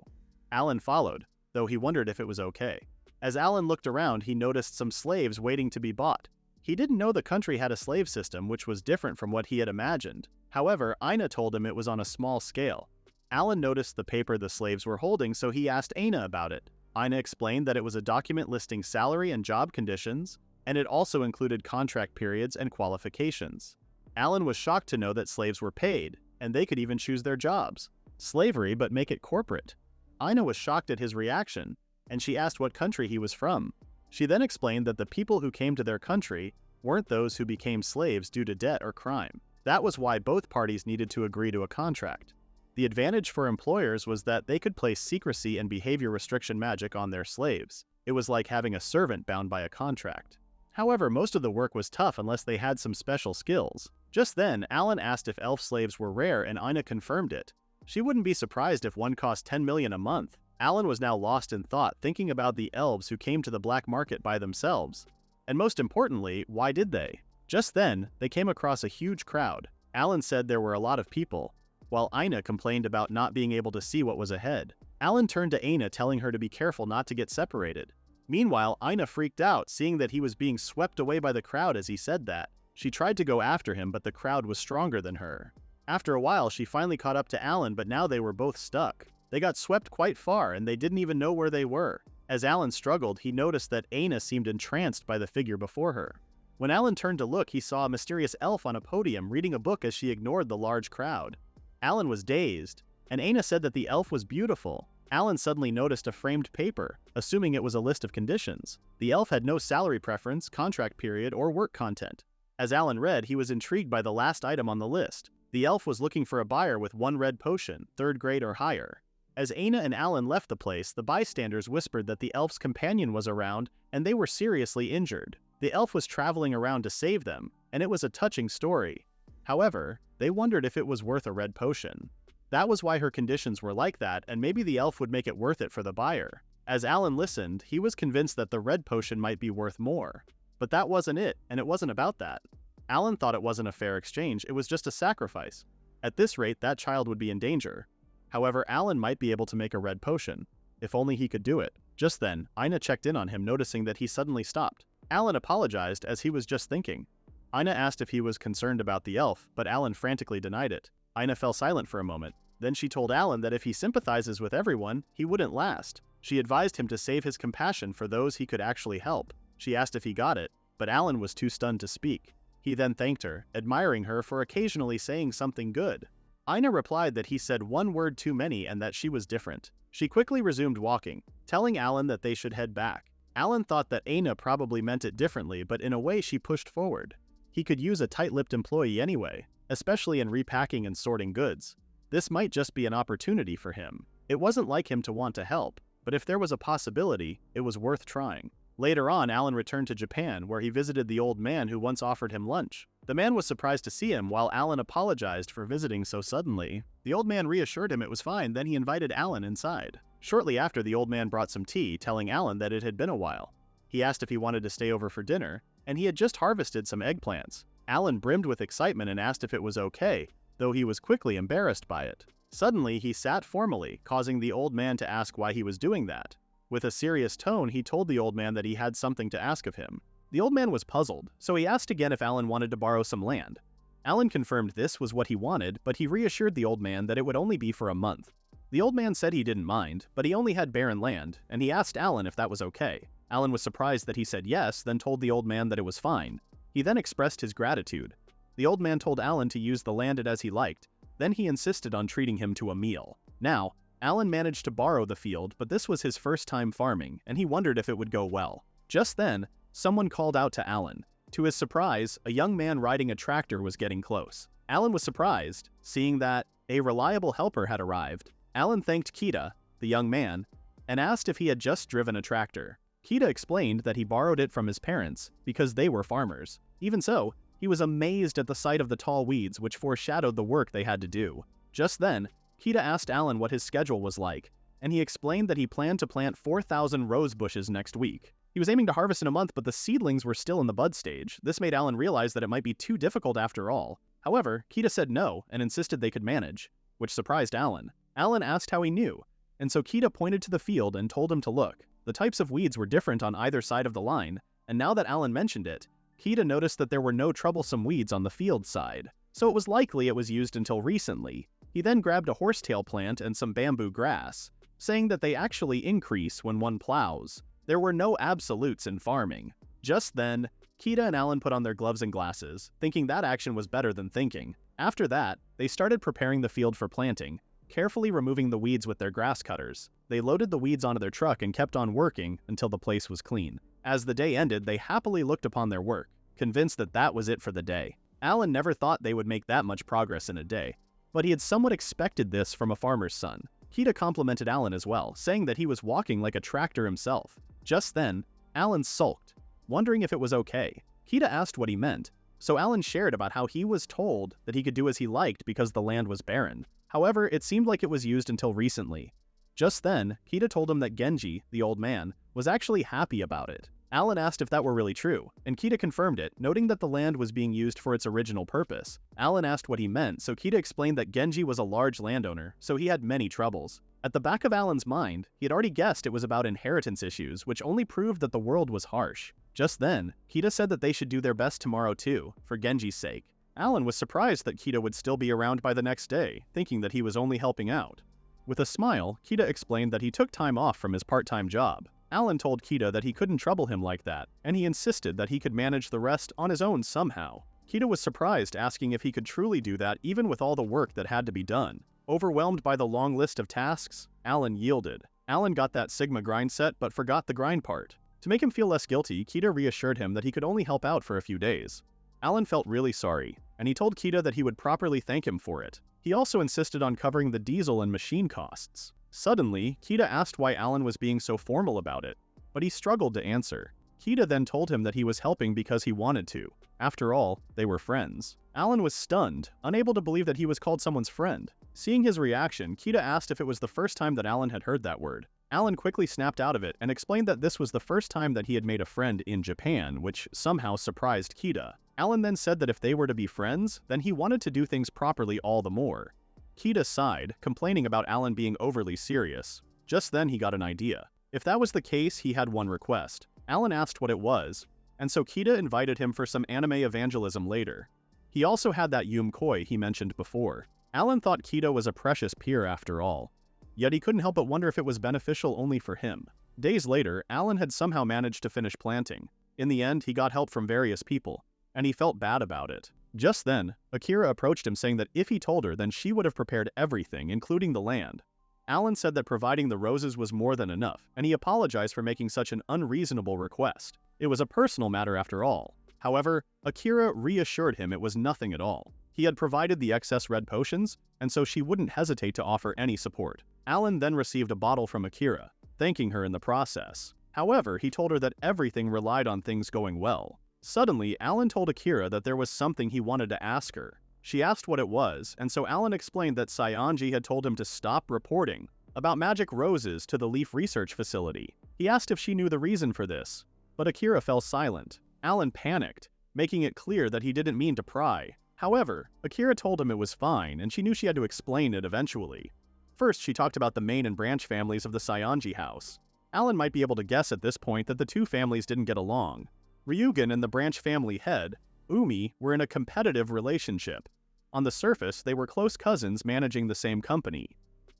Alan followed, though he wondered if it was okay. As Alan looked around, he noticed some slaves waiting to be bought. He didn't know the country had a slave system, which was different from what he had imagined. However, Aina told him it was on a small scale. Alan noticed the paper the slaves were holding, so he asked Aina about it. Aina explained that it was a document listing salary and job conditions, and it also included contract periods and qualifications. Alan was shocked to know that slaves were paid, and they could even choose their jobs. Slavery, but make it corporate. Aina was shocked at his reaction, and she asked what country he was from. She then explained that the people who came to their country weren't those who became slaves due to debt or crime. That was why both parties needed to agree to a contract. The advantage for employers was that they could place secrecy and behavior restriction magic on their slaves. It was like having a servant bound by a contract. However, most of the work was tough unless they had some special skills. Just then, Alan asked if elf slaves were rare and Aina confirmed it. She wouldn't be surprised if one cost 10 million a month. Alan was now lost in thought, thinking about the elves who came to the black market by themselves. And most importantly, why did they? Just then, they came across a huge crowd. Alan said there were a lot of people, while Aina complained about not being able to see what was ahead. Alan turned to Aina, telling her to be careful not to get separated. Meanwhile, Aina freaked out, seeing that he was being swept away by the crowd as he said that. She tried to go after him, but the crowd was stronger than her. After a while, she finally caught up to Alan, but now they were both stuck. They got swept quite far, and they didn't even know where they were. As Alan struggled, he noticed that Aina seemed entranced by the figure before her. When Alan turned to look, he saw a mysterious elf on a podium reading a book as she ignored the large crowd. Alan was dazed, and Aina said that the elf was beautiful. Alan suddenly noticed a framed paper, assuming it was a list of conditions. The elf had no salary preference, contract period, or work content. As Alan read, he was intrigued by the last item on the list. The elf was looking for a buyer with 1 red potion, 3rd grade or higher. As Aina and Alan left the place, the bystanders whispered that the elf's companion was around and they were seriously injured. The elf was traveling around to save them, and it was a touching story. However, they wondered if it was worth a red potion. That was why her conditions were like that, and maybe the elf would make it worth it for the buyer. As Alan listened, he was convinced that the red potion might be worth more. But that wasn't it, and it wasn't about that. Alan thought it wasn't a fair exchange, it was just a sacrifice. At this rate, that child would be in danger. However, Alan might be able to make a red potion. If only he could do it. Just then, Aina checked in on him, noticing that he suddenly stopped. Alan apologized, as he was just thinking. Aina asked if he was concerned about the elf, but Alan frantically denied it. Aina fell silent for a moment. Then she told Alan that if he sympathizes with everyone, he wouldn't last. She advised him to save his compassion for those he could actually help. She asked if he got it, but Alan was too stunned to speak. He then thanked her, admiring her for occasionally saying something good. Aina replied that he said one word too many and that she was different. She quickly resumed walking, telling Alan that they should head back. Alan thought that Aina probably meant it differently, but in a way she pushed forward. He could use a tight-lipped employee anyway, especially in repacking and sorting goods. This might just be an opportunity for him. It wasn't like him to want to help, but if there was a possibility, it was worth trying. Later on, Alan returned to Japan, where he visited the old man who once offered him lunch. The man was surprised to see him, while Alan apologized for visiting so suddenly. The old man reassured him it was fine, then he invited Alan inside. Shortly after, the old man brought some tea, telling Alan that it had been a while. He asked if he wanted to stay over for dinner, and he had just harvested some eggplants. Alan brimmed with excitement and asked if it was okay, though he was quickly embarrassed by it. Suddenly, he sat formally, causing the old man to ask why he was doing that. With a serious tone, he told the old man that he had something to ask of him. The old man was puzzled, so he asked again if Alan wanted to borrow some land. Alan confirmed this was what he wanted, but he reassured the old man that it would only be for a month. The old man said he didn't mind, but he only had barren land, and he asked Alan if that was okay. Alan was surprised that he said yes, then told the old man that it was fine. He then expressed his gratitude. The old man told Alan to use the land as he liked, then he insisted on treating him to a meal. Now, Alan managed to borrow the field, but this was his first time farming, and he wondered if it would go well. Just then, someone called out to Alan. To his surprise, a young man riding a tractor was getting close. Alan was surprised, seeing that a reliable helper had arrived. Alan thanked Kita, the young man, and asked if he had just driven a tractor. Kita explained that he borrowed it from his parents because they were farmers. Even so, he was amazed at the sight of the tall weeds which foreshadowed the work they had to do. Just then, Kita asked Alan what his schedule was like, and he explained that he planned to plant 4,000 rose bushes next week. He was aiming to harvest in a month, but the seedlings were still in the bud stage. This made Alan realize that it might be too difficult after all. However, Kita said no and insisted they could manage, which surprised Alan. Alan asked how he knew, and so Kita pointed to the field and told him to look. The types of weeds were different on either side of the line, and now that Alan mentioned it, Kita noticed that there were no troublesome weeds on the field side, so it was likely it was used until recently. He then grabbed a horsetail plant and some bamboo grass, saying that they actually increase when one plows. There were no absolutes in farming. Just then, Kita and Alan put on their gloves and glasses, thinking that action was better than thinking. After that, they started preparing the field for planting, carefully removing the weeds with their grass cutters. They loaded the weeds onto their truck and kept on working until the place was clean. As the day ended, they happily looked upon their work, convinced that that was it for the day. Alan never thought they would make that much progress in a day, but he had somewhat expected this from a farmer's son. Kita complimented Alan as well, saying that he was walking like a tractor himself. Just then, Alan sulked, wondering if it was okay. Kita asked what he meant, so Alan shared about how he was told that he could do as he liked because the land was barren. However, it seemed like it was used until recently. Just then, Kita told him that Genji, the old man, was actually happy about it. Alan asked if that were really true, and Kita confirmed it, noting that the land was being used for its original purpose. Alan asked what he meant, so Kita explained that Genji was a large landowner, so he had many troubles. At the back of Alan's mind, he had already guessed it was about inheritance issues, which only proved that the world was harsh. Just then, Kita said that they should do their best tomorrow too, for Genji's sake. Alan was surprised that Kita would still be around by the next day, thinking that he was only helping out. With a smile, Kita explained that he took time off from his part-time job. Alan told Kita that he couldn't trouble him like that, and he insisted that he could manage the rest on his own somehow. Kita was surprised, asking if he could truly do that even with all the work that had to be done. Overwhelmed by the long list of tasks, Alan yielded. Alan got that Sigma grind set but forgot the grind part. To make him feel less guilty, Kita reassured him that he could only help out for a few days. Alan felt really sorry, and he told Kita that he would properly thank him for it. He also insisted on covering the diesel and machine costs. Suddenly, Kita asked why Alan was being so formal about it, but he struggled to answer. Kita then told him that he was helping because he wanted to. After all, they were friends. Alan was stunned, unable to believe that he was called someone's friend. Seeing his reaction, Kita asked if it was the first time that Alan had heard that word. Alan quickly snapped out of it and explained that this was the first time that he had made a friend in Japan, which somehow surprised Kita. Alan then said that if they were to be friends, then he wanted to do things properly all the more. Kita sighed, complaining about Alan being overly serious. Just then he got an idea. If that was the case, he had one request. Alan asked what it was, and so Kita invited him for some anime evangelism later. He also had that Koi he mentioned before. Alan thought Kita was a precious peer after all. Yet he couldn't help but wonder if it was beneficial only for him. Days later, Alan had somehow managed to finish planting. In the end, he got help from various people, and he felt bad about it. Just then, Akira approached him saying that if he told her, then she would have prepared everything, including the land. Alan said that providing the roses was more than enough, and he apologized for making such an unreasonable request. It was a personal matter after all. However, Akira reassured him it was nothing at all. He had provided the excess red potions, and so she wouldn't hesitate to offer any support. Alan then received a bottle from Akira, thanking her in the process. However, he told her that everything relied on things going well. Suddenly, Alan told Akira that there was something he wanted to ask her. She asked what it was, and so Alan explained that Saionji had told him to stop reporting about magic roses to the Leaf Research Facility. He asked if she knew the reason for this, but Akira fell silent. Alan panicked, making it clear that he didn't mean to pry. However, Akira told him it was fine, and she knew she had to explain it eventually. First, she talked about the main and branch families of the Saionji house. Alan might be able to guess at this point that the two families didn't get along. Ryugen and the branch family head, Umi, were in a competitive relationship. On the surface, they were close cousins managing the same company.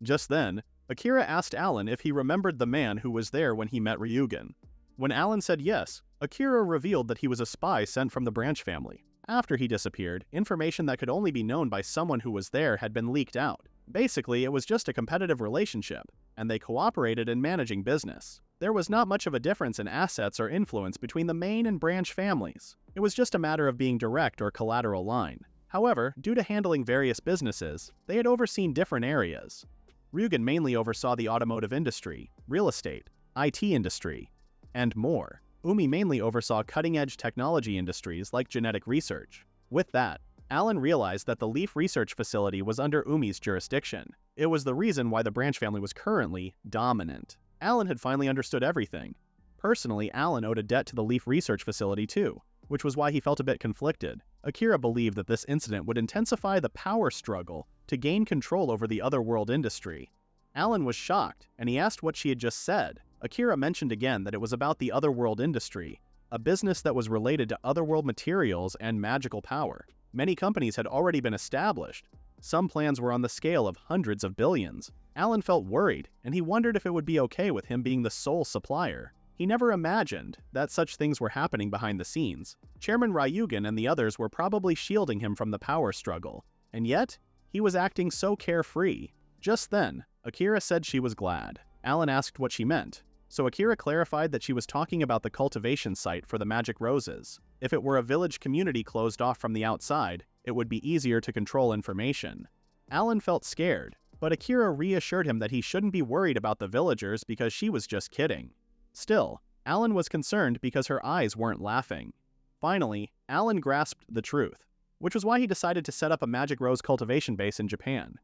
Just then, Akira asked Alan if he remembered the man who was there when he met Ryugen. When Alan said yes, Akira revealed that he was a spy sent from the Branch family. After he disappeared, information that could only be known by someone who was there had been leaked out. Basically, it was just a competitive relationship, and they cooperated in managing business. There was not much of a difference in assets or influence between the main and branch families. It was just a matter of being direct or collateral line. However, due to handling various businesses, they had overseen different areas. Ryugen mainly oversaw the automotive industry, real estate, IT industry, and more. Umi mainly oversaw cutting-edge technology industries like genetic research. With that, Alan realized that the Leaf Research Facility was under Umi's jurisdiction. It was the reason why the Branch family was currently dominant. Alan had finally understood everything. Personally, Alan owed a debt to the Leaf Research Facility too, which was why he felt a bit conflicted. Akira believed that this incident would intensify the power struggle to gain control over the Otherworld industry. Alan was shocked, and he asked what she had just said. Akira mentioned again that it was about the Otherworld industry, a business that was related to Otherworld materials and magical power. Many companies had already been established. Some plans were on the scale of hundreds of billions. Alan felt worried, and he wondered if it would be okay with him being the sole supplier. He never imagined that such things were happening behind the scenes. Chairman Ryugen and the others were probably shielding him from the power struggle, and yet, he was acting so carefree. Just then, Akira said she was glad. Alan asked what she meant, so Akira clarified that she was talking about the cultivation site for the magic roses. If it were a village community closed off from the outside, it would be easier to control information. Alan felt scared, but Akira reassured him that he shouldn't be worried about the villagers because she was just kidding. Still, Alan was concerned because her eyes weren't laughing. Finally, Alan grasped the truth, which was why he decided to set up a magic rose cultivation base in Japan.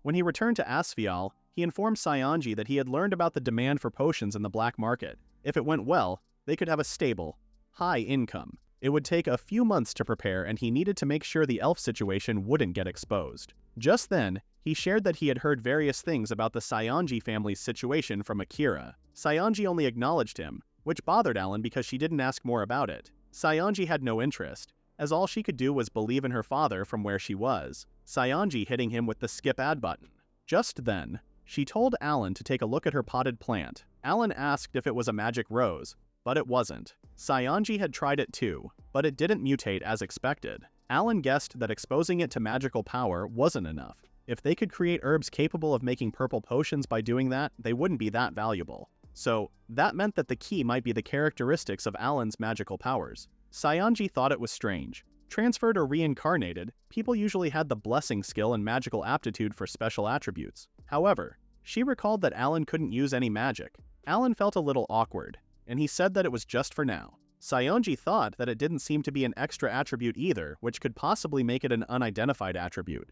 When he returned to Asfial, he informed Saionji that he had learned about the demand for potions in the black market. If it went well, they could have a stable, high income. It would take a few months to prepare, and he needed to make sure the elf situation wouldn't get exposed. Just then, he shared that he had heard various things about the Saionji family's situation from Akira. Saionji only acknowledged him, which bothered Alan because she didn't ask more about it. Saionji had no interest, as all she could do was believe in her father from where she was. Saionji hitting him with the skip ad button. Just then, she told Alan to take a look at her potted plant. Alan asked if it was a magic rose, but it wasn't. Saionji had tried it too, but it didn't mutate as expected. Alan guessed that exposing it to magical power wasn't enough. If they could create herbs capable of making purple potions by doing that, they wouldn't be that valuable. So, that meant that the key might be the characteristics of Alan's magical powers. Saionji thought it was strange. Transferred or reincarnated, people usually had the blessing skill and magical aptitude for special attributes. However, she recalled that Alan couldn't use any magic. Alan felt a little awkward, and he said that it was just for now. Saionji thought that it didn't seem to be an extra attribute either, which could possibly make it an unidentified attribute.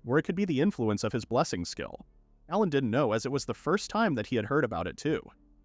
Or it could be the influence of his blessing skill. Alan didn't know, as it was the first time that he had heard about it too.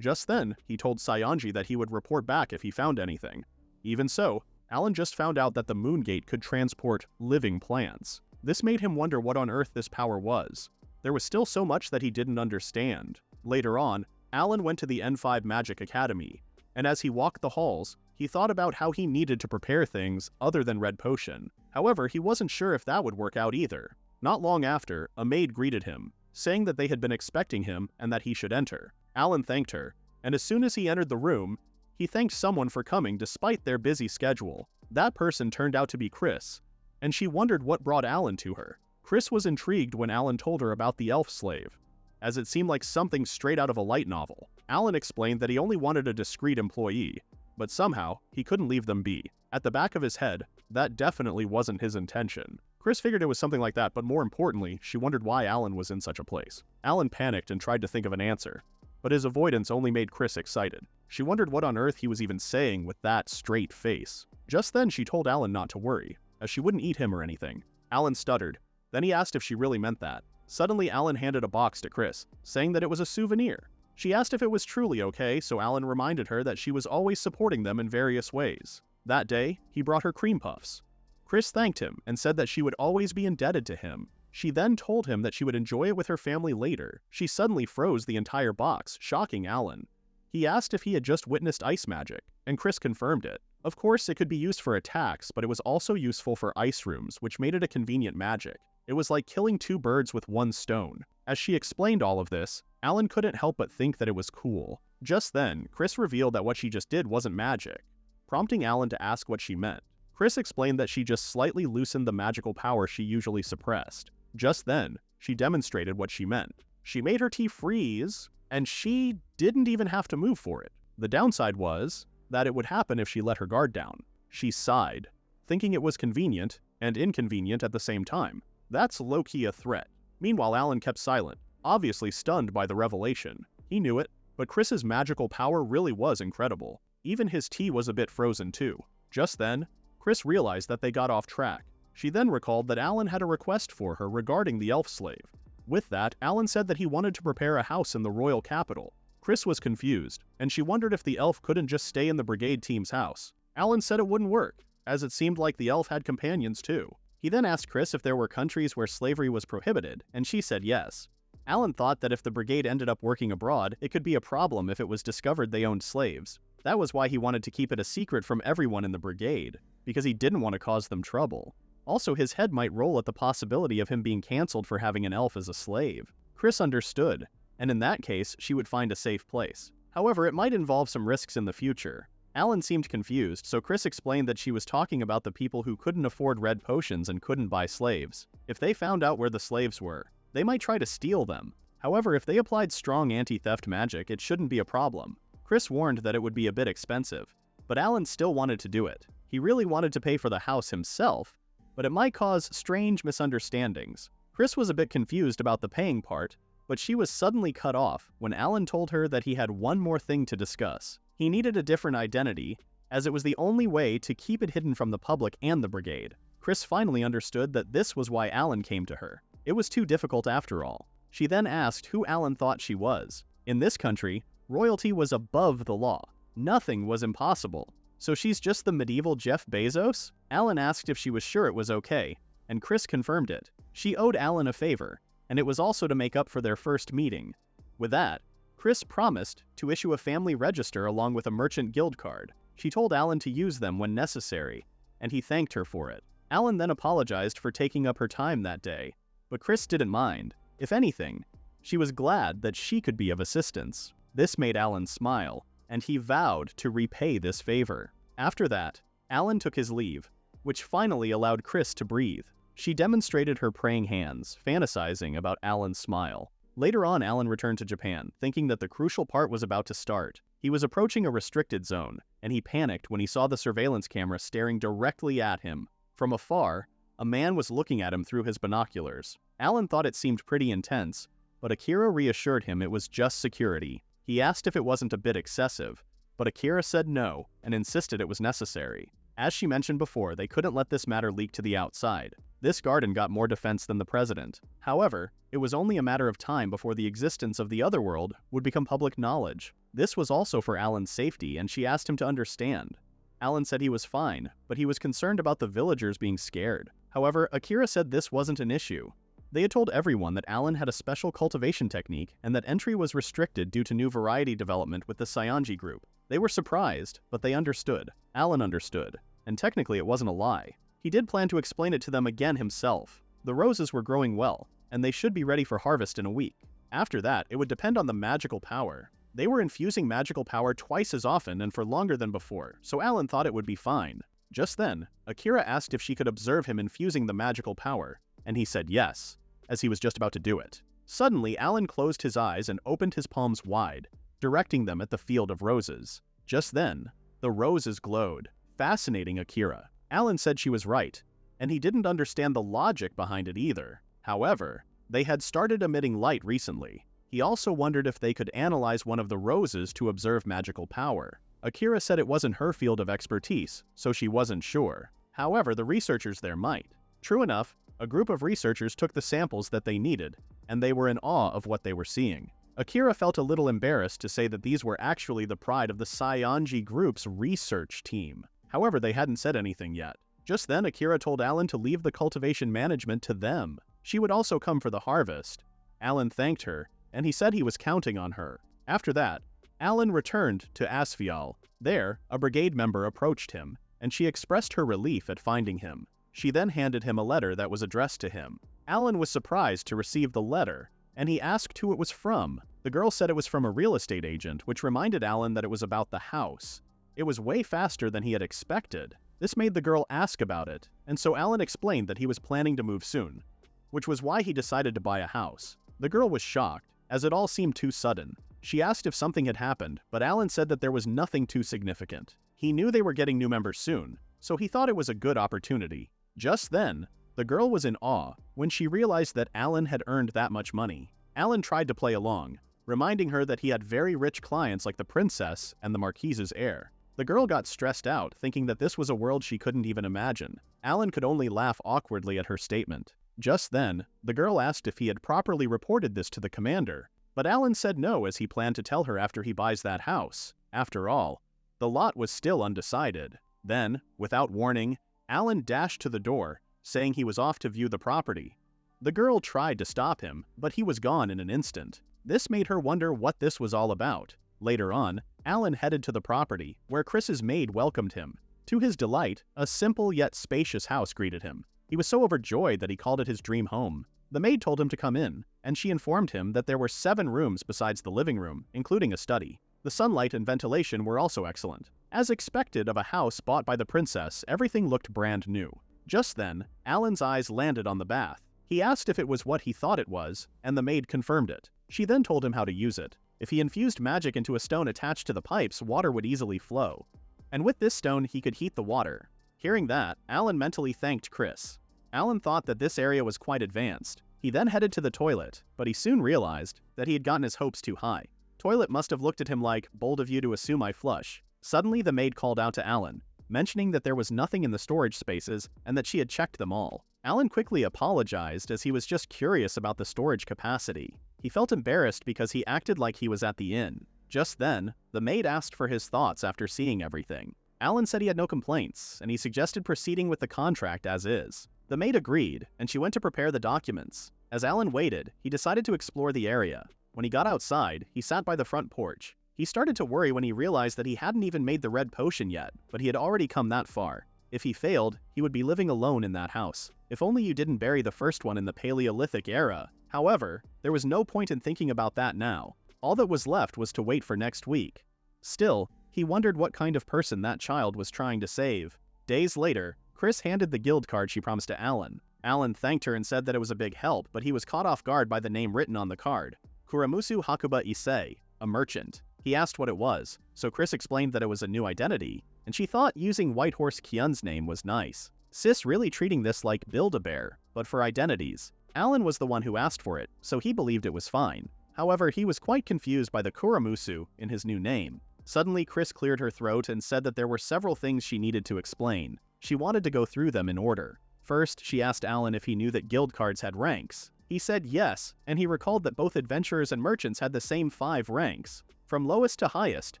Just then, he told Saionji that he would report back if he found anything. Even so, Alan just found out that the Moon Gate could transport living plants. This made him wonder what on earth this power was. There was still so much that he didn't understand. Later on, Alan went to the N5 Magic Academy, and as he walked the halls, he thought about how he needed to prepare things other than red potion. However, he wasn't sure if that would work out either. Not long after, a maid greeted him, saying that they had been expecting him and that he should enter. Alan thanked her, and as soon as he entered the room, he thanked someone for coming despite their busy schedule. That person turned out to be Chris, and she wondered what brought Alan to her. Chris was intrigued when Alan told her about the elf slave, as it seemed like something straight out of a light novel. Alan explained that he only wanted a discreet employee, but somehow, he couldn't leave them be. At the back of his head, that definitely wasn't his intention. Chris figured it was something like that, but more importantly, she wondered why Alan was in such a place. Alan panicked and tried to think of an answer, but his avoidance only made Chris excited. She wondered what on earth he was even saying with that straight face. Just then, she told Alan not to worry, as she wouldn't eat him or anything. Alan stuttered. Then he asked if she really meant that. Suddenly, Alan handed a box to Chris, saying that it was a souvenir. She asked if it was truly okay, so Alan reminded her that she was always supporting them in various ways. That day, he brought her cream puffs. Chris thanked him and said that she would always be indebted to him. She then told him that she would enjoy it with her family later. She suddenly froze the entire box, shocking Alan. He asked if he had just witnessed ice magic, and Chris confirmed it. Of course, it could be used for attacks, but it was also useful for ice rooms, which made it a convenient magic. It was like killing two birds with one stone. As she explained all of this, Alan couldn't help but think that it was cool. Just then, Chris revealed that what she just did wasn't magic, prompting Alan to ask what she meant. Chris explained that she just slightly loosened the magical power she usually suppressed. Just then, she demonstrated what she meant. She made her tea freeze, and she didn't even have to move for it. The downside was that it would happen if she let her guard down. She sighed, thinking it was convenient and inconvenient at the same time. That's low-key a threat. Meanwhile, Alan kept silent, obviously stunned by the revelation. He knew it, but Chris's magical power really was incredible. Even his tea was a bit frozen too. Just then, Chris realized that they got off track. She then recalled that Alan had a request for her regarding the elf slave. With that, Alan said that he wanted to prepare a house in the royal capital. Chris was confused, and she wondered if the elf couldn't just stay in the brigade team's house. Alan said it wouldn't work, as it seemed like the elf had companions too. He then asked Chris if there were countries where slavery was prohibited, and she said yes. Alan thought that if the brigade ended up working abroad, it could be a problem if it was discovered they owned slaves. That was why he wanted to keep it a secret from everyone in the brigade, because he didn't want to cause them trouble. Also, his head might roll at the possibility of him being cancelled for having an elf as a slave. Chris understood, and in that case, she would find a safe place. However, it might involve some risks in the future. Alan seemed confused, so Chris explained that she was talking about the people who couldn't afford red potions and couldn't buy slaves. If they found out where the slaves were, they might try to steal them. However, if they applied strong anti-theft magic, it shouldn't be a problem. Chris warned that it would be a bit expensive, but Alan still wanted to do it. He really wanted to pay for the house himself, but it might cause strange misunderstandings. Chris was a bit confused about the paying part, but she was suddenly cut off when Alan told her that he had one more thing to discuss. He needed a different identity, as it was the only way to keep it hidden from the public and the brigade. Chris finally understood that this was why Alan came to her. It was too difficult after all. She then asked who Alan thought she was. In this country, royalty was above the law. Nothing was impossible. So she's just the medieval Jeff Bezos? Alan asked if she was sure it was okay, and Chris confirmed it. She owed Alan a favor, and it was also to make up for their first meeting. With that, Chris promised to issue a family register along with a merchant guild card. She told Alan to use them when necessary, and he thanked her for it. Alan then apologized for taking up her time that day, but Chris didn't mind. If anything, she was glad that she could be of assistance. This made Alan smile, and he vowed to repay this favor. After that, Alan took his leave, which finally allowed Chris to breathe. She demonstrated her praying hands, fantasizing about Alan's smile. Later on, Alan returned to Japan, thinking that the crucial part was about to start. He was approaching a restricted zone, and he panicked when he saw the surveillance camera staring directly at him. From afar, a man was looking at him through his binoculars. Alan thought it seemed pretty intense, but Akira reassured him it was just security. He asked if it wasn't a bit excessive, but Akira said no and insisted it was necessary. As she mentioned before, they couldn't let this matter leak to the outside. This garden got more defense than the president. However, it was only a matter of time before the existence of the other world would become public knowledge. This was also for Alan's safety, and she asked him to understand. Alan said he was fine, but he was concerned about the villagers being scared. However, Akira said this wasn't an issue. They had told everyone that Alan had a special cultivation technique and that entry was restricted due to new variety development with the Saionji group. They were surprised, but they understood. Alan understood, and technically it wasn't a lie. He did plan to explain it to them again himself. The roses were growing well, and they should be ready for harvest in a week. After that, it would depend on the magical power. They were infusing magical power twice as often and for longer than before, so Alan thought it would be fine. Just then, Akira asked if she could observe him infusing the magical power, and he said yes, as he was just about to do it. Suddenly, Alan closed his eyes and opened his palms wide, directing them at the field of roses. Just then, the roses glowed, fascinating Akira. Alan said she was right, and he didn't understand the logic behind it either. However, they had started emitting light recently. He also wondered if they could analyze one of the roses to observe magical power. Akira said it wasn't her field of expertise, so she wasn't sure. However, the researchers there might. True enough, a group of researchers took the samples that they needed, and they were in awe of what they were seeing. Akira felt a little embarrassed to say that these were actually the pride of the Saionji group's research team. However, they hadn't said anything yet. Just then, Akira told Alan to leave the cultivation management to them. She would also come for the harvest. Alan thanked her, and he said he was counting on her. After that, Alan returned to Asfial. There, a brigade member approached him, and she expressed her relief at finding him. She then handed him a letter that was addressed to him. Alan was surprised to receive the letter, and he asked who it was from. The girl said it was from a real estate agent, which reminded Alan that it was about the house. It was way faster than he had expected. This made the girl ask about it, and so Alan explained that he was planning to move soon, which was why he decided to buy a house. The girl was shocked, as it all seemed too sudden. She asked if something had happened, but Alan said that there was nothing too significant. He knew they were getting new members soon, so he thought it was a good opportunity. Just then, the girl was in awe when she realized that Alan had earned that much money. Alan tried to play along, reminding her that he had very rich clients like the princess and the marquise's heir. The girl got stressed out, thinking that this was a world she couldn't even imagine. Alan could only laugh awkwardly at her statement. Just then, the girl asked if he had properly reported this to the commander, but Alan said no, as he planned to tell her after he buys that house. After all, the lot was still undecided. Then, without warning, Alan dashed to the door, saying he was off to view the property. The girl tried to stop him, but he was gone in an instant. This made her wonder what this was all about. Later on, Alan headed to the property, where Chris's maid welcomed him. To his delight, a simple yet spacious house greeted him. He was so overjoyed that he called it his dream home. The maid told him to come in, and she informed him that there were 7 rooms besides the living room, including a study. The sunlight and ventilation were also excellent. As expected of a house bought by the princess, everything looked brand new. Just then, Alan's eyes landed on the bath. He asked if it was what he thought it was, and the maid confirmed it. She then told him how to use it. If he infused magic into a stone attached to the pipes, water would easily flow. And with this stone, he could heat the water. Hearing that, Alan mentally thanked Chris. Alan thought that this area was quite advanced. He then headed to the toilet, but he soon realized that he had gotten his hopes too high. Toilet must have looked at him like, "Bold of you to assume I flush." Suddenly, the maid called out to Alan, mentioning that there was nothing in the storage spaces and that she had checked them all. Alan quickly apologized, as he was just curious about the storage capacity. He felt embarrassed because he acted like he was at the inn. Just then, the maid asked for his thoughts after seeing everything. Alan said he had no complaints, and he suggested proceeding with the contract as is. The maid agreed, and she went to prepare the documents. As Alan waited, he decided to explore the area. When he got outside, he sat by the front porch. He started to worry when he realized that he hadn't even made the red potion yet, but he had already come that far. If he failed, he would be living alone in that house. If only you didn't bury the first one in the Paleolithic era. However, there was no point in thinking about that now. All that was left was to wait for next week. Still, he wondered what kind of person that child was trying to save. Days later, Chris handed the guild card she promised to Alan. Alan thanked her and said that it was a big help, but he was caught off guard by the name written on the card. Kuramusu Hakuba Issei, a merchant. He asked what it was, so Chris explained that it was a new identity, and she thought using Whitehorse Kyun's name was nice. Sis really treating this like Build-A-Bear, but for identities. Alan was the one who asked for it, so he believed it was fine. However, he was quite confused by the Kuramusu in his new name. Suddenly, Chris cleared her throat and said that there were several things she needed to explain. She wanted to go through them in order. First, she asked Alan if he knew that guild cards had ranks. He said yes, and he recalled that both adventurers and merchants had the same 5 ranks. From lowest to highest,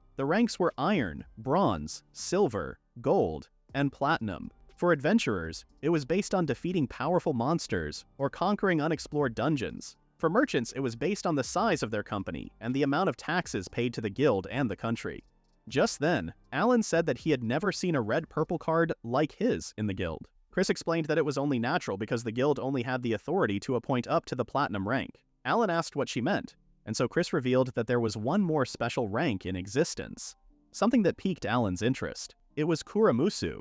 the ranks were iron, bronze, silver, gold, and platinum. For adventurers, it was based on defeating powerful monsters or conquering unexplored dungeons. For merchants, it was based on the size of their company and the amount of taxes paid to the guild and the country. Just then, Alan said that he had never seen a red-purple card like his in the guild. Chris explained that it was only natural because the guild only had the authority to appoint up to the platinum rank. Alan asked what she meant, and so Chris revealed that there was one more special rank in existence. Something that piqued Alan's interest. It was Kuramusu,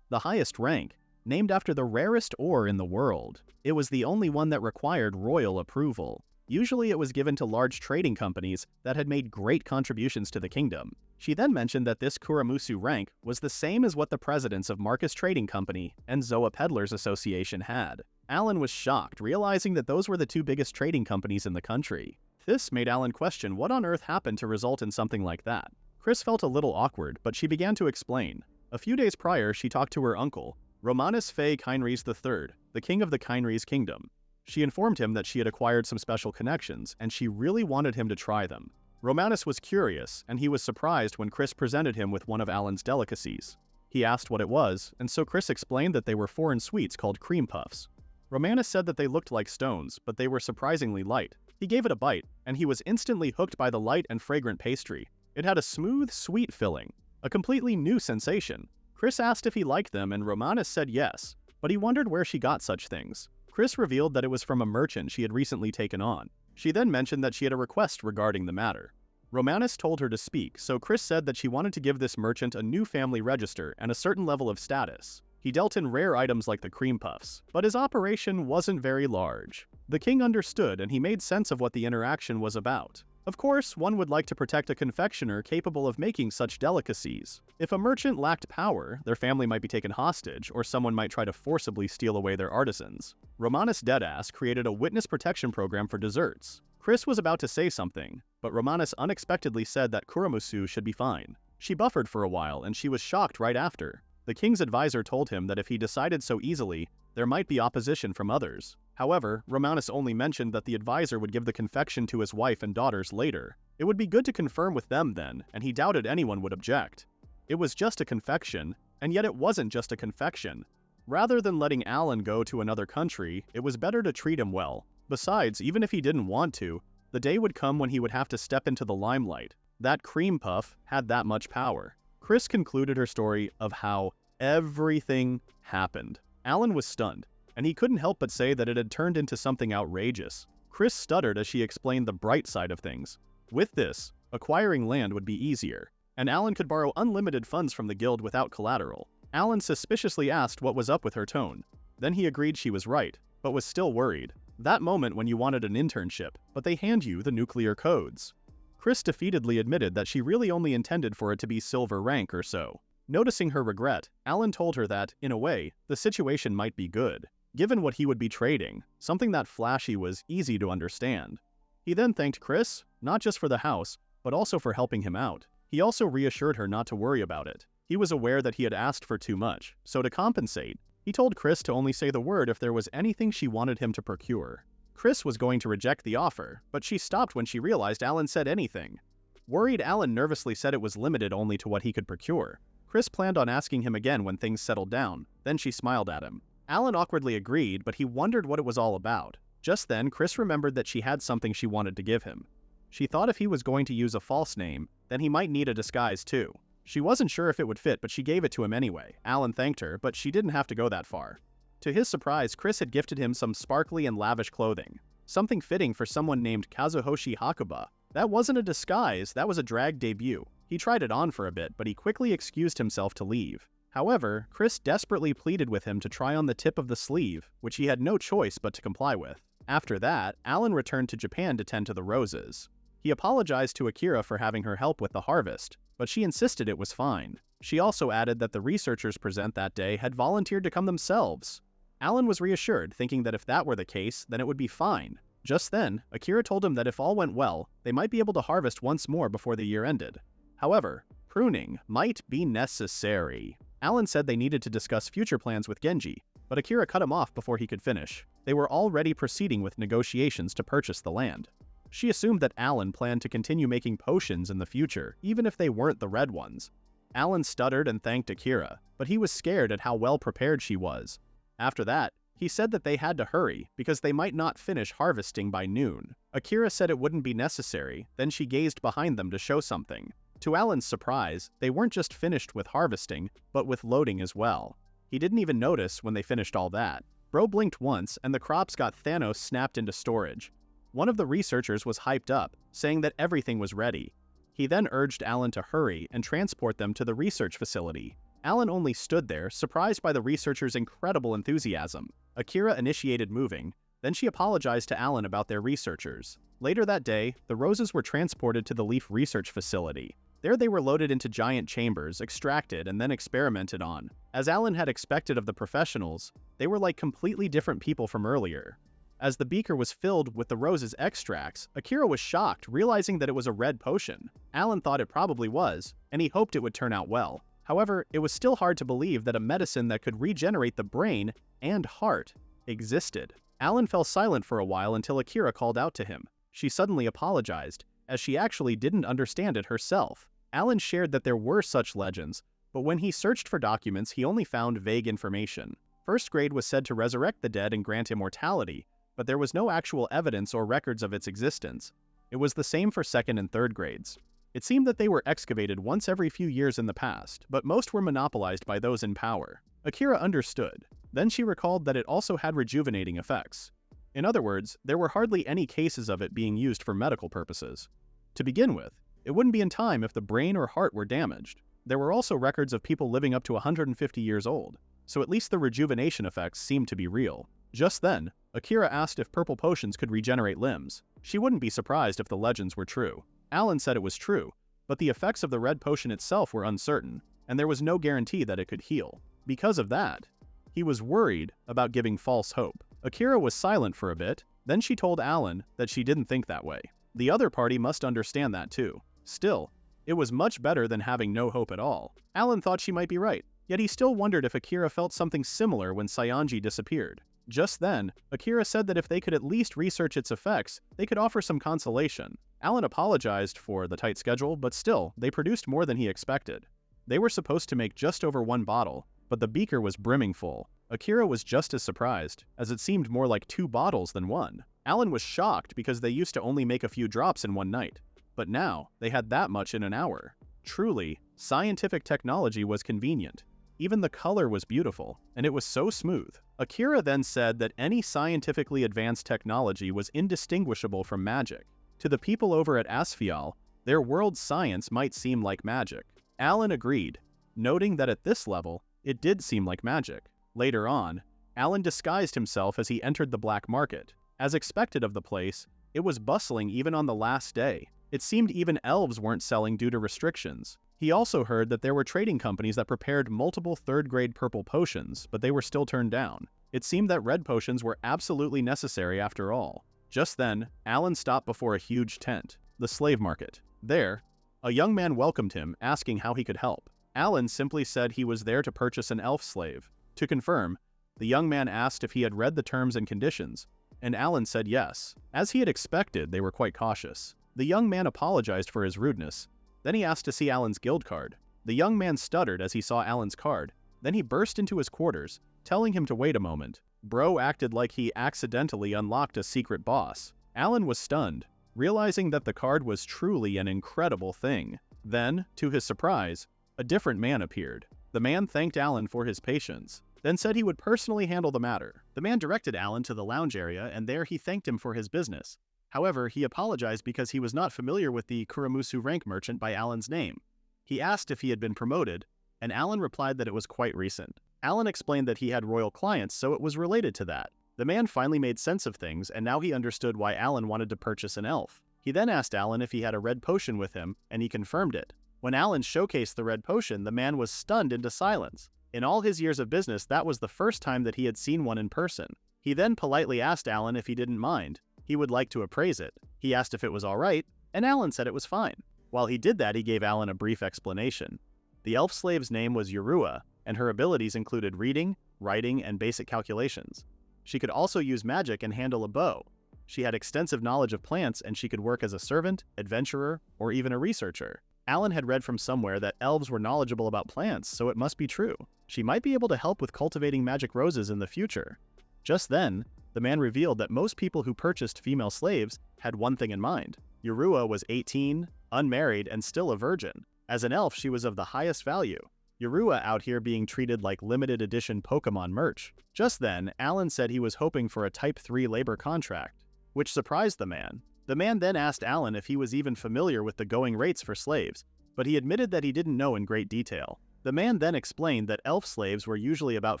the highest rank, named after the rarest ore in the world. It was the only one that required royal approval. Usually it was given to large trading companies that had made great contributions to the kingdom. She then mentioned that this Kuramusu rank was the same as what the presidents of Marcus Trading Company and Zoa Peddlers Association had. Alan was shocked, realizing that those were the 2 biggest trading companies in the country. This made Alan question what on earth happened to result in something like that. Chris felt a little awkward, but she began to explain. A few days prior, she talked to her uncle, Romanus Fey Kynres III, the king of the Kynres Kingdom. She informed him that she had acquired some special connections, and she really wanted him to try them. Romanus was curious, and he was surprised when Chris presented him with one of Alan's delicacies. He asked what it was, and so Chris explained that they were foreign sweets called cream puffs. Romanus said that they looked like stones, but they were surprisingly light. He gave it a bite, and he was instantly hooked by the light and fragrant pastry. It had a smooth, sweet filling, a completely new sensation. Chris asked if he liked them, and Romanus said yes, but he wondered where she got such things. Chris revealed that it was from a merchant she had recently taken on. She then mentioned that she had a request regarding the matter. Romanus told her to speak, so Chris said that she wanted to give this merchant a new family register and a certain level of status. He dealt in rare items like the cream puffs, but his operation wasn't very large. The king understood, and he made sense of what the interaction was about. Of course, one would like to protect a confectioner capable of making such delicacies. If a merchant lacked power, their family might be taken hostage, or someone might try to forcibly steal away their artisans. Romanus Deadass created a witness protection program for desserts. Chris was about to say something, but Romanus unexpectedly said that Kuramusu should be fine. She buffered for a while, and she was shocked right after. The king's advisor told him that if he decided so easily, there might be opposition from others. However, Romanus only mentioned that the advisor would give the confection to his wife and daughters later. It would be good to confirm with them then, and he doubted anyone would object. It was just a confection, and yet it wasn't just a confection. Rather than letting Alan go to another country, it was better to treat him well. Besides, even if he didn't want to, the day would come when he would have to step into the limelight. That cream puff had that much power. Chris concluded her story of how everything happened. Alan was stunned, and he couldn't help but say that it had turned into something outrageous. Chris stuttered as she explained the bright side of things. With this, acquiring land would be easier, and Alan could borrow unlimited funds from the guild without collateral. Alan suspiciously asked what was up with her tone. Then he agreed she was right, but was still worried. That moment when you wanted an internship, but they hand you the nuclear codes. Chris defeatedly admitted that she really only intended for it to be silver rank or so. Noticing her regret, Alan told her that, in a way, the situation might be good. Given what he would be trading, something that flashy was easy to understand. He then thanked Chris, not just for the house, but also for helping him out. He also reassured her not to worry about it. He was aware that he had asked for too much, so to compensate, he told Chris to only say the word if there was anything she wanted him to procure. Chris was going to reject the offer, but she stopped when she realized Alan said anything. Worried, Alan nervously said it was limited only to what he could procure. Chris planned on asking him again when things settled down, then she smiled at him. Alan awkwardly agreed, but he wondered what it was all about. Just then, Chris remembered that she had something she wanted to give him. She thought if he was going to use a false name, then he might need a disguise too. She wasn't sure if it would fit, but she gave it to him anyway. Alan thanked her, but she didn't have to go that far. To his surprise, Chris had gifted him some sparkly and lavish clothing. Something fitting for someone named Kazuhoshi Hakuba. That wasn't a disguise, that was a drag debut. He tried it on for a bit, but he quickly excused himself to leave. However, Chris desperately pleaded with him to try on the tip of the sleeve, which he had no choice but to comply with. After that, Alan returned to Japan to tend to the roses. He apologized to Akira for having her help with the harvest, but she insisted it was fine. She also added that the researchers present that day had volunteered to come themselves. Alan was reassured, thinking that if that were the case, then it would be fine. Just then, Akira told him that if all went well, they might be able to harvest once more before the year ended. However, pruning might be necessary. Alan said they needed to discuss future plans with Genji, but Akira cut him off before he could finish. They were already proceeding with negotiations to purchase the land. She assumed that Alan planned to continue making potions in the future, even if they weren't the red ones. Alan stuttered and thanked Akira, but he was scared at how well prepared she was. After that, he said that they had to hurry, because they might not finish harvesting by noon. Akira said it wouldn't be necessary, then she gazed behind them to show something. To Alan's surprise, they weren't just finished with harvesting, but with loading as well. He didn't even notice when they finished all that. Bro blinked once, and the crops got Thanos snapped into storage. One of the researchers was hyped up, saying that everything was ready. He then urged Alan to hurry and transport them to the research facility. Alan only stood there, surprised by the researchers' incredible enthusiasm. Akira initiated moving, then she apologized to Alan about their researchers. Later that day, the roses were transported to the Leaf Research Facility. There they were loaded into giant chambers, extracted, and then experimented on. As Alan had expected of the professionals, they were like completely different people from earlier. As the beaker was filled with the rose's extracts, Akira was shocked, realizing that it was a red potion. Alan thought it probably was, and he hoped it would turn out well. However, it was still hard to believe that a medicine that could regenerate the brain and heart existed. Alan fell silent for a while until Akira called out to him. She suddenly apologized, as she actually didn't understand it herself. Alan shared that there were such legends, but when he searched for documents, he only found vague information. First grade was said to resurrect the dead and grant immortality, but there was no actual evidence or records of its existence. It was the same for second and third grades. It seemed that they were excavated once every few years in the past, but most were monopolized by those in power. Akira understood. Then she recalled that it also had rejuvenating effects. In other words, there were hardly any cases of it being used for medical purposes. To begin with, it wouldn't be in time if the brain or heart were damaged. There were also records of people living up to 150 years old, so at least the rejuvenation effects seemed to be real. Just then, Akira asked if purple potions could regenerate limbs. She wouldn't be surprised if the legends were true. Alan said it was true, but the effects of the red potion itself were uncertain, and there was no guarantee that it could heal. Because of that, he was worried about giving false hope. Akira was silent for a bit, then she told Alan that she didn't think that way. The other party must understand that too. Still, it was much better than having no hope at all. Alan thought she might be right, yet he still wondered if Akira felt something similar when Saionji disappeared. Just then, Akira said that if they could at least research its effects, they could offer some consolation. Alan apologized for the tight schedule, but still, they produced more than he expected. They were supposed to make just over 1 bottle, but the beaker was brimming full. Akira was just as surprised, as it seemed more like 2 bottles than 1. Alan was shocked because they used to only make a few drops in one night, but now they had that much in an hour. Truly, scientific technology was convenient. Even the color was beautiful, and it was so smooth. Akira then said that any scientifically advanced technology was indistinguishable from magic. To the people over at Asfial, their world's science might seem like magic. Alan agreed, noting that at this level, it did seem like magic. Later on, Alan disguised himself as he entered the black market. As expected of the place, it was bustling even on the last day. It seemed even elves weren't selling due to restrictions. He also heard that there were trading companies that prepared multiple third-grade purple potions, but they were still turned down. It seemed that red potions were absolutely necessary after all. Just then, Alan stopped before a huge tent, the slave market. There, a young man welcomed him, asking how he could help. Alan simply said he was there to purchase an elf slave. To confirm, the young man asked if he had read the terms and conditions, and Alan said yes. As he had expected, they were quite cautious. The young man apologized for his rudeness. Then he asked to see Alan's guild card. The young man stuttered as he saw Alan's card. Then he burst into his quarters, telling him to wait a moment. Bro acted like he accidentally unlocked a secret boss. Alan was stunned, realizing that the card was truly an incredible thing. Then, to his surprise, a different man appeared. The man thanked Alan for his patience, then said he would personally handle the matter. The man directed Alan to the lounge area, and there he thanked him for his business. However, he apologized because he was not familiar with the Kuramusu rank merchant by Alan's name. He asked if he had been promoted, and Alan replied that it was quite recent. Alan explained that he had royal clients, so it was related to that. The man finally made sense of things, and now he understood why Alan wanted to purchase an elf. He then asked Alan if he had a red potion with him, and he confirmed it. When Alan showcased the red potion, the man was stunned into silence. In all his years of business, that was the first time that he had seen one in person. He then politely asked Alan if he didn't mind. He would like to appraise it. He asked if it was all right, and Alan said it was fine. While he did that, he gave Alan a brief explanation. The elf slave's name was Yorua, and her abilities included reading, writing, and basic calculations. She could also use magic and handle a bow. She had extensive knowledge of plants, and she could work as a servant, adventurer, or even a researcher. Alan had read from somewhere that elves were knowledgeable about plants, so it must be true. She might be able to help with cultivating magic roses in the future. Just then, the man revealed that most people who purchased female slaves had one thing in mind. Yorua was 18, unmarried, and still a virgin. As an elf, she was of the highest value. Yorua out here being treated like limited edition Pokemon merch. Just then, Alan said he was hoping for a Type 3 labor contract, which surprised the man. The man then asked Alan if he was even familiar with the going rates for slaves, but he admitted that he didn't know in great detail. The man then explained that elf slaves were usually about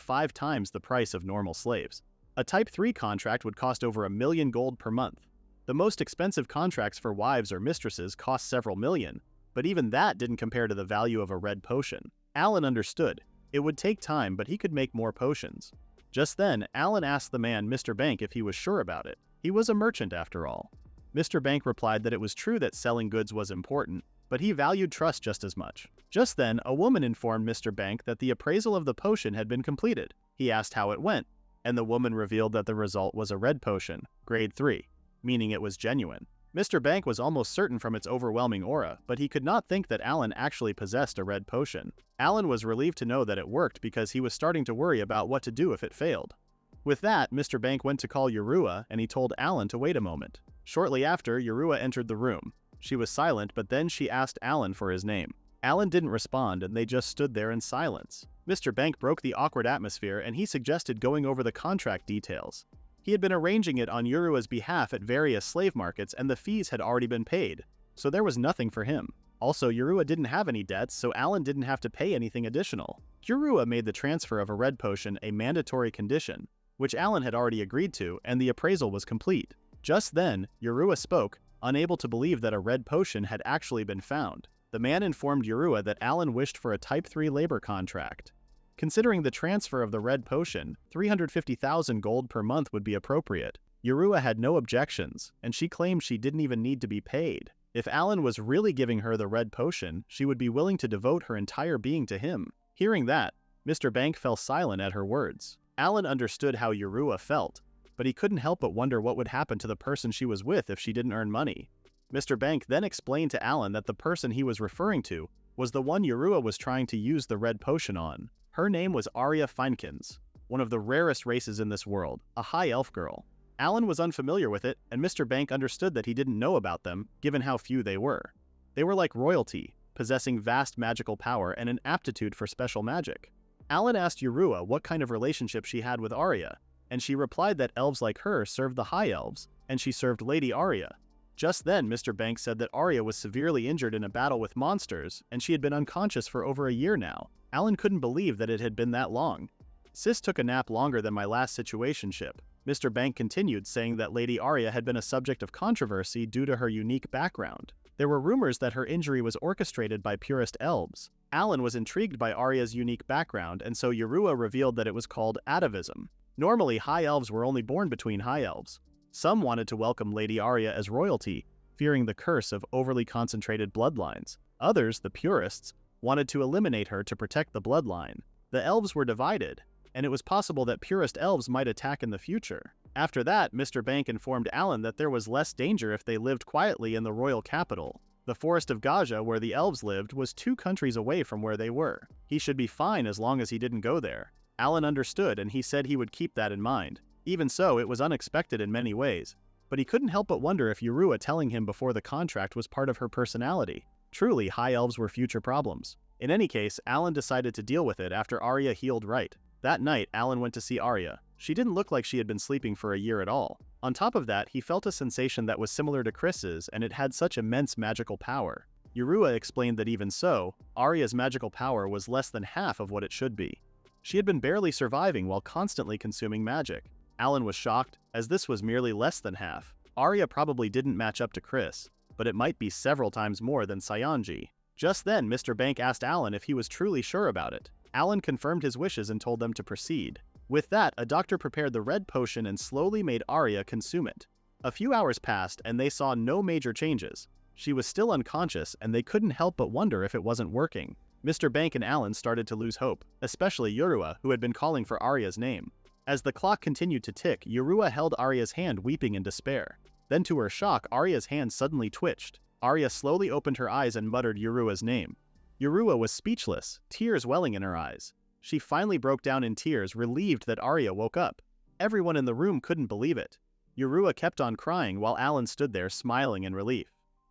5 times the price of normal slaves. A Type 3 contract would cost over 1 million gold per month. The most expensive contracts for wives or mistresses cost several million, but even that didn't compare to the value of a red potion. Alan understood. It would take time, but he could make more potions. Just then, Alan asked the man, Mr. Bank, if he was sure about it. He was a merchant after all. Mr. Bank replied that it was true that selling goods was important, but he valued trust just as much. Just then, a woman informed Mr. Bank that the appraisal of the potion had been completed. He asked how it went, and the woman revealed that the result was a red potion, grade 3, meaning it was genuine. Mr. Bank was almost certain from its overwhelming aura, but he could not think that Alan actually possessed a red potion. Alan was relieved to know that it worked because he was starting to worry about what to do if it failed. With that, Mr. Bank went to call Yorua, and he told Alan to wait a moment. Shortly after, Yorua entered the room. She was silent, but then she asked Alan for his name. Alan didn't respond, and they just stood there in silence. Mr. Bank broke the awkward atmosphere, and he suggested going over the contract details. He had been arranging it on Yurua's behalf at various slave markets and the fees had already been paid, so there was nothing for him. Also, Yurua didn't have any debts, so Alan didn't have to pay anything additional. Yurua made the transfer of a red potion a mandatory condition, which Alan had already agreed to, and the appraisal was complete. Just then, Yurua spoke, unable to believe that a red potion had actually been found. The man informed Yurua that Alan wished for a Type 3 labor contract. Considering the transfer of the red potion, 350,000 gold per month would be appropriate. Yurua had no objections, and she claimed she didn't even need to be paid. If Alan was really giving her the red potion, she would be willing to devote her entire being to him. Hearing that, Mr. Bank fell silent at her words. Alan understood how Yurua felt, but he couldn't help but wonder what would happen to the person she was with if she didn't earn money. Mr. Bank then explained to Alan that the person he was referring to was the one Yurua was trying to use the red potion on. Her name was Arya Feinkins, one of the rarest races in this world, a high elf girl. Alan was unfamiliar with it, and Mr. Bank understood that he didn't know about them, given how few they were. They were like royalty, possessing vast magical power and an aptitude for special magic. Alan asked Yurua what kind of relationship she had with Arya, and she replied that elves like her served the high elves, and she served Lady Arya. Just then, Mr. Bank said that Arya was severely injured in a battle with monsters, and she had been unconscious for over a year now. Alan couldn't believe that it had been that long. Sis took a nap longer than my last situationship. Mr. Bank continued, saying that Lady Arya had been a subject of controversy due to her unique background. There were rumors that her injury was orchestrated by purist elves. Alan was intrigued by Arya's unique background, and so Yurua revealed that it was called atavism. Normally, high elves were only born between high elves. Some wanted to welcome Lady Arya as royalty, fearing the curse of overly concentrated bloodlines. Others, the purists, wanted to eliminate her to protect the bloodline. The elves were divided, and it was possible that purist elves might attack in the future. After that, Mr. Bank informed Alan that there was less danger if they lived quietly in the royal capital. The forest of Gaja, where the elves lived, was 2 countries away from where they were. He should be fine as long as he didn't go there. Alan understood, and he said he would keep that in mind. Even so, it was unexpected in many ways, but he couldn't help but wonder if Yurua telling him before the contract was part of her personality. Truly, high elves were future problems. In any case, Alan decided to deal with it after Arya healed right. That night, Alan went to see Arya. She didn't look like she had been sleeping for a year at all. On top of that, he felt a sensation that was similar to Chris's, and it had such immense magical power. Yurua explained that even so, Arya's magical power was less than half of what it should be. She had been barely surviving while constantly consuming magic. Alan was shocked, as this was merely less than half. Arya probably didn't match up to Chris, but it might be several times more than Saionji. Just then, Mr. Bank asked Alan if he was truly sure about it. Alan confirmed his wishes and told them to proceed. With that, a doctor prepared the red potion and slowly made Arya consume it. A few hours passed, and they saw no major changes. She was still unconscious, and they couldn't help but wonder if it wasn't working. Mr. Bank and Alan started to lose hope, especially Yurua, who had been calling for Arya's name. As the clock continued to tick, Yurua held Arya's hand, weeping in despair. Then to her shock, Arya's hand suddenly twitched. Arya slowly opened her eyes and muttered Yurua's name. Yurua was speechless, tears welling in her eyes. She finally broke down in tears, relieved that Arya woke up. Everyone in the room couldn't believe it. Yurua kept on crying while Alan stood there smiling in relief.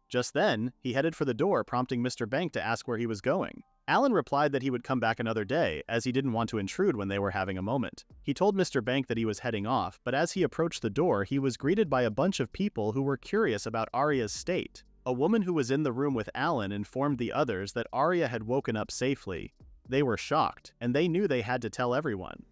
Just then, he headed for the door, prompting Mr. Bank to ask where he was going. Alan replied that he would come back another day, as he didn't want to intrude when they were having a moment. He told Mr. Bank that he was heading off, but as he approached the door, he was greeted by a bunch of people who were curious about Arya's state. A woman who was in the room with Alan informed the others that Arya had woken up safely. They were shocked, and they knew they had to tell everyone.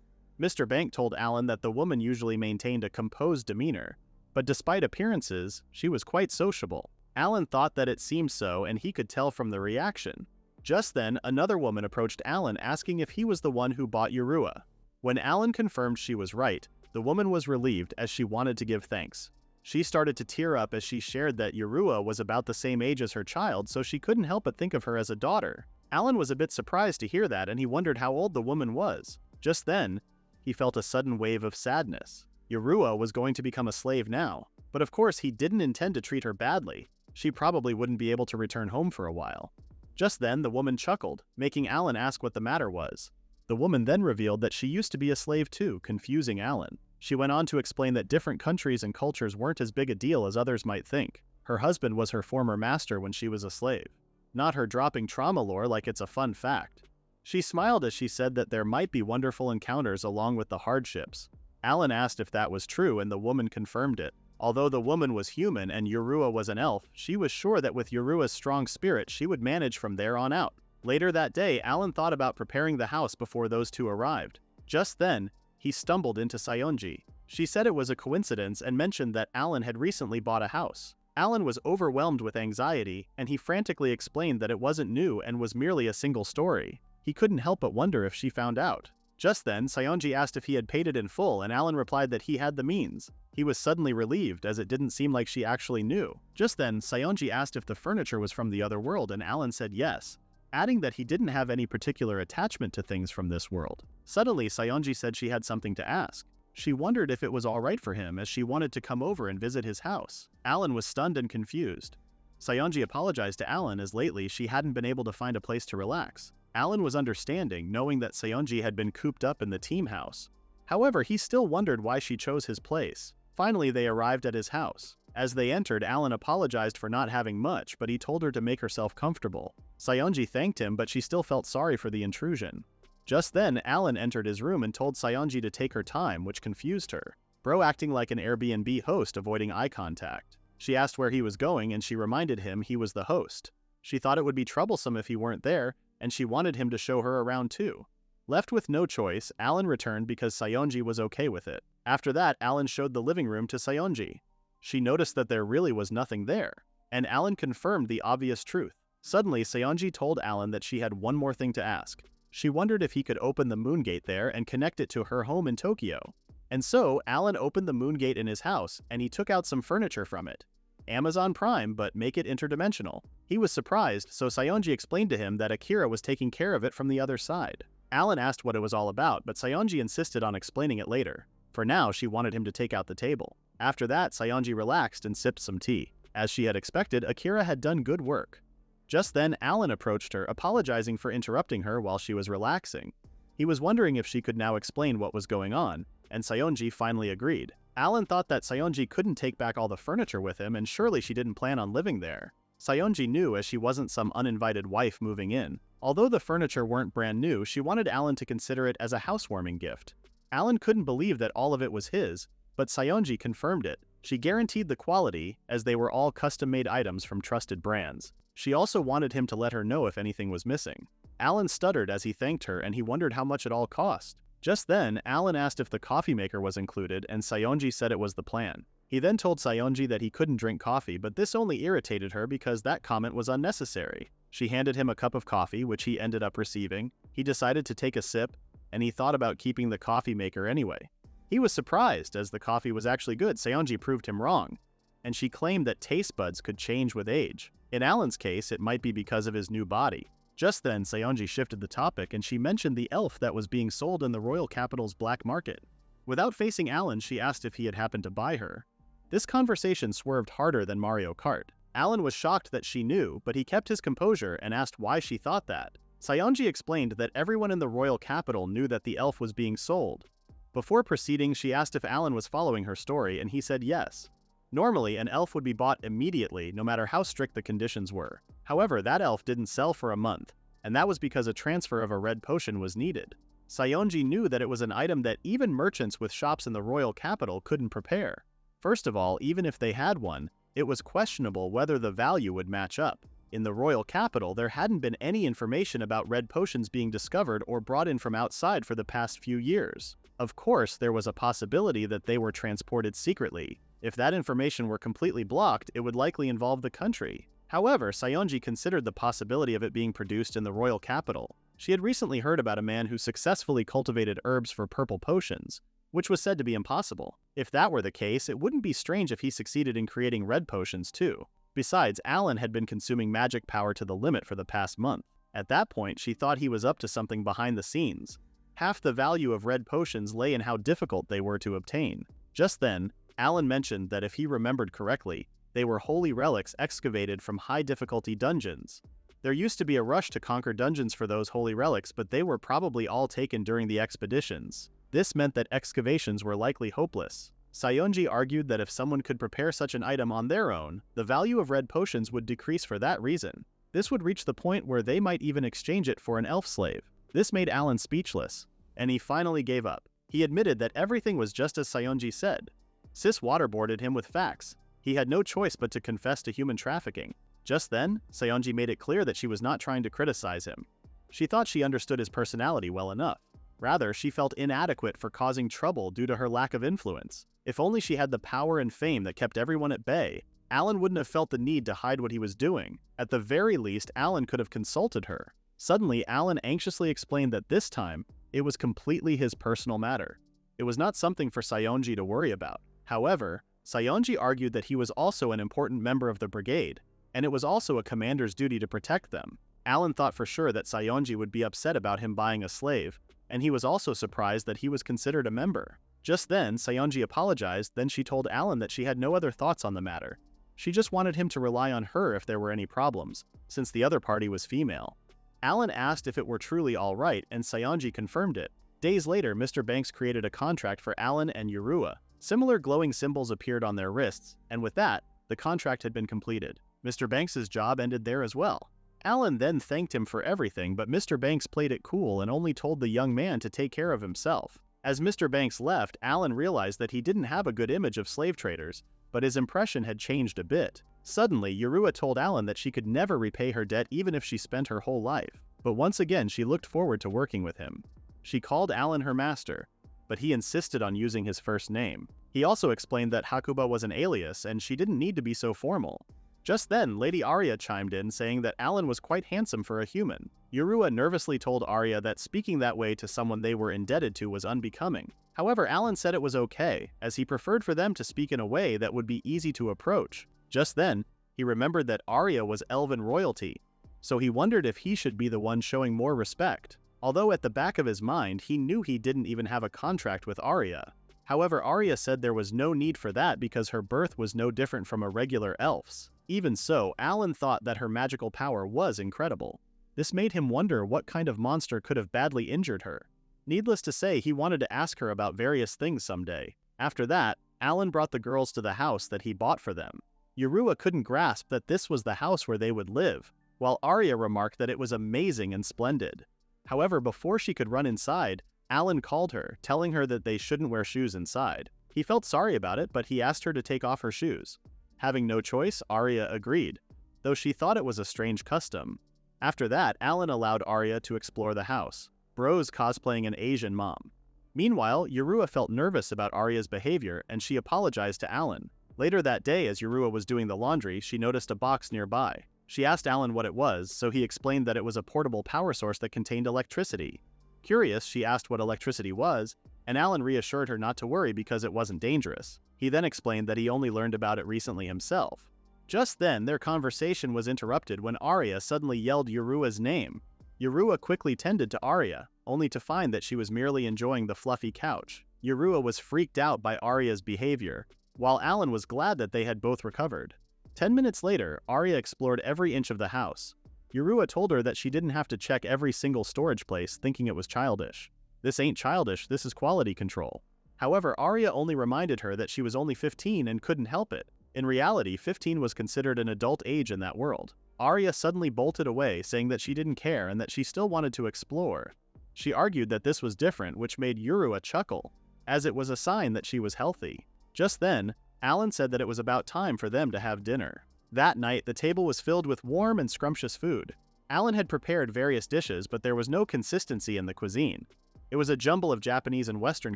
Mr. Bank told Alan that the woman usually maintained a composed demeanor, but despite appearances, she was quite sociable. Alan thought that it seemed so, and he could tell from the reaction. Just then, another woman approached Alan asking if he was the one who bought Yurua. When Alan confirmed she was right, the woman was relieved as she wanted to give thanks. She started to tear up as she shared that Yurua was about the same age as her child, so she couldn't help but think of her as a daughter. Alan was a bit surprised to hear that, and he wondered how old the woman was. Just then, he felt a sudden wave of sadness. Yurua was going to become a slave now, but of course he didn't intend to treat her badly. She probably wouldn't be able to return home for a while. Just then, the woman chuckled, making Alan ask what the matter was. The woman then revealed that she used to be a slave too, confusing Alan. She went on to explain that different countries and cultures weren't as big a deal as others might think. Her husband was her former master when she was a slave. Not her dropping trauma lore like it's a fun fact. She smiled as she said that there might be wonderful encounters along with the hardships. Alan asked if that was true and the woman confirmed it. Although the woman was human and Yorua was an elf, she was sure that with Yorua's strong spirit she would manage from there on out. Later that day, Alan thought about preparing the house before those two arrived. Just then, he stumbled into Saionji. She said it was a coincidence and mentioned that Alan had recently bought a house. Alan was overwhelmed with anxiety, and he frantically explained that it wasn't new and was merely a single story. He couldn't help but wonder if she found out. Just then, Saionji asked if he had paid it in full, and Alan replied that he had the means. He was suddenly relieved, as it didn't seem like she actually knew. Just then, Saionji asked if the furniture was from the other world, and Alan said yes, adding that he didn't have any particular attachment to things from this world. Suddenly, Saionji said she had something to ask. She wondered if it was alright for him, as she wanted to come over and visit his house. Alan was stunned and confused. Saionji apologized to Alan, as lately she hadn't been able to find a place to relax. Alan was understanding, knowing that Saionji had been cooped up in the team house. However, he still wondered why she chose his place. Finally, they arrived at his house. As they entered, Alan apologized for not having much, but he told her to make herself comfortable. Saionji thanked him, but she still felt sorry for the intrusion. Just then, Alan entered his room and told Saionji to take her time, which confused her. Bro acting like an Airbnb host, avoiding eye contact. She asked where he was going, and she reminded him he was the host. She thought it would be troublesome if he weren't there, and she wanted him to show her around too. Left with no choice, Alan returned because Saionji was okay with it. After that, Alan showed the living room to Saionji. She noticed that there really was nothing there, and Alan confirmed the obvious truth. Suddenly, Saionji told Alan that she had one more thing to ask. She wondered if he could open the moon gate there and connect it to her home in Tokyo. And so, Alan opened the moon gate in his house, and he took out some furniture from it. Amazon Prime, but make it interdimensional. He was surprised, so Saionji explained to him that Akira was taking care of it from the other side. Alan asked what it was all about, but Saionji insisted on explaining it later. For now, she wanted him to take out the table. After that, Saionji relaxed and sipped some tea. As she had expected, Akira had done good work. Just then, Alan approached her, apologizing for interrupting her while she was relaxing. He was wondering if she could now explain what was going on, and Saionji finally agreed. Alan thought that Saionji couldn't take back all the furniture with him, and surely she didn't plan on living there. Saionji knew, as she wasn't some uninvited wife moving in. Although the furniture weren't brand new, she wanted Alan to consider it as a housewarming gift. Alan couldn't believe that all of it was his, but Saionji confirmed it. She guaranteed the quality, as they were all custom-made items from trusted brands. She also wanted him to let her know if anything was missing. Alan stuttered as he thanked her, and he wondered how much it all cost. Just then, Alan asked if the coffee maker was included, and Saionji said it was the plan. He then told Saionji that he couldn't drink coffee, but this only irritated her because that comment was unnecessary. She handed him a cup of coffee, which he ended up receiving. He decided to take a sip, and he thought about keeping the coffee maker anyway. He was surprised, as the coffee was actually good. Saionji proved him wrong, and she claimed that taste buds could change with age. In Alan's case, it might be because of his new body. Just then, Saionji shifted the topic, and she mentioned the elf that was being sold in the royal capital's black market. Without facing Alan, she asked if he had happened to buy her. This conversation swerved harder than Mario Kart. Alan was shocked that she knew, but he kept his composure and asked why she thought that. Saionji explained that everyone in the royal capital knew that the elf was being sold. Before proceeding, she asked if Alan was following her story, and he said yes. Normally, an elf would be bought immediately, no matter how strict the conditions were. However, that elf didn't sell for a month, and that was because a transfer of a red potion was needed. Saionji knew that it was an item that even merchants with shops in the royal capital couldn't prepare. First of all, even if they had one, it was questionable whether the value would match up. In the royal capital, there hadn't been any information about red potions being discovered or brought in from outside for the past few years. Of course, there was a possibility that they were transported secretly. If that information were completely blocked, it would likely involve the country. However, Saionji considered the possibility of it being produced in the royal capital. She had recently heard about a man who successfully cultivated herbs for purple potions, which was said to be impossible. If that were the case, it wouldn't be strange if he succeeded in creating red potions too. Besides, Alan had been consuming magic power to the limit for the past month. At that point, she thought he was up to something behind the scenes. Half the value of red potions lay in how difficult they were to obtain. Just then, Alan mentioned that if he remembered correctly, they were holy relics excavated from high-difficulty dungeons. There used to be a rush to conquer dungeons for those holy relics, but they were probably all taken during the expeditions. This meant that excavations were likely hopeless. Saionji argued that if someone could prepare such an item on their own, the value of red potions would decrease for that reason. This would reach the point where they might even exchange it for an elf slave. This made Alan speechless, and he finally gave up. He admitted that everything was just as Saionji said. Sis waterboarded him with facts. He had no choice but to confess to human trafficking. Just then, Saionji made it clear that she was not trying to criticize him. She thought she understood his personality well enough. Rather, she felt inadequate for causing trouble due to her lack of influence. If only she had the power and fame that kept everyone at bay, Alan wouldn't have felt the need to hide what he was doing. At the very least, Alan could have consulted her. Suddenly, Alan anxiously explained that this time, it was completely his personal matter. It was not something for Saionji to worry about. However, Saionji argued that he was also an important member of the brigade, and it was also a commander's duty to protect them. Alan thought for sure that Saionji would be upset about him buying a slave, and he was also surprised that he was considered a member. Just then, Saionji apologized, then she told Alan that she had no other thoughts on the matter. She just wanted him to rely on her if there were any problems, since the other party was female. Alan asked if it were truly all right, and Saionji confirmed it. Days later, Mr. Banks created a contract for Alan and Yorua. Similar glowing symbols appeared on their wrists, and with that, the contract had been completed. Mr. Banks's job ended there as well. Alan then thanked him for everything, but Mr. Banks played it cool and only told the young man to take care of himself. As Mr. Banks left, Alan realized that he didn't have a good image of slave traders, but his impression had changed a bit. Suddenly, Yorua told Alan that she could never repay her debt even if she spent her whole life. But once again, she looked forward to working with him. She called Alan her master, but he insisted on using his first name. He also explained that Hakuba was an alias and she didn't need to be so formal. Just then, Lady Arya chimed in saying that Alan was quite handsome for a human. Yorua nervously told Arya that speaking that way to someone they were indebted to was unbecoming. However, Alan said it was okay, as he preferred for them to speak in a way that would be easy to approach. Just then, he remembered that Arya was elven royalty, so he wondered if he should be the one showing more respect. Although at the back of his mind, he knew he didn't even have a contract with Arya. However, Arya said there was no need for that because her birth was no different from a regular elf's. Even so, Alan thought that her magical power was incredible. This made him wonder what kind of monster could have badly injured her. Needless to say, he wanted to ask her about various things someday. After that, Alan brought the girls to the house that he bought for them. Yorua couldn't grasp that this was the house where they would live, while Arya remarked that it was amazing and splendid. However, before she could run inside, Alan called her, telling her that they shouldn't wear shoes inside. He felt sorry about it, but he asked her to take off her shoes. Having no choice, Arya agreed, though she thought it was a strange custom. After that, Alan allowed Arya to explore the house, Bros cosplaying an Asian mom. Meanwhile, Yorua felt nervous about Arya's behavior, and she apologized to Alan. Later that day, as Yorua was doing the laundry, she noticed a box nearby. She asked Alan what it was, so he explained that it was a portable power source that contained electricity. Curious, she asked what electricity was, and Alan reassured her not to worry because it wasn't dangerous. He then explained that he only learned about it recently himself. Just then, their conversation was interrupted when Arya suddenly yelled Yorua's name. Yorua quickly tended to Arya, only to find that she was merely enjoying the fluffy couch. Yorua was freaked out by Arya's behavior, while Alan was glad that they had both recovered. 10 minutes later, Arya explored every inch of the house. Yorua told her that she didn't have to check every single storage place, thinking it was childish. This ain't childish, this is quality control. However, Arya only reminded her that she was only 15 and couldn't help it. In reality, 15 was considered an adult age in that world. Arya suddenly bolted away, saying that she didn't care and that she still wanted to explore. She argued that this was different, which made Yorua chuckle, as it was a sign that she was healthy. Just then, Alan said that it was about time for them to have dinner. That night, the table was filled with warm and scrumptious food. Alan had prepared various dishes, but there was no consistency in the cuisine. It was a jumble of Japanese and Western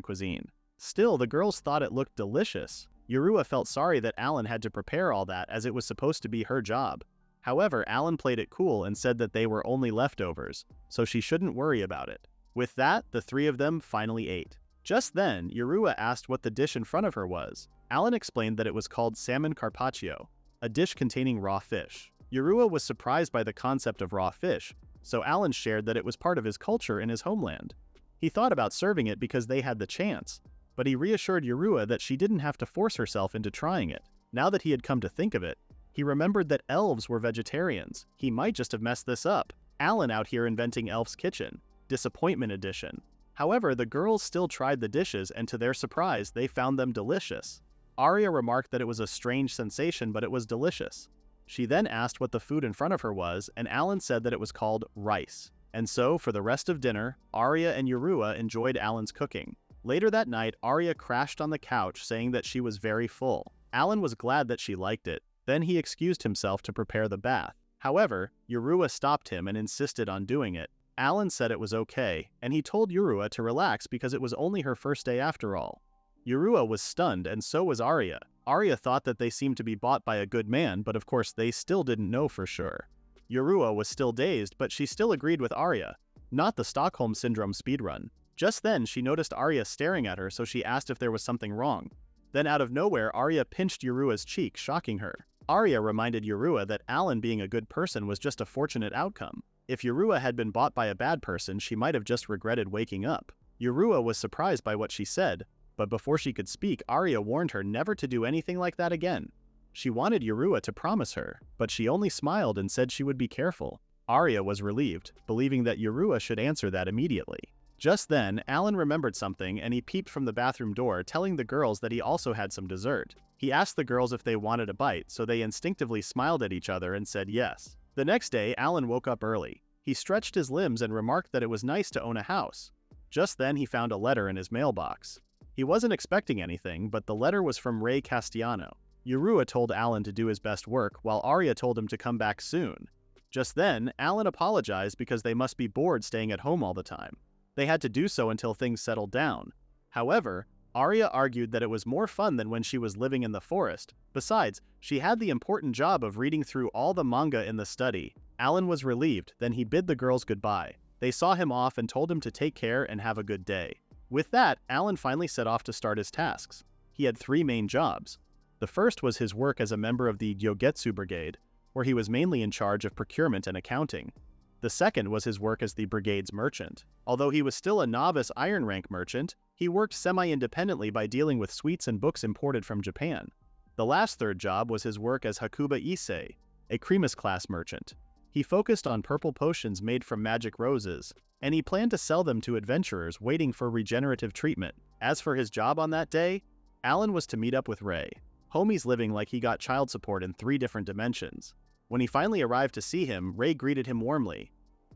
cuisine. Still, the girls thought it looked delicious. Yorua felt sorry that Alan had to prepare all that as it was supposed to be her job. However, Alan played it cool and said that they were only leftovers, so she shouldn't worry about it. With that, the three of them finally ate. Just then, Yorua asked what the dish in front of her was. Alan explained that it was called salmon carpaccio, a dish containing raw fish. Yorua was surprised by the concept of raw fish, so Alan shared that it was part of his culture in his homeland. He thought about serving it because they had the chance, but he reassured Yorua that she didn't have to force herself into trying it. Now that he had come to think of it, he remembered that elves were vegetarians. He might just have messed this up. Alan out here inventing Elf's Kitchen. Disappointment edition. However, the girls still tried the dishes, and to their surprise, they found them delicious. Arya remarked that it was a strange sensation, but it was delicious. She then asked what the food in front of her was, and Alan said that it was called rice. And so, for the rest of dinner, Arya and Yorua enjoyed Alan's cooking. Later that night, Arya crashed on the couch saying that she was very full. Alan was glad that she liked it. Then he excused himself to prepare the bath. However, Yorua stopped him and insisted on doing it. Alan said it was okay, and he told Yorua to relax because it was only her first day after all. Yorua was stunned, and so was Arya. Arya thought that they seemed to be bought by a good man, but of course they still didn't know for sure. Yorua was still dazed, but she still agreed with Arya. Not the Stockholm Syndrome speedrun. Just then, she noticed Arya staring at her, so she asked if there was something wrong. Then out of nowhere, Arya pinched Yorua's cheek, shocking her. Arya reminded Yorua that Alan being a good person was just a fortunate outcome. If Yorua had been bought by a bad person, she might have just regretted waking up. Yorua was surprised by what she said, but before she could speak, Arya warned her never to do anything like that again. She wanted Yorua to promise her, but she only smiled and said she would be careful. Arya was relieved, believing that Yorua should answer that immediately. Just then, Alan remembered something and he peeped from the bathroom door, telling the girls that he also had some dessert. He asked the girls if they wanted a bite, so they instinctively smiled at each other and said yes. The next day, Alan woke up early. He stretched his limbs and remarked that it was nice to own a house. Just then, he found a letter in his mailbox. He wasn't expecting anything, but the letter was from Ray Castellano. Yorua told Alan to do his best work, while Arya told him to come back soon. Just then, Alan apologized because they must be bored staying at home all the time. They had to do so until things settled down. However, Arya argued that it was more fun than when she was living in the forest. Besides, she had the important job of reading through all the manga in the study. Alan was relieved, then he bid the girls goodbye. They saw him off and told him to take care and have a good day. With that, Alan finally set off to start his tasks. He had 3 main jobs. The first was his work as a member of the Gyogetsu Brigade, where he was mainly in charge of procurement and accounting. The second was his work as the brigade's merchant. Although he was still a novice iron rank merchant, he worked semi-independently by dealing with sweets and books imported from Japan. The last third job was his work as Hakuba Issei, a Cremus class merchant. He focused on purple potions made from magic roses, and he planned to sell them to adventurers waiting for regenerative treatment. As for his job on that day, Alan was to meet up with Ray. Homies living like he got child support in 3 different dimensions. When he finally arrived to see him, Ray greeted him warmly.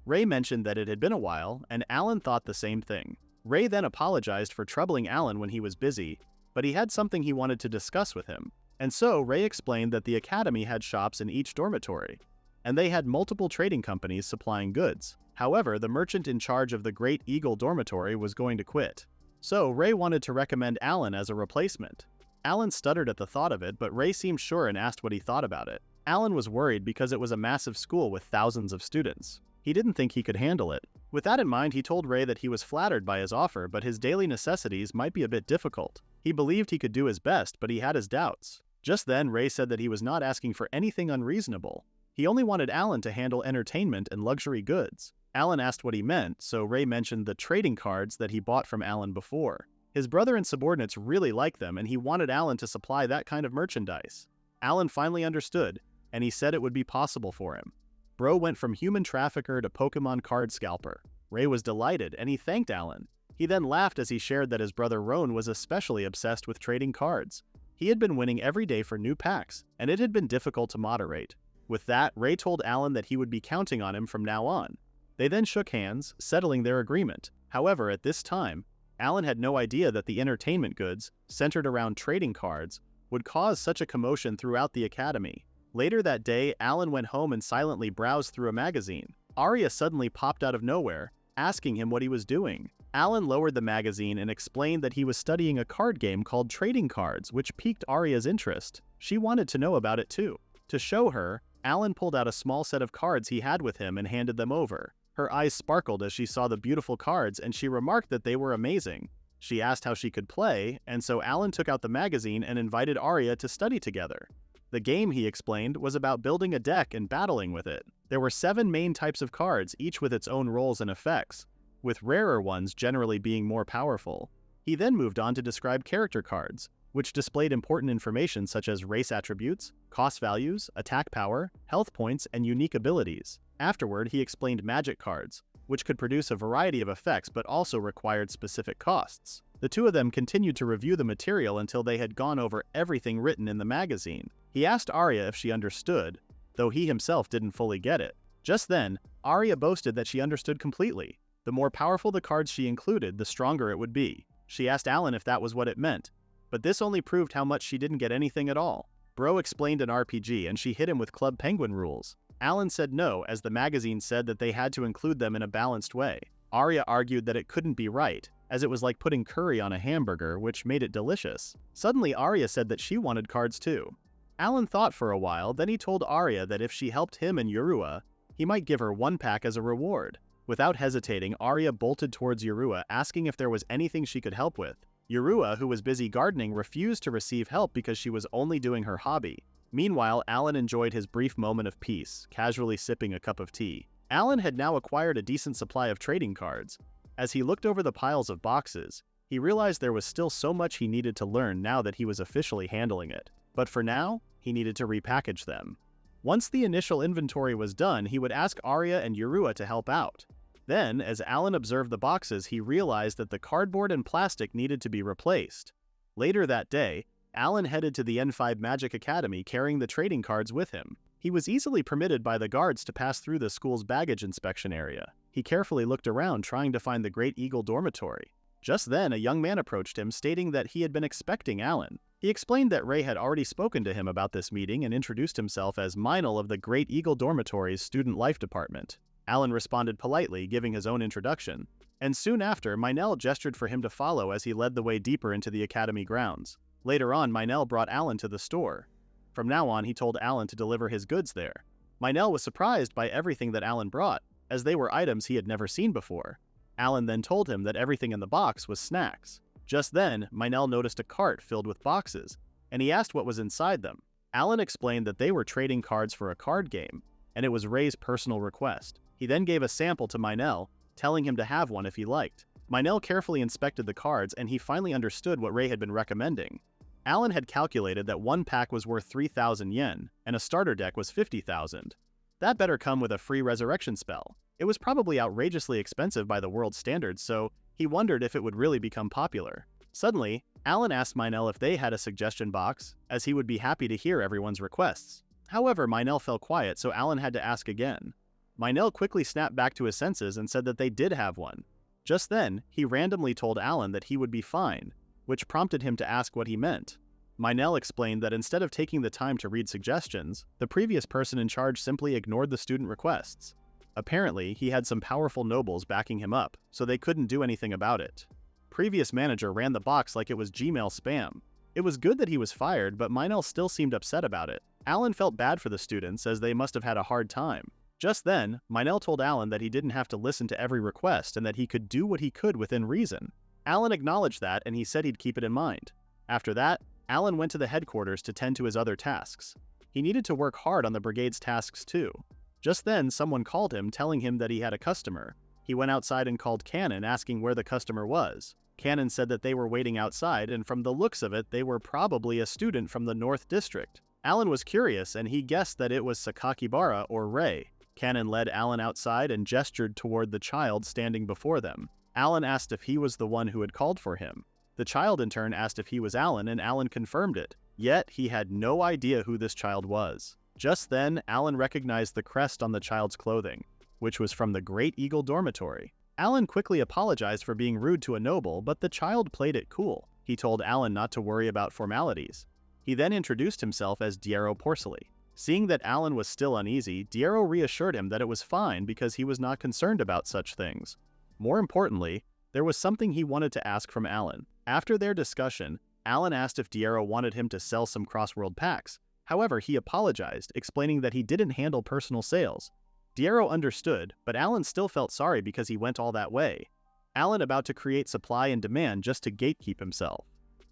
Ray mentioned that it had been a while, and Alan thought the same thing. Ray then apologized for troubling Alan when he was busy, but he had something he wanted to discuss with him. And so, Ray explained that the academy had shops in each dormitory, and they had multiple trading companies supplying goods. However, the merchant in charge of the Great Eagle dormitory was going to quit. So, Ray wanted to recommend Alan as a replacement. Alan stuttered at the thought of it, but Ray seemed sure and asked what he thought about it. Alan was worried because it was a massive school with thousands of students. He didn't think he could handle it. With that in mind, he told Ray that he was flattered by his offer, but his daily necessities might be a bit difficult. He believed he could do his best, but he had his doubts. Just then, Ray said that he was not asking for anything unreasonable. He only wanted Alan to handle entertainment and luxury goods. Alan asked what he meant, so Ray mentioned the trading cards that he bought from Alan before. His brother and subordinates really liked them, and he wanted Alan to supply that kind of merchandise. Alan finally understood, and he said it would be possible for him. Bro went from human trafficker to Pokemon card scalper. Ray was delighted, and he thanked Alan. He then laughed as he shared that his brother Roan was especially obsessed with trading cards. He had been winning every day for new packs, and it had been difficult to moderate. With that, Ray told Alan that he would be counting on him from now on. They then shook hands, settling their agreement. However, at this time, Alan had no idea that the entertainment goods, centered around trading cards, would cause such a commotion throughout the academy. Later that day, Alan went home and silently browsed through a magazine. Arya suddenly popped out of nowhere, asking him what he was doing. Alan lowered the magazine and explained that he was studying a card game called Trading Cards, which piqued Arya's interest. She wanted to know about it too. To show her, Alan pulled out a small set of cards he had with him and handed them over. Her eyes sparkled as she saw the beautiful cards, and she remarked that they were amazing. She asked how she could play, and so Alan took out the magazine and invited Arya to study together. The game, he explained, was about building a deck and battling with it. There were 7 main types of cards, each with its own roles and effects, with rarer ones generally being more powerful. He then moved on to describe character cards, which displayed important information such as race attributes, cost values, attack power, health points, and unique abilities. Afterward, he explained magic cards, which could produce a variety of effects but also required specific costs. The two of them continued to review the material until they had gone over everything written in the magazine. He asked Arya if she understood, though he himself didn't fully get it. Just then, Arya boasted that she understood completely. The more powerful the cards she included, the stronger it would be. She asked Alan if that was what it meant, but this only proved how much she didn't get anything at all. Bro explained an RPG and she hit him with Club Penguin rules. Alan said no, as the magazine said that they had to include them in a balanced way. Arya argued that it couldn't be right, as it was like putting curry on a hamburger, which made it delicious. Suddenly Arya said that she wanted cards too. Alan thought for a while, then he told Arya that if she helped him and Yorua, he might give her 1 pack as a reward. Without hesitating, Arya bolted towards Yorua, asking if there was anything she could help with. Yorua, who was busy gardening, refused to receive help because she was only doing her hobby. Meanwhile, Alan enjoyed his brief moment of peace, casually sipping a cup of tea. Alan had now acquired a decent supply of trading cards. As he looked over the piles of boxes, he realized there was still so much he needed to learn now that he was officially handling it. But for now, he needed to repackage them. Once the initial inventory was done, he would ask Arya and Yorua to help out. Then, as Alan observed the boxes, he realized that the cardboard and plastic needed to be replaced. Later that day, Alan headed to the N5 Magic Academy carrying the trading cards with him. He was easily permitted by the guards to pass through the school's baggage inspection area. He carefully looked around, trying to find the Great Eagle dormitory. Just then, a young man approached him, stating that he had been expecting Alan. He explained that Ray had already spoken to him about this meeting and introduced himself as Meinl of the Great Eagle Dormitory's Student Life Department. Alan responded politely, giving his own introduction, and soon after, Meinl gestured for him to follow as he led the way deeper into the academy grounds. Later on, Meinl brought Alan to the store. From now on, he told Alan to deliver his goods there. Meinl was surprised by everything that Alan brought, as they were items he had never seen before. Alan then told him that everything in the box was snacks. Just then, Meinl noticed a cart filled with boxes, and he asked what was inside them. Alan explained that they were trading cards for a card game, and it was Ray's personal request. He then gave a sample to Meinl, telling him to have one if he liked. Meinl carefully inspected the cards, and he finally understood what Ray had been recommending. Alan had calculated that 1 pack was worth 3,000 yen, and a starter deck was 50,000. That better come with a free resurrection spell. It was probably outrageously expensive by the world standards, so he wondered if it would really become popular. Suddenly, Alan asked Meinl if they had a suggestion box, as he would be happy to hear everyone's requests. However, Meinl fell quiet, so Alan had to ask again. Meinl quickly snapped back to his senses and said that they did have one. Just then, he randomly told Alan that he would be fine, which prompted him to ask what he meant. Meinl explained that instead of taking the time to read suggestions, the previous person in charge simply ignored the student requests. Apparently, he had some powerful nobles backing him up, so they couldn't do anything about it. Previous manager ran the box like it was Gmail spam. It was good that he was fired, but Meinl still seemed upset about it. Alan felt bad for the students, as they must have had a hard time. Just then, Meinl told Alan that he didn't have to listen to every request and that he could do what he could within reason. Alan acknowledged that, and he said he'd keep it in mind. After that, Alan went to the headquarters to tend to his other tasks. He needed to work hard on the brigade's tasks too. Just then, someone called him, telling him that he had a customer. He went outside and called Cannon, asking where the customer was. Cannon said that they were waiting outside, and from the looks of it, they were probably a student from the North District. Alan was curious, and he guessed that it was Sakakibara or Ray. Cannon led Alan outside and gestured toward the child standing before them. Alan asked if he was the one who had called for him. The child in turn asked if he was Alan, and Alan confirmed it. Yet, he had no idea who this child was. Just then, Alan recognized the crest on the child's clothing, which was from the Great Eagle Dormitory. Alan quickly apologized for being rude to a noble, but the child played it cool. He told Alan not to worry about formalities. He then introduced himself as Diero Porceli. Seeing that Alan was still uneasy, Diero reassured him that it was fine because he was not concerned about such things. More importantly, there was something he wanted to ask from Alan. After their discussion, Alan asked if Diero wanted him to sell some cross-world packs. However, he apologized, explaining that he didn't handle personal sales. Diero understood, but Alan still felt sorry because he went all that way. Alan about to create supply and demand just to gatekeep himself.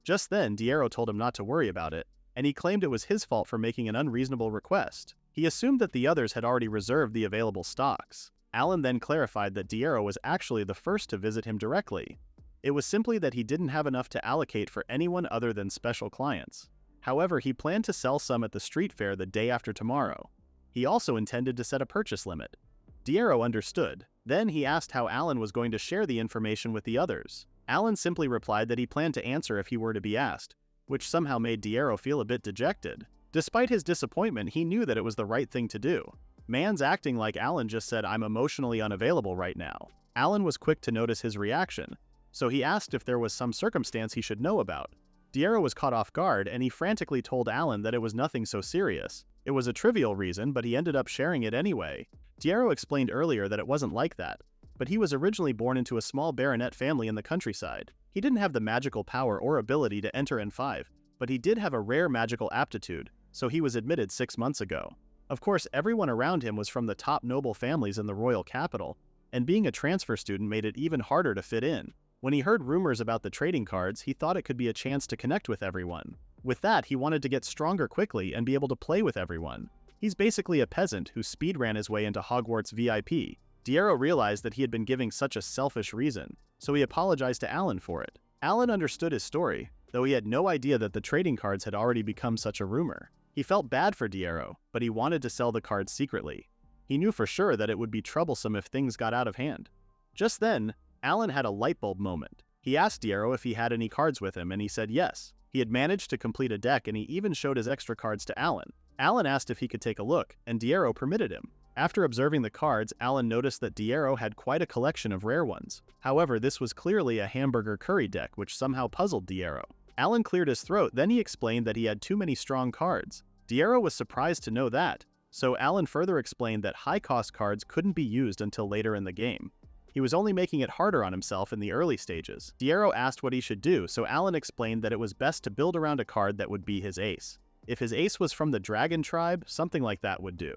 Just then, Diero told him not to worry about it, and he claimed it was his fault for making an unreasonable request. He assumed that the others had already reserved the available stocks. Alan then clarified that Diero was actually the first to visit him directly. It was simply that he didn't have enough to allocate for anyone other than special clients. However, he planned to sell some at the street fair the day after tomorrow. He also intended to set a purchase limit. Diero understood. Then he asked how Alan was going to share the information with the others. Alan simply replied that he planned to answer if he were to be asked, which somehow made Diero feel a bit dejected. Despite his disappointment, he knew that it was the right thing to do. Man's acting like Alan just said, "I'm emotionally unavailable right now." Alan was quick to notice his reaction, so he asked if there was some circumstance he should know about. Diero was caught off guard, and he frantically told Alan that it was nothing so serious. It was a trivial reason, but he ended up sharing it anyway. Diero explained earlier that it wasn't like that, but he was originally born into a small baronet family in the countryside. He didn't have the magical power or ability to enter N5, but he did have a rare magical aptitude, so he was admitted 6 months ago. Of course, everyone around him was from the top noble families in the royal capital, and being a transfer student made it even harder to fit in. When he heard rumors about the trading cards, he thought it could be a chance to connect with everyone. With that, he wanted to get stronger quickly and be able to play with everyone. He's basically a peasant who speedran his way into Hogwarts VIP. Diero realized that he had been giving such a selfish reason, so he apologized to Alan for it. Alan understood his story, though he had no idea that the trading cards had already become such a rumor. He felt bad for Diero, but he wanted to sell the cards secretly. He knew for sure that it would be troublesome if things got out of hand. Just then, Alan had a light bulb moment. He asked Diero if he had any cards with him, and he said yes. He had managed to complete a deck, and he even showed his extra cards to Alan. Alan asked if he could take a look, and Diero permitted him. After observing the cards, Alan noticed that Diero had quite a collection of rare ones. However, this was clearly a hamburger curry deck, which somehow puzzled Diero. Alan cleared his throat, then he explained that he had too many strong cards. Diero was surprised to know that, so Alan further explained that high-cost cards couldn't be used until later in the game. He was only making it harder on himself in the early stages. Diero asked what he should do, so Alan explained that it was best to build around a card that would be his ace. If his ace was from the dragon tribe, something like that would do.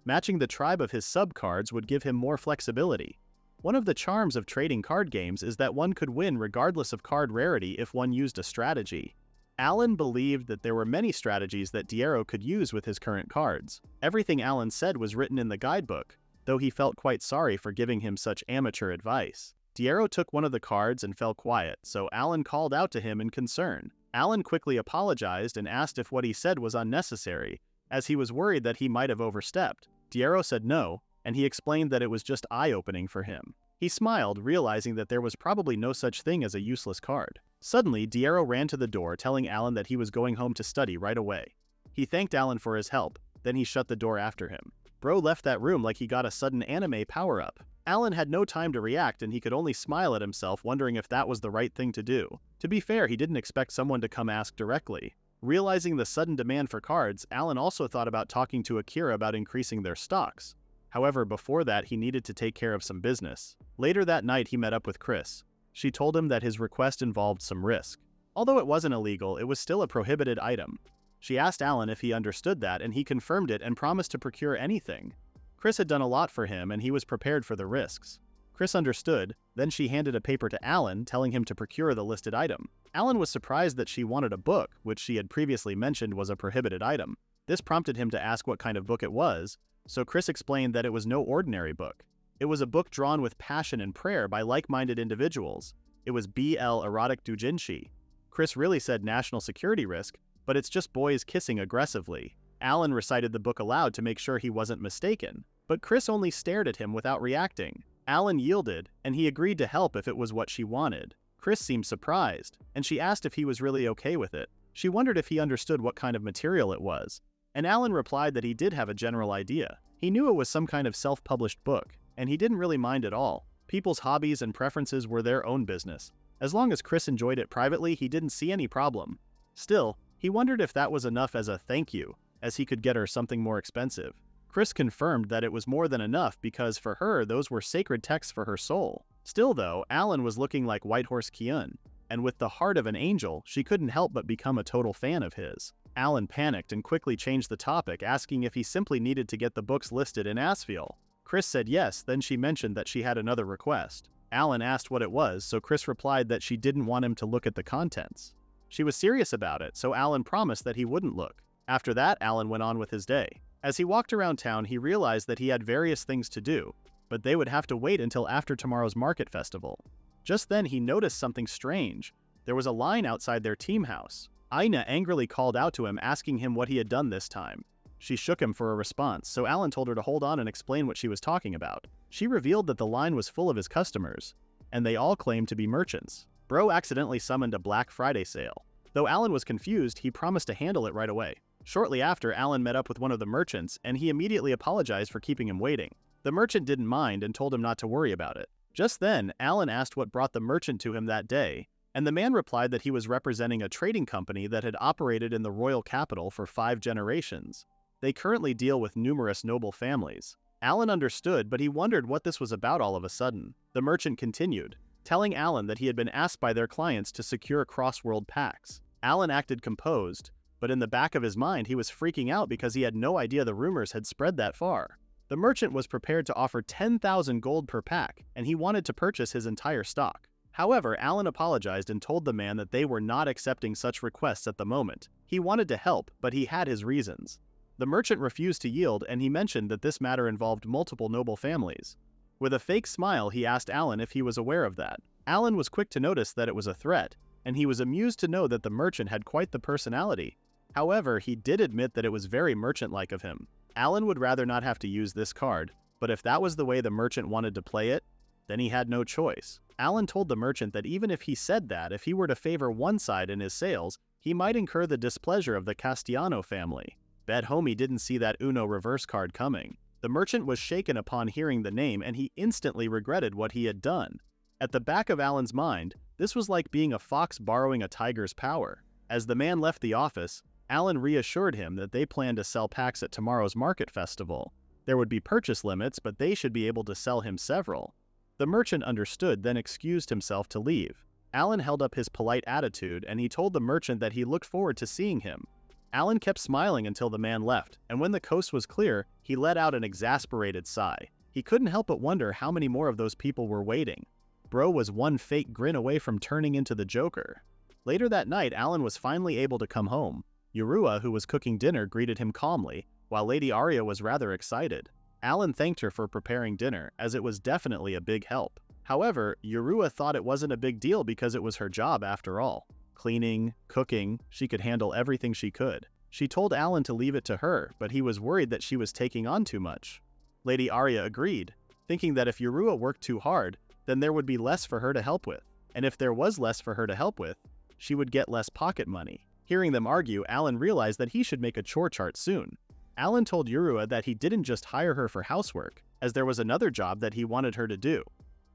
Matching the tribe of his sub-cards would give him more flexibility. One of the charms of trading card games is that one could win regardless of card rarity if one used a strategy. Alan believed that there were many strategies that Diero could use with his current cards. Everything Alan said was written in the guidebook, though he felt quite sorry for giving him such amateur advice. Diero took one of the cards and fell quiet, so Alan called out to him in concern. Alan quickly apologized and asked if what he said was unnecessary, as he was worried that he might have overstepped. Diero said no, and he explained that it was just eye-opening for him. He smiled, realizing that there was probably no such thing as a useless card. Suddenly, Diero ran to the door, telling Alan that he was going home to study right away. He thanked Alan for his help, then he shut the door after him. Bro left that room like he got a sudden anime power-up. Alan had no time to react, and he could only smile at himself, wondering if that was the right thing to do. To be fair, he didn't expect someone to come ask directly. Realizing the sudden demand for cards, Alan also thought about talking to Akira about increasing their stocks. However, before that, he needed to take care of some business. Later that night, he met up with Chris. She told him that his request involved some risk. Although it wasn't illegal, it was still a prohibited item. She asked Alan if he understood that, and he confirmed it and promised to procure anything. Chris had done a lot for him, and he was prepared for the risks. Chris understood, then she handed a paper to Alan, telling him to procure the listed item. Alan was surprised that she wanted a book, which she had previously mentioned was a prohibited item. This prompted him to ask what kind of book it was, so Chris explained that it was no ordinary book. It was a book drawn with passion and prayer by like-minded individuals. It was BL Erotic Doujinshi. Chris really said national security risk, but it's just boys kissing aggressively. Alan recited the book aloud to make sure he wasn't mistaken, but Chris only stared at him without reacting. Alan yielded, and he agreed to help if it was what she wanted. Chris seemed surprised, and she asked if he was really okay with it. She wondered if he understood what kind of material it was, and Alan replied that he did have a general idea. He knew it was some kind of self-published book, and he didn't really mind at all. People's hobbies and preferences were their own business. As long as Chris enjoyed it privately, he didn't see any problem. Still, he wondered if that was enough as a thank you, as he could get her something more expensive. Chris confirmed that it was more than enough because for her, those were sacred texts for her soul. Still though, Alan was looking like Whitehorse Kyun, and with the heart of an angel, she couldn't help but become a total fan of his. Alan panicked and quickly changed the topic, asking if he simply needed to get the books listed in Asfiel. Chris said yes, then she mentioned that she had another request. Alan asked what it was, so Chris replied that she didn't want him to look at the contents. She was serious about it, so Alan promised that he wouldn't look. After that, Alan went on with his day. As he walked around town, he realized that he had various things to do, but they would have to wait until after tomorrow's market festival. Just then, he noticed something strange. There was a line outside their team house. Aina angrily called out to him, asking him what he had done this time. She shook him for a response, so Alan told her to hold on and explain what she was talking about. She revealed that the line was full of his customers, and they all claimed to be merchants. Bro accidentally summoned a Black Friday sale. Though Alan was confused, he promised to handle it right away. Shortly after, Alan met up with one of the merchants, and he immediately apologized for keeping him waiting. The merchant didn't mind and told him not to worry about it. Just then, Alan asked what brought the merchant to him that day, and the man replied that he was representing a trading company that had operated in the royal capital for 5 generations. They currently deal with numerous noble families. Alan understood, but he wondered what this was about all of a sudden. The merchant continued, telling Alan that he had been asked by their clients to secure cross-world pacts. Alan acted composed, but in the back of his mind he was freaking out because he had no idea the rumors had spread that far. The merchant was prepared to offer 10,000 gold per pack, and he wanted to purchase his entire stock. However, Alan apologized and told the man that they were not accepting such requests at the moment. He wanted to help, but he had his reasons. The merchant refused to yield, and he mentioned that this matter involved multiple noble families. With a fake smile, he asked Alan if he was aware of that. Alan was quick to notice that it was a threat, and he was amused to know that the merchant had quite the personality. However, he did admit that it was very merchant-like of him. Alan would rather not have to use this card, but if that was the way the merchant wanted to play it, then he had no choice. Alan told the merchant that even if he said that, if he were to favor one side in his sales, he might incur the displeasure of the Castellano family. Bet homie didn't see that Uno reverse card coming. The merchant was shaken upon hearing the name, and he instantly regretted what he had done. At the back of Alan's mind, this was like being a fox borrowing a tiger's power. As the man left the office, Alan reassured him that they planned to sell packs at tomorrow's market festival. There would be purchase limits, but they should be able to sell him several. The merchant understood, then excused himself to leave. Alan held up his polite attitude, and he told the merchant that he looked forward to seeing him. Alan kept smiling until the man left, and when the coast was clear, he let out an exasperated sigh. He couldn't help but wonder how many more of those people were waiting. Bro was one fake grin away from turning into the Joker. Later that night, Alan was finally able to come home. Yorua, who was cooking dinner, greeted him calmly, while Lady Arya was rather excited. Alan thanked her for preparing dinner, as it was definitely a big help. However, Yorua thought it wasn't a big deal because it was her job after all. Cleaning, cooking, she could handle everything she could. She told Alan to leave it to her, but he was worried that she was taking on too much. Lady Arya agreed, thinking that if Yorua worked too hard, then there would be less for her to help with. And if there was less for her to help with, she would get less pocket money. Hearing them argue, Alan realized that he should make a chore chart soon. Alan told Yorua that he didn't just hire her for housework, as there was another job that he wanted her to do.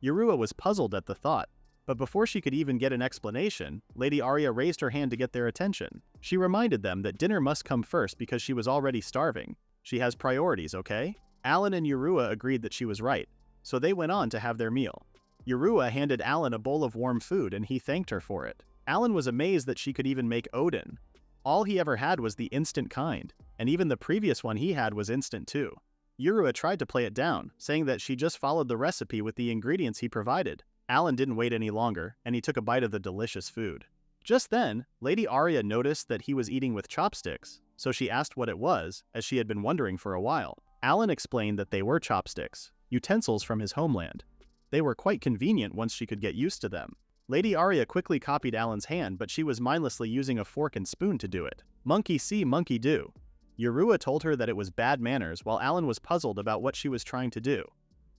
Yorua was puzzled at the thought, but before she could even get an explanation, Lady Arya raised her hand to get their attention. She reminded them that dinner must come first because she was already starving. She has priorities, okay? Alan and Yorua agreed that she was right, so they went on to have their meal. Yorua handed Alan a bowl of warm food and he thanked her for it. Alan was amazed that she could even make Odin. All he ever had was the instant kind, and even the previous one he had was instant too. Yorua tried to play it down, saying that she just followed the recipe with the ingredients he provided. Alan didn't wait any longer, and he took a bite of the delicious food. Just then, Lady Arya noticed that he was eating with chopsticks, so she asked what it was, as she had been wondering for a while. Alan explained that they were chopsticks, utensils from his homeland. They were quite convenient once she could get used to them. Lady Arya quickly copied Alan's hand, but she was mindlessly using a fork and spoon to do it. Monkey see, monkey do. Yorua told her that it was bad manners, while Alan was puzzled about what she was trying to do.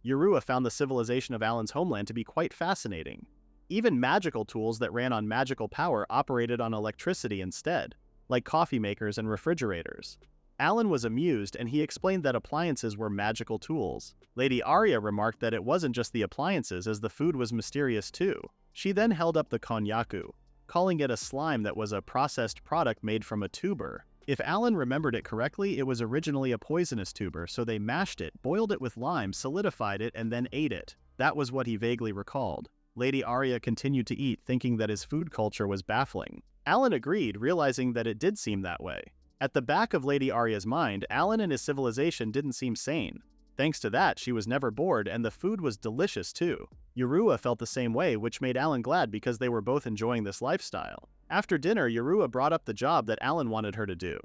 Yorua found the civilization of Alan's homeland to be quite fascinating. Even magical tools that ran on magical power operated on electricity instead, like coffee makers and refrigerators. Alan was amused, and he explained that appliances were magical tools. Lady Arya remarked that it wasn't just the appliances, as the food was mysterious too. She then held up the konyaku, calling it a slime that was a processed product made from a tuber. If Alan remembered it correctly, it was originally a poisonous tuber, so they mashed it, boiled it with lime, solidified it, and then ate it. That was what he vaguely recalled. Lady Arya continued to eat, thinking that his food culture was baffling. Alan agreed, realizing that it did seem that way. At the back of Lady Arya's mind, Alan and his civilization didn't seem sane. Thanks to that, she was never bored, and the food was delicious too. Yorua felt the same way, which made Alan glad because they were both enjoying this lifestyle. After dinner, Yorua brought up the job that Alan wanted her to do.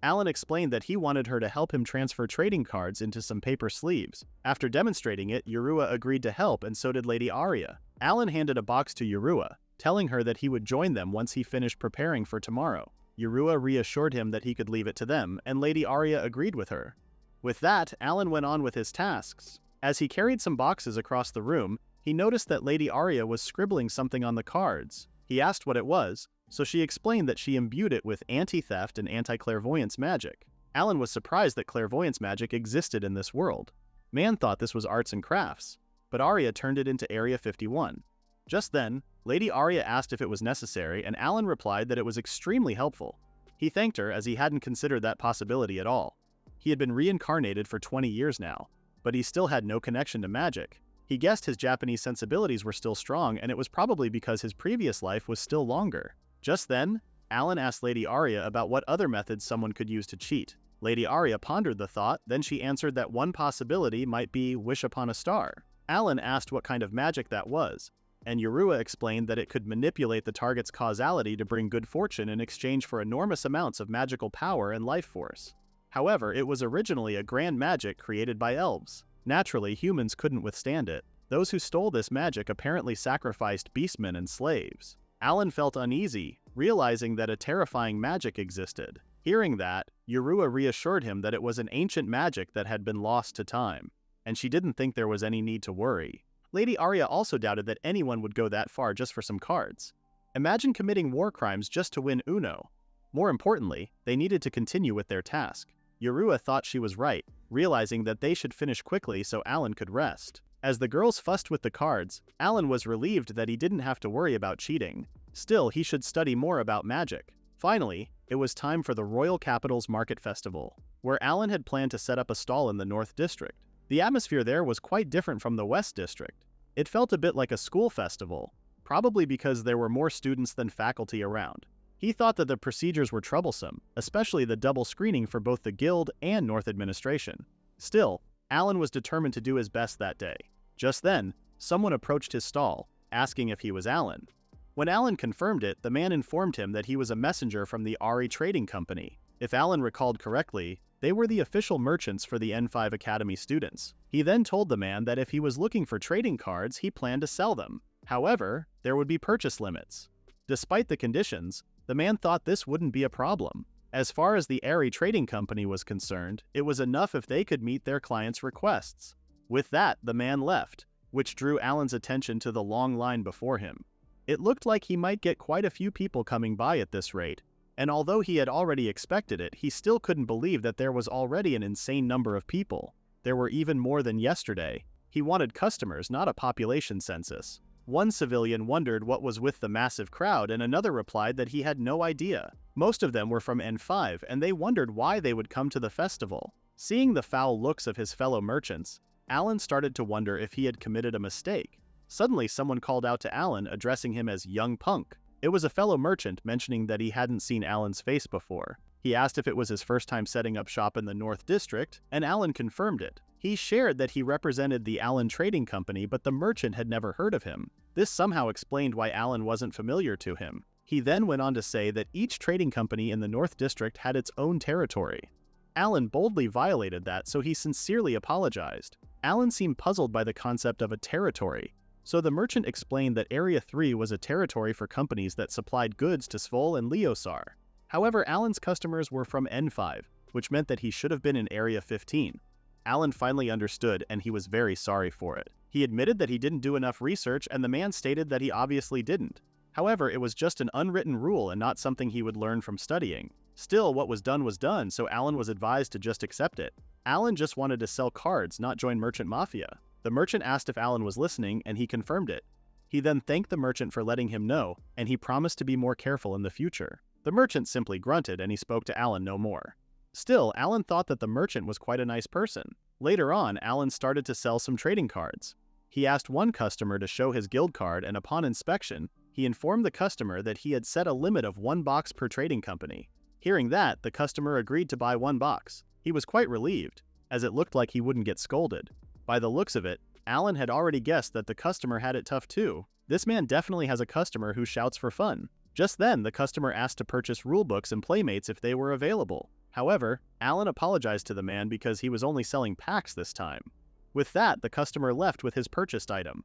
Alan explained that he wanted her to help him transfer trading cards into some paper sleeves. After demonstrating it, Yorua agreed to help, and so did Lady Arya. Alan handed a box to Yorua, telling her that he would join them once he finished preparing for tomorrow. Yorua reassured him that he could leave it to them, and Lady Arya agreed with her. With that, Alan went on with his tasks. As he carried some boxes across the room, he noticed that Lady Arya was scribbling something on the cards. He asked what it was, so she explained that she imbued it with anti-theft and anti-clairvoyance magic. Alan was surprised that clairvoyance magic existed in this world. Man thought this was arts and crafts. but Arya turned it into Area 51. Just then, Lady Arya asked if it was necessary, and Alan replied that it was extremely helpful. He thanked her as he hadn't considered that possibility at all. He had been reincarnated for 20 years now, but he still had no connection to magic. He guessed his Japanese sensibilities were still strong, and it was probably because his previous life was still longer. Just then, Alan asked Lady Arya about what other methods someone could use to cheat. Lady Arya pondered the thought, then she answered that one possibility might be wish upon a star. Alan asked what kind of magic that was, and Yorua explained that it could manipulate the target's causality to bring good fortune in exchange for enormous amounts of magical power and life force. However, it was originally a grand magic created by elves. Naturally, humans couldn't withstand it. Those who stole this magic apparently sacrificed beastmen and slaves. Alan felt uneasy, realizing that a terrifying magic existed. Hearing that, Yorua reassured him that it was an ancient magic that had been lost to time, and she didn't think there was any need to worry. Lady Arya also doubted that anyone would go that far just for some cards. Imagine committing war crimes just to win Uno. More importantly, they needed to continue with their task. Yorua thought she was right, realizing that they should finish quickly so Alan could rest. As the girls fussed with the cards, Alan was relieved that he didn't have to worry about cheating. Still, he should study more about magic. Finally, it was time for the Royal Capital's Market Festival, where Alan had planned to set up a stall in the North District. The atmosphere there was quite different from the West District. It felt a bit like a school festival, probably because there were more students than faculty around. He thought that the procedures were troublesome, especially the double screening for both the guild and North administration. Still, Alan was determined to do his best that day. Just then, someone approached his stall, asking if he was Alan. When Alan confirmed it, the man informed him that he was a messenger from the Ari Trading Company. If Alan recalled correctly, they were the official merchants for the N5 Academy students. He then told the man that if he was looking for trading cards, he planned to sell them. However, there would be purchase limits. Despite the conditions, the man thought this wouldn't be a problem. As far as the Ari Trading Company was concerned, it was enough if they could meet their clients' requests. With that, the man left, which drew Alan's attention to the long line before him. It looked like he might get quite a few people coming by at this rate, and although he had already expected it, he still couldn't believe that there was already an insane number of people. There were even more than yesterday. He wanted customers, not a population census. One civilian wondered what was with the massive crowd, and another replied that he had no idea. Most of them were from N5, and they wondered why they would come to the festival. Seeing the foul looks of his fellow merchants, Alan started to wonder if he had committed a mistake. Suddenly, someone called out to Alan, addressing him as young punk. It was a fellow merchant, mentioning that he hadn't seen Alan's face before. He asked if it was his first time setting up shop in the North District, and Alan confirmed it. He shared that he represented the Alan Trading Company, but the merchant had never heard of him. This somehow explained why Alan wasn't familiar to him. He then went on to say that each trading company in the North District had its own territory. Alan boldly violated that, so he sincerely apologized. Alan seemed puzzled by the concept of a territory, so the merchant explained that Area 3 was a territory for companies that supplied goods to Svol and Leosar. However, Alan's customers were from N5, which meant that he should have been in Area 15. Alan finally understood, and he was very sorry for it. He admitted that he didn't do enough research, and the man stated that he obviously didn't. However, it was just an unwritten rule and not something he would learn from studying. Still, what was done, so Alan was advised to just accept it. Alan just wanted to sell cards, not join merchant mafia. The merchant asked if Alan was listening, and he confirmed it. He then thanked the merchant for letting him know, and he promised to be more careful in the future. The merchant simply grunted, and he spoke to Alan no more. Still, Alan thought that the merchant was quite a nice person. Later on, Alan started to sell some trading cards. He asked one customer to show his guild card, and upon inspection, he informed the customer that he had set a limit of 1 box per trading company. Hearing that, the customer agreed to buy 1 box. He was quite relieved, as it looked like he wouldn't get scolded. By the looks of it, Alan had already guessed that the customer had it tough too. This man definitely has a customer who shouts for fun. Just then, the customer asked to purchase rulebooks and playmates if they were available. However, Alan apologized to the man because he was only selling packs this time. With that, the customer left with his purchased item.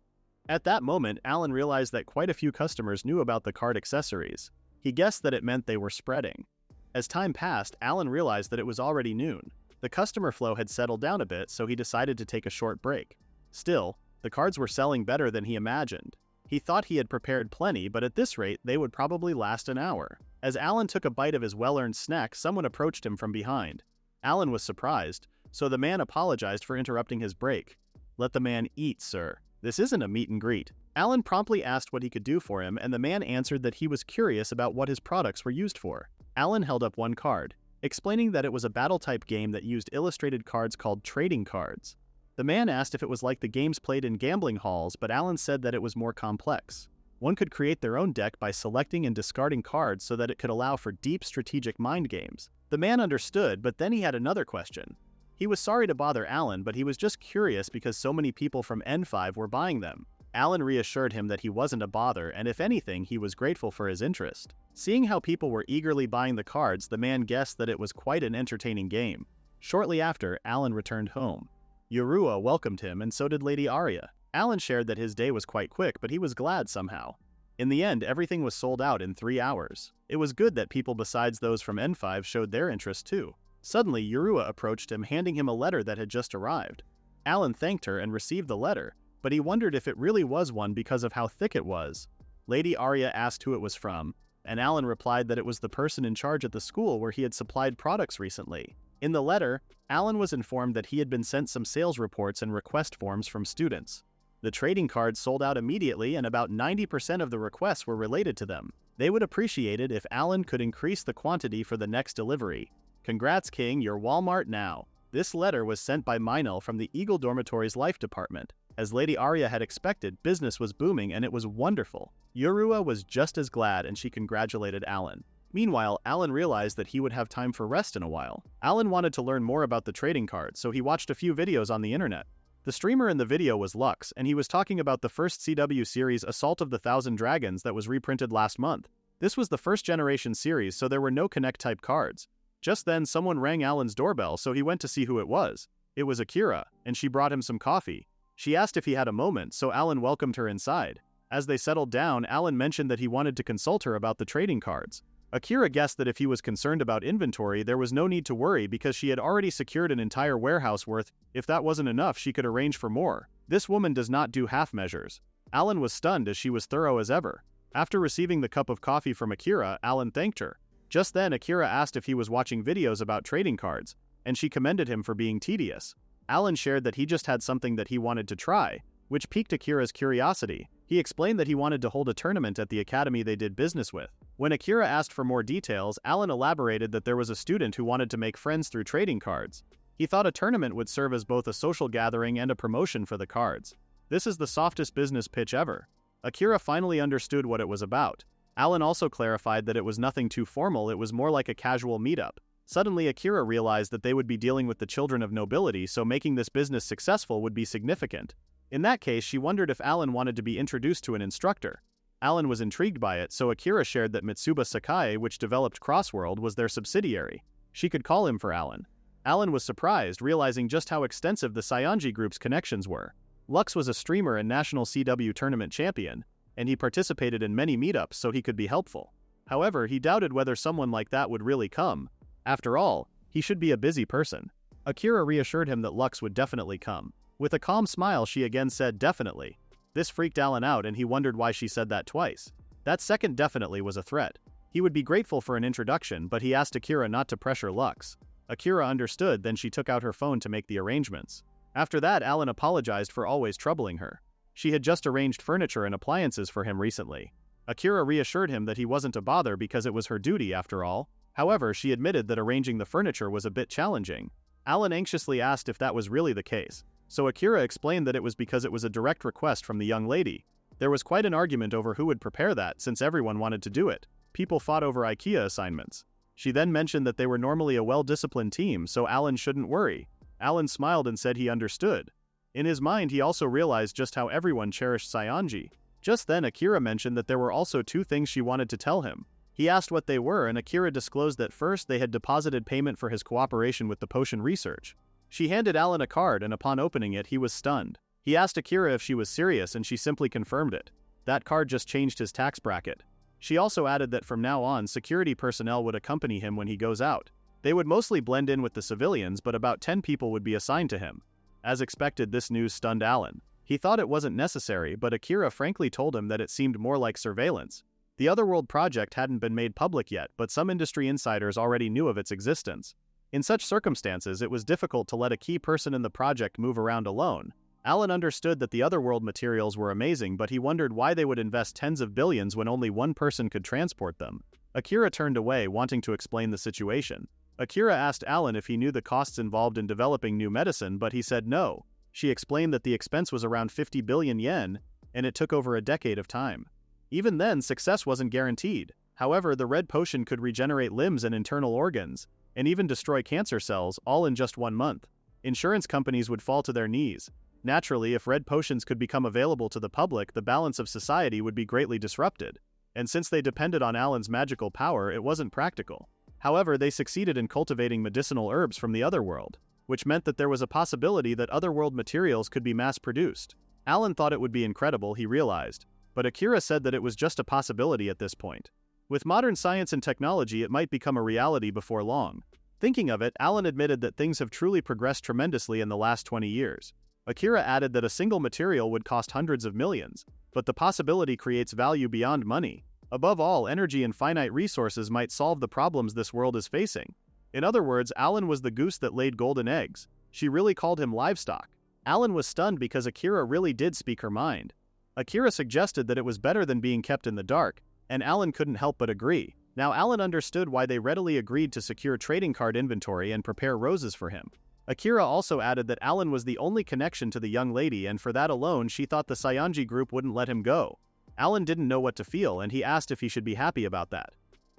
At that moment, Alan realized that quite a few customers knew about the card accessories. He guessed that it meant they were spreading. As time passed, Alan realized that it was already noon. The customer flow had settled down a bit, so he decided to take a short break. Still, the cards were selling better than he imagined. He thought he had prepared plenty, but at this rate, they would probably last an hour. As Alan took a bite of his well-earned snack, someone approached him from behind. Alan was surprised, so the man apologized for interrupting his break. "Let the man eat, sir," This isn't a meet and greet. Alan promptly asked what he could do for him, and the man answered that he was curious about what his products were used for. Alan held up one card, explaining that it was a battle-type game that used illustrated cards called trading cards. The man asked if it was like the games played in gambling halls, but Alan said that it was more complex. One could create their own deck by selecting and discarding cards so that it could allow for deep strategic mind games. The man understood, but then he had another question. He was sorry to bother Alan, but he was just curious because so many people from N5 were buying them. Alan reassured him that he wasn't a bother, and if anything, he was grateful for his interest. Seeing how people were eagerly buying the cards, the man guessed that it was quite an entertaining game. Shortly after, Alan returned home. Yorua welcomed him, and so did Lady Arya. Alan shared that his day was quite quick, but he was glad somehow. In the end, everything was sold out in 3 hours. It was good that people besides those from N5 showed their interest too. Suddenly, Yorua approached him, handing him a letter that had just arrived. Alan thanked her and received the letter, but he wondered if it really was one because of how thick it was. Lady Arya asked who it was from, and Alan replied that it was the person in charge at the school where he had supplied products recently. In the letter, Alan was informed that he had been sent some sales reports and request forms from students. The trading cards sold out immediately, and about 90% of the requests were related to them. They would appreciate it if Alan could increase the quantity for the next delivery. Congrats, King, you're Walmart now. This letter was sent by Meinl from the Eagle Dormitory's Life Department. As Lady Arya had expected, business was booming and it was wonderful. Yorua was just as glad and she congratulated Alan. Meanwhile, Alan realized that he would have time for rest in a while. Alan wanted to learn more about the trading cards, so he watched a few videos on the internet. The streamer in the video was Lux, and he was talking about the first CW series Assault of the Thousand Dragons that was reprinted last month. This was the first generation series, so there were no Connect-type cards. Just then, someone rang Alan's doorbell, so he went to see who it was. It was Akira, and she brought him some coffee. She asked if he had a moment, so Alan welcomed her inside. As they settled down, Alan mentioned that he wanted to consult her about the trading cards. Akira guessed that if he was concerned about inventory, there was no need to worry because she had already secured an entire warehouse worth. If that wasn't enough, she could arrange for more. This woman does not do half measures. Alan was stunned as she was thorough as ever. After receiving the cup of coffee from Akira, Alan thanked her. Just then, Akira asked if he was watching videos about trading cards, and she commended him for being tedious. Alan shared that he just had something that he wanted to try, which piqued Akira's curiosity. He explained that he wanted to hold a tournament at the academy they did business with. When Akira asked for more details, Alan elaborated that there was a student who wanted to make friends through trading cards. He thought a tournament would serve as both a social gathering and a promotion for the cards. This is the softest business pitch ever. Akira finally understood what it was about. Alan also clarified that it was nothing too formal, it was more like a casual meetup. Suddenly, Akira realized that they would be dealing with the children of nobility, so making this business successful would be significant. In that case, she wondered if Alan wanted to be introduced to an instructor. Alan was intrigued by it, so Akira shared that Mitsuba Sakai, which developed Crossworld, was their subsidiary. She could call him for Alan. Alan was surprised, realizing just how extensive the Saionji group's connections were. Lux was a streamer and national CW tournament champion, and he participated in many meetups so he could be helpful. However, he doubted whether someone like that would really come. After all, he should be a busy person. Akira reassured him that Lux would definitely come. With a calm smile, she again said definitely. This freaked Alan out and he wondered why she said that twice. That second definitely was a threat. He would be grateful for an introduction, but he asked Akira not to pressure Lux. Akira understood, then she took out her phone to make the arrangements. After that, Alan apologized for always troubling her. She had just arranged furniture and appliances for him recently. Akira reassured him that he wasn't a bother because it was her duty after all. However, she admitted that arranging the furniture was a bit challenging. Alan anxiously asked if that was really the case, so Akira explained that it was because it was a direct request from the young lady. There was quite an argument over who would prepare that since everyone wanted to do it. People fought over IKEA assignments. She then mentioned that they were normally a well-disciplined team, so Alan shouldn't worry. Alan smiled and said he understood. In his mind, he also realized just how everyone cherished Saionji. Just then, Akira mentioned that there were also 2 things she wanted to tell him. He asked what they were, and Akira disclosed that first they had deposited payment for his cooperation with the potion research. She handed Alan a card, and upon opening it, he was stunned. He asked Akira if she was serious, and she simply confirmed it. That card just changed his tax bracket. She also added that from now on, security personnel would accompany him when he goes out. They would mostly blend in with the civilians, but about 10 people would be assigned to him. As expected, this news stunned Alan. He thought it wasn't necessary, but Akira frankly told him that it seemed more like surveillance. The Otherworld project hadn't been made public yet, but some industry insiders already knew of its existence. In such circumstances, it was difficult to let a key person in the project move around alone. Alan understood that the otherworld materials were amazing, but he wondered why they would invest tens of billions when only one person could transport them. Akira turned away, wanting to explain the situation. Akira asked Alan if he knew the costs involved in developing new medicine, but he said no. She explained that the expense was around 50 billion yen, and it took over a decade of time. Even then, success wasn't guaranteed. However, the red potion could regenerate limbs and internal organs, and even destroy cancer cells, all in just 1 month. Insurance companies would fall to their knees. Naturally, if red potions could become available to the public, the balance of society would be greatly disrupted. And since they depended on Alan's magical power, it wasn't practical. However, they succeeded in cultivating medicinal herbs from the otherworld, which meant that there was a possibility that otherworld materials could be mass-produced. Alan thought it would be incredible, he realized, but Akira said that it was just a possibility at this point. With modern science and technology, it might become a reality before long. Thinking of it, Alan admitted that things have truly progressed tremendously in the last 20 years. Akira added that a single material would cost hundreds of millions, but the possibility creates value beyond money. Above all, energy and finite resources might solve the problems this world is facing. In other words, Alan was the goose that laid golden eggs. She really called him livestock. Alan was stunned because Akira really did speak her mind. Akira suggested that it was better than being kept in the dark, and Alan couldn't help but agree. Now Alan understood why they readily agreed to secure trading card inventory and prepare roses for him. Akira also added that Alan was the only connection to the young lady, and for that alone she thought the Saionji group wouldn't let him go. Alan didn't know what to feel, and he asked if he should be happy about that.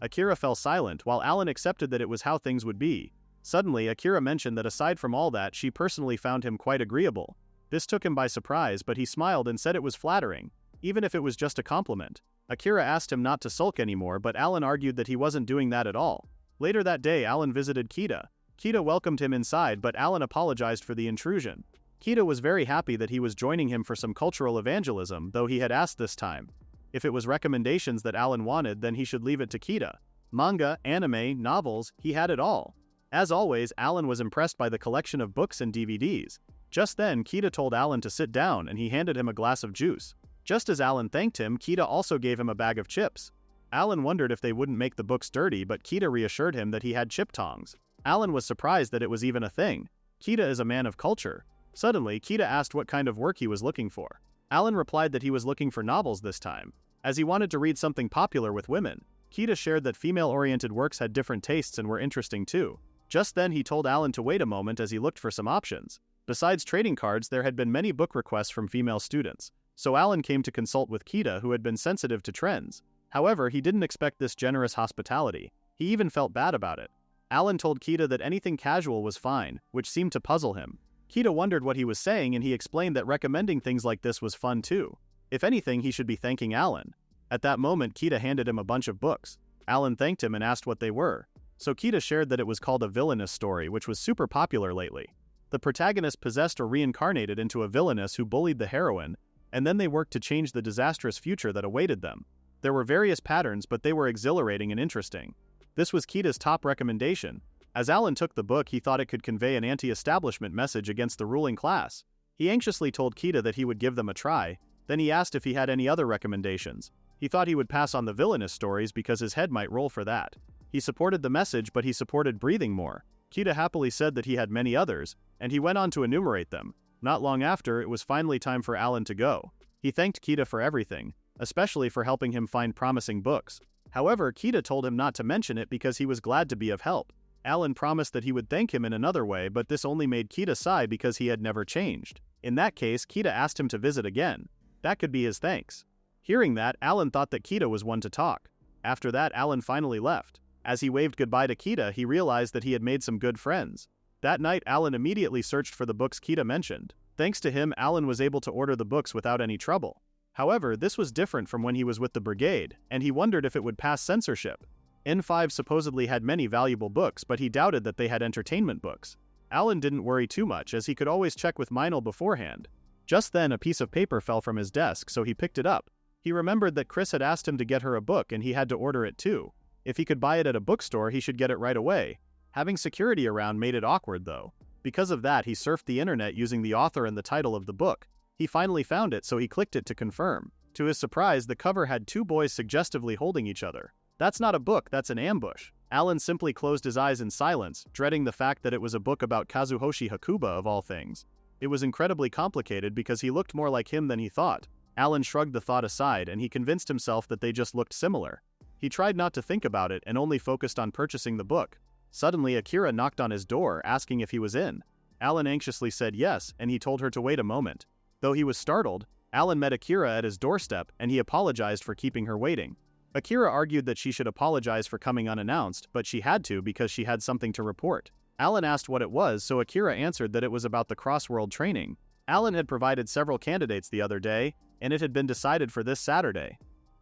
Akira fell silent, while Alan accepted that it was how things would be. Suddenly, Akira mentioned that aside from all that, she personally found him quite agreeable. This took him by surprise, but he smiled and said it was flattering, even if it was just a compliment. Akira asked him not to sulk anymore, but Alan argued that he wasn't doing that at all. Later that day, Alan visited Kita. Kita welcomed him inside, but Alan apologized for the intrusion. Kita was very happy that he was joining him for some cultural evangelism, though he had asked this time. If it was recommendations that Alan wanted, then he should leave it to Kita. Manga, anime, novels, he had it all. As always, Alan was impressed by the collection of books and DVDs. Just then, Kita told Alan to sit down, and he handed him a glass of juice. Just as Alan thanked him, Kita also gave him a bag of chips. Alan wondered if they wouldn't make the books dirty, but Kita reassured him that he had chip tongs. Alan was surprised that it was even a thing. Kita is a man of culture. Suddenly, Kita asked what kind of work he was looking for. Alan replied that he was looking for novels this time, as he wanted to read something popular with women. Kita shared that female-oriented works had different tastes and were interesting too. Just then he told Alan to wait a moment as he looked for some options. Besides trading cards, there had been many book requests from female students, so Alan came to consult with Kita, who had been sensitive to trends. However, he didn't expect this generous hospitality. He even felt bad about it. Alan told Kita that anything casual was fine, which seemed to puzzle him. Kita wondered what he was saying, and he explained that recommending things like this was fun too. If anything, he should be thanking Alan. At that moment, Kita handed him a bunch of books. Alan thanked him and asked what they were. So Kita shared that it was called A Villainous Story, which was super popular lately. The protagonist possessed or reincarnated into a villainess who bullied the heroine, and then they worked to change the disastrous future that awaited them. There were various patterns, but they were exhilarating and interesting. This was Kita's top recommendation. As Alan took the book, he thought it could convey an anti-establishment message against the ruling class. He anxiously told Kita that he would give them a try. Then he asked if he had any other recommendations. He thought he would pass on the villainous stories because his head might roll for that. He supported the message, but he supported breathing more. Kita happily said that he had many others, and he went on to enumerate them. Not long after, it was finally time for Alan to go. He thanked Kita for everything, especially for helping him find promising books. However, Kita told him not to mention it because he was glad to be of help. Alan promised that he would thank him in another way, but this only made Kita sigh because he had never changed. In that case, Kita asked him to visit again. That could be his thanks. Hearing that, Alan thought that Kita was one to talk. After that, Alan finally left. As he waved goodbye to Kita, he realized that he had made some good friends. That night, Alan immediately searched for the books Kita mentioned. Thanks to him, Alan was able to order the books without any trouble. However, this was different from when he was with the brigade, and he wondered if it would pass censorship. N5 supposedly had many valuable books, but he doubted that they had entertainment books. Alan didn't worry too much, as he could always check with Meinl beforehand. Just then, a piece of paper fell from his desk, so he picked it up. He remembered that Chris had asked him to get her a book, and he had to order it too. If he could buy it at a bookstore, he should get it right away. Having security around made it awkward, though. Because of that, he surfed the internet using the author and the title of the book. He finally found it, so he clicked it to confirm. To his surprise, the cover had two boys suggestively holding each other. That's not a book, that's an ambush. Alan simply closed his eyes in silence, dreading the fact that it was a book about Kazuhoshi Hakuba of all things. It was incredibly complicated because he looked more like him than he thought. Alan shrugged the thought aside and he convinced himself that they just looked similar. He tried not to think about it and only focused on purchasing the book. Suddenly Akira knocked on his door asking if he was in. Alan anxiously said yes, and he told her to wait a moment. Though he was startled, Alan met Akira at his doorstep and he apologized for keeping her waiting. Akira argued that she should apologize for coming unannounced, but she had to because she had something to report. Alan asked what it was, so Akira answered that it was about the cross-world training. Alan had provided several candidates the other day, and it had been decided for this Saturday.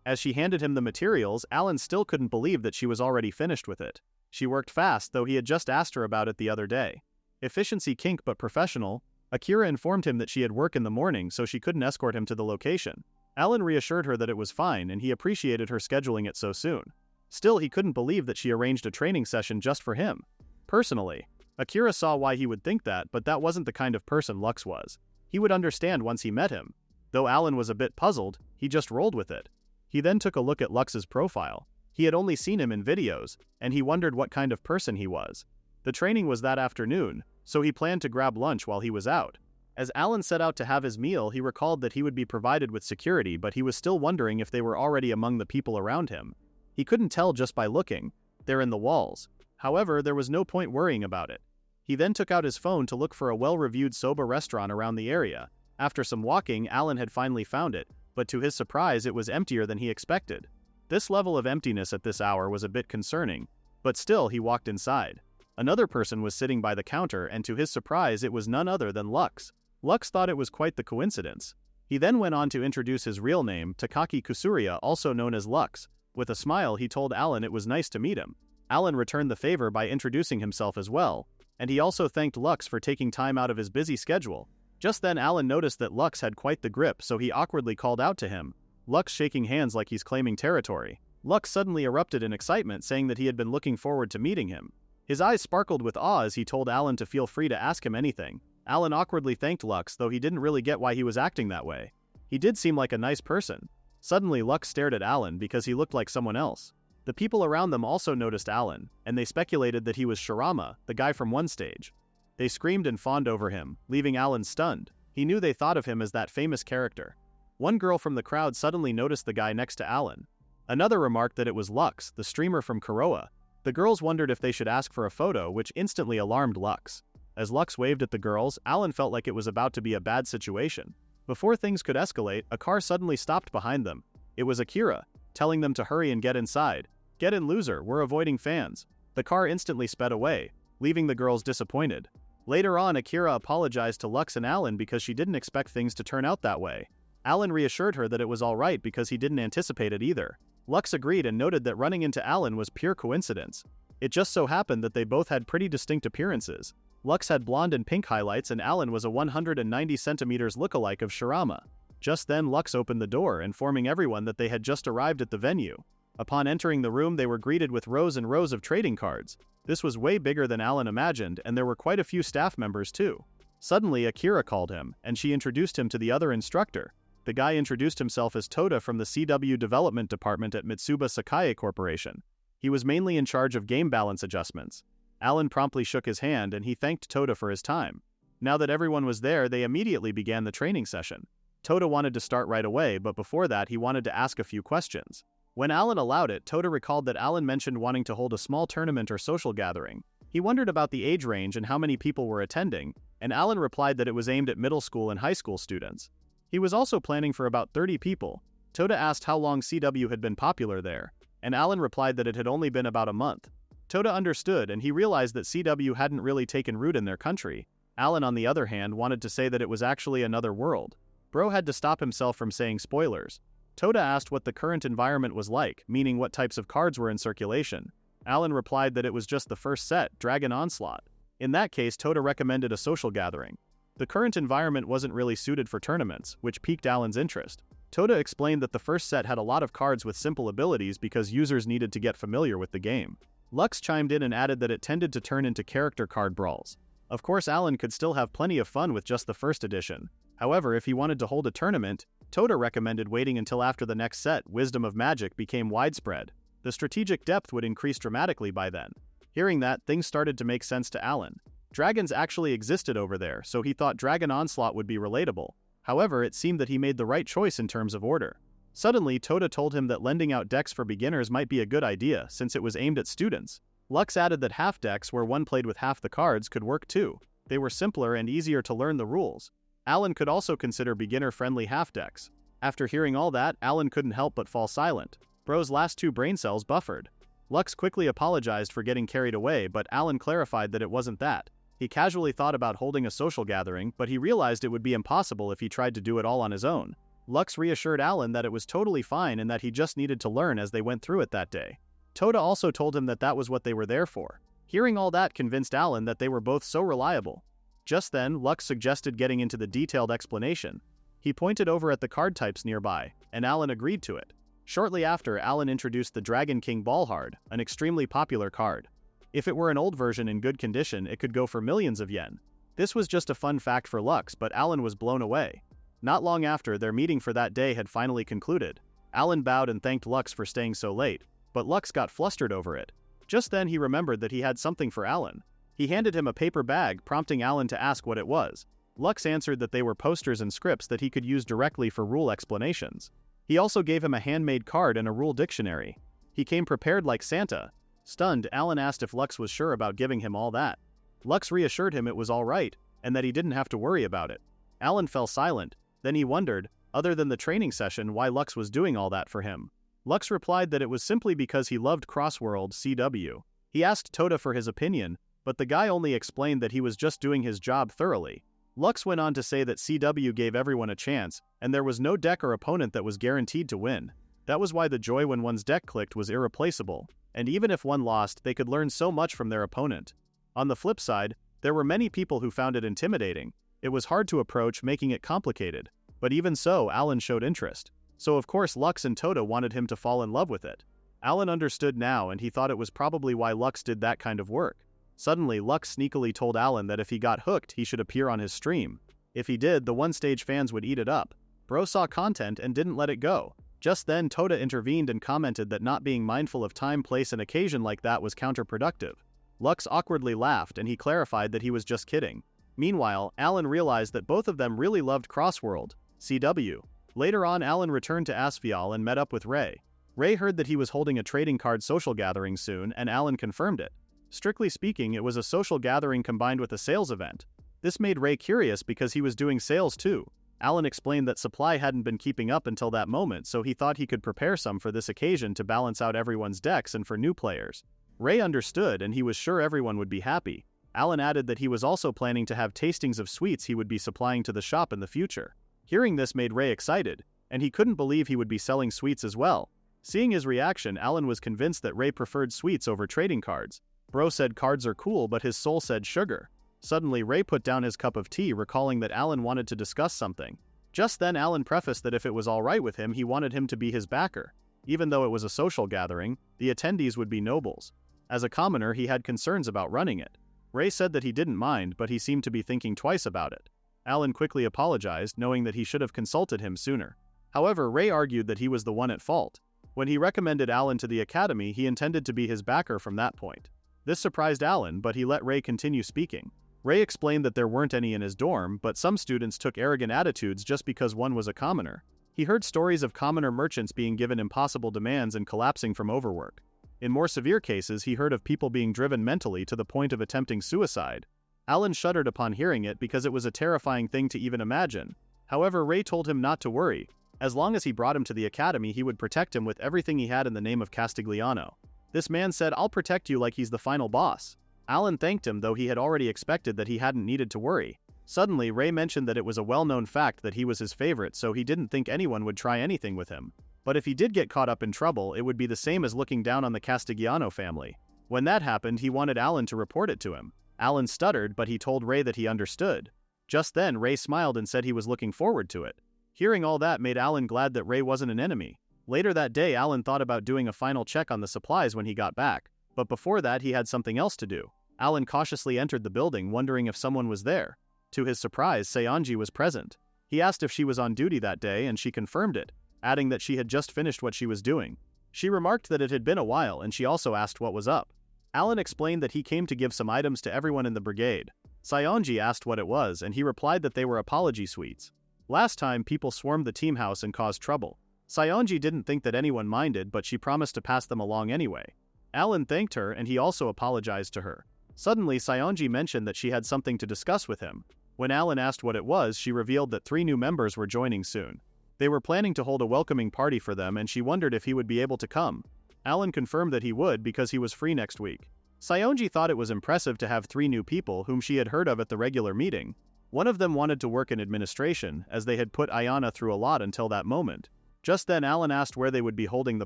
As she handed him the materials, Alan still couldn't believe that she was already finished with it. She worked fast, though he had just asked her about it the other day. Efficiency kink but professional, Akira informed him that she had work in the morning so she couldn't escort him to the location. Alan reassured her that it was fine and he appreciated her scheduling it so soon. Still, he couldn't believe that she arranged a training session just for him. Personally, Akira saw why he would think that, but that wasn't the kind of person Lux was. He would understand once he met him. Though Alan was a bit puzzled, he just rolled with it. He then took a look at Lux's profile. He had only seen him in videos, and he wondered what kind of person he was. The training was that afternoon, so he planned to grab lunch while he was out. As Alan set out to have his meal, he recalled that he would be provided with security, but he was still wondering if they were already among the people around him. He couldn't tell just by looking. They're in the walls. However, there was no point worrying about it. He then took out his phone to look for a well-reviewed soba restaurant around the area. After some walking, Alan had finally found it, but to his surprise it was emptier than he expected. This level of emptiness at this hour was a bit concerning, but still he walked inside. Another person was sitting by the counter, and to his surprise it was none other than Lux. Lux thought it was quite the coincidence. He then went on to introduce his real name, Takaki Kusuria, also known as Lux. With a smile he told Alan it was nice to meet him. Alan returned the favor by introducing himself as well, and he also thanked Lux for taking time out of his busy schedule. Just then Alan noticed that Lux had quite the grip, so he awkwardly called out to him. Lux shaking hands like he's claiming territory. Lux suddenly erupted in excitement, saying that he had been looking forward to meeting him. His eyes sparkled with awe as he told Alan to feel free to ask him anything. Alan awkwardly thanked Lux, though he didn't really get why he was acting that way. He did seem like a nice person. Suddenly Lux stared at Alan because he looked like someone else. The people around them also noticed Alan, and they speculated that he was Shirama, the guy from one stage. They screamed and fawned over him, leaving Alan stunned. He knew they thought of him as that famous character. One girl from the crowd suddenly noticed the guy next to Alan. Another remarked that it was Lux, the streamer from Kuroa. The girls wondered if they should ask for a photo, which instantly alarmed Lux. As Lux waved at the girls, Alan felt like it was about to be a bad situation. Before things could escalate, a car suddenly stopped behind them. It was Akira, telling them to hurry and get inside. "Get in, loser, we're avoiding fans." The car instantly sped away, leaving the girls disappointed. Later on, Akira apologized to Lux and Alan because she didn't expect things to turn out that way. Alan reassured her that it was alright because he didn't anticipate it either. Lux agreed and noted that running into Alan was pure coincidence. It just so happened that they both had pretty distinct appearances. Lux had blonde and pink highlights and Alan was a 190 centimeters lookalike of Shirama. Just then Lux opened the door, informing everyone that they had just arrived at the venue. Upon entering the room, they were greeted with rows and rows of trading cards. This was way bigger than Alan imagined, and there were quite a few staff members too. Suddenly, Akira called him, and she introduced him to the other instructor. The guy introduced himself as Toda from the CW Development Department at Mitsuba Sakai Corporation. He was mainly in charge of game balance adjustments. Alan promptly shook his hand, and he thanked Toda for his time. Now that everyone was there, they immediately began the training session. Toda wanted to start right away, but before that, he wanted to ask a few questions. When Alan allowed it, Toda recalled that Alan mentioned wanting to hold a small tournament or social gathering. He wondered about the age range and how many people were attending, and Alan replied that it was aimed at middle school and high school students. He was also planning for about 30 people. Toda asked how long CW had been popular there, and Alan replied that it had only been about a month. Toda understood, and he realized that CW hadn't really taken root in their country. Alan, on the other hand, wanted to say that it was actually another world. Bro had to stop himself from saying spoilers. Toda asked what the current environment was like, meaning what types of cards were in circulation. Alan replied that it was just the first set, Dragon Onslaught. In that case, Toda recommended a social gathering. The current environment wasn't really suited for tournaments, which piqued Alan's interest. Toda explained that the first set had a lot of cards with simple abilities because users needed to get familiar with the game. Lux chimed in and added that it tended to turn into character card brawls. Of course, Alan could still have plenty of fun with just the first edition. However, if he wanted to hold a tournament, Toda recommended waiting until after the next set, Wisdom of Magic, became widespread. The strategic depth would increase dramatically by then. Hearing that, things started to make sense to Alan. Dragons actually existed over there, so he thought Dragon Onslaught would be relatable. However, it seemed that he made the right choice in terms of order. Suddenly, Toda told him that lending out decks for beginners might be a good idea since it was aimed at students. Lux added that half decks where one played with half the cards could work too. They were simpler and easier to learn the rules. Alan could also consider beginner-friendly half decks. After hearing all that, Alan couldn't help but fall silent. Bro's last 2 brain cells buffered. Lux quickly apologized for getting carried away, but Alan clarified that it wasn't that. He casually thought about holding a social gathering, but he realized it would be impossible if he tried to do it all on his own. Lux reassured Alan that it was totally fine and that he just needed to learn as they went through it that day. Toda also told him that that was what they were there for. Hearing all that convinced Alan that they were both so reliable. Just then, Lux suggested getting into the detailed explanation. He pointed over at the card types nearby, and Alan agreed to it. Shortly after, Alan introduced the Dragon King Ballhard, an extremely popular card. If it were an old version in good condition, it could go for millions of yen. This was just a fun fact for Lux, but Alan was blown away. Not long after, their meeting for that day had finally concluded. Alan bowed and thanked Lux for staying so late, but Lux got flustered over it. Just then he remembered that he had something for Alan. He handed him a paper bag, prompting Alan to ask what it was. Lux answered that they were posters and scripts that he could use directly for rule explanations. He also gave him a handmade card and a rule dictionary. He came prepared like Santa. Stunned, Alan asked if Lux was sure about giving him all that. Lux reassured him it was all right, and that he didn't have to worry about it. Alan fell silent. Then he wondered, other than the training session, why Lux was doing all that for him. Lux replied that it was simply because he loved Crossworld CW. He asked Toda for his opinion, but the guy only explained that he was just doing his job thoroughly. Lux went on to say that CW gave everyone a chance, and there was no deck or opponent that was guaranteed to win. That was why the joy when one's deck clicked was irreplaceable, and even if one lost, they could learn so much from their opponent. On the flip side, there were many people who found it intimidating. It was hard to approach, making it complicated. But even so, Alan showed interest. So of course Lux and Toda wanted him to fall in love with it. Alan understood now, and he thought it was probably why Lux did that kind of work. Suddenly, Lux sneakily told Alan that if he got hooked, he should appear on his stream. If he did, the one-stage fans would eat it up. Bro saw content and didn't let it go. Just then, Toda intervened and commented that not being mindful of time, place, and occasion like that was counterproductive. Lux awkwardly laughed, and he clarified that he was just kidding. Meanwhile, Alan realized that both of them really loved Crossworld CW. Later on, Alan returned to Asfial and met up with Ray. Ray heard that he was holding a trading card social gathering soon, and Alan confirmed it. Strictly speaking, it was a social gathering combined with a sales event. This made Ray curious because he was doing sales too. Alan explained that supply hadn't been keeping up until that moment, so he thought he could prepare some for this occasion to balance out everyone's decks and for new players. Ray understood, and he was sure everyone would be happy. Alan added that he was also planning to have tastings of sweets he would be supplying to the shop in the future. Hearing this made Ray excited, and he couldn't believe he would be selling sweets as well. Seeing his reaction, Alan was convinced that Ray preferred sweets over trading cards. Bro said cards are cool, but his soul said sugar. Suddenly, Ray put down his cup of tea, recalling that Alan wanted to discuss something. Just then, Alan prefaced that if it was alright with him, he wanted him to be his backer. Even though it was a social gathering, the attendees would be nobles. As a commoner, he had concerns about running it. Ray said that he didn't mind, but he seemed to be thinking twice about it. Alan quickly apologized, knowing that he should have consulted him sooner. However, Ray argued that he was the one at fault. When he recommended Alan to the academy, he intended to be his backer from that point. This surprised Alan, but he let Ray continue speaking. Ray explained that there weren't any in his dorm, but some students took arrogant attitudes just because one was a commoner. He heard stories of commoner merchants being given impossible demands and collapsing from overwork. In more severe cases, he heard of people being driven mentally to the point of attempting suicide. Alan shuddered upon hearing it because it was a terrifying thing to even imagine. However, Ray told him not to worry. As long as he brought him to the academy, he would protect him with everything he had in the name of Castigliano. This man said, "I'll protect you," like he's the final boss. Alan thanked him, though he had already expected that he hadn't needed to worry. Suddenly, Ray mentioned that it was a well-known fact that he was his favorite, so he didn't think anyone would try anything with him. But if he did get caught up in trouble, it would be the same as looking down on the Castigliano family. When that happened, he wanted Alan to report it to him. Alan stuttered, but he told Ray that he understood. Just then, Ray smiled and said he was looking forward to it. Hearing all that made Alan glad that Ray wasn't an enemy. Later that day, Alan thought about doing a final check on the supplies when he got back, but before that he had something else to do. Alan cautiously entered the building, wondering if someone was there. To his surprise, Seonji was present. He asked if she was on duty that day, and she confirmed it, adding that she had just finished what she was doing. She remarked that it had been a while, and she also asked what was up. Alan explained that he came to give some items to everyone in the brigade. Saionji asked what it was and he replied that they were apology sweets. Last time people swarmed the team house and caused trouble. Saionji didn't think that anyone minded but she promised to pass them along anyway. Alan thanked her and he also apologized to her. Suddenly Saionji mentioned that she had something to discuss with him. When Alan asked what it was, she revealed that 3 new members were joining soon. They were planning to hold a welcoming party for them and she wondered if he would be able to come. Alan confirmed that he would because he was free next week. Saionji thought it was impressive to have 3 new people whom she had heard of at the regular meeting. One of them wanted to work in administration, as they had put Ayana through a lot until that moment. Just then Alan asked where they would be holding the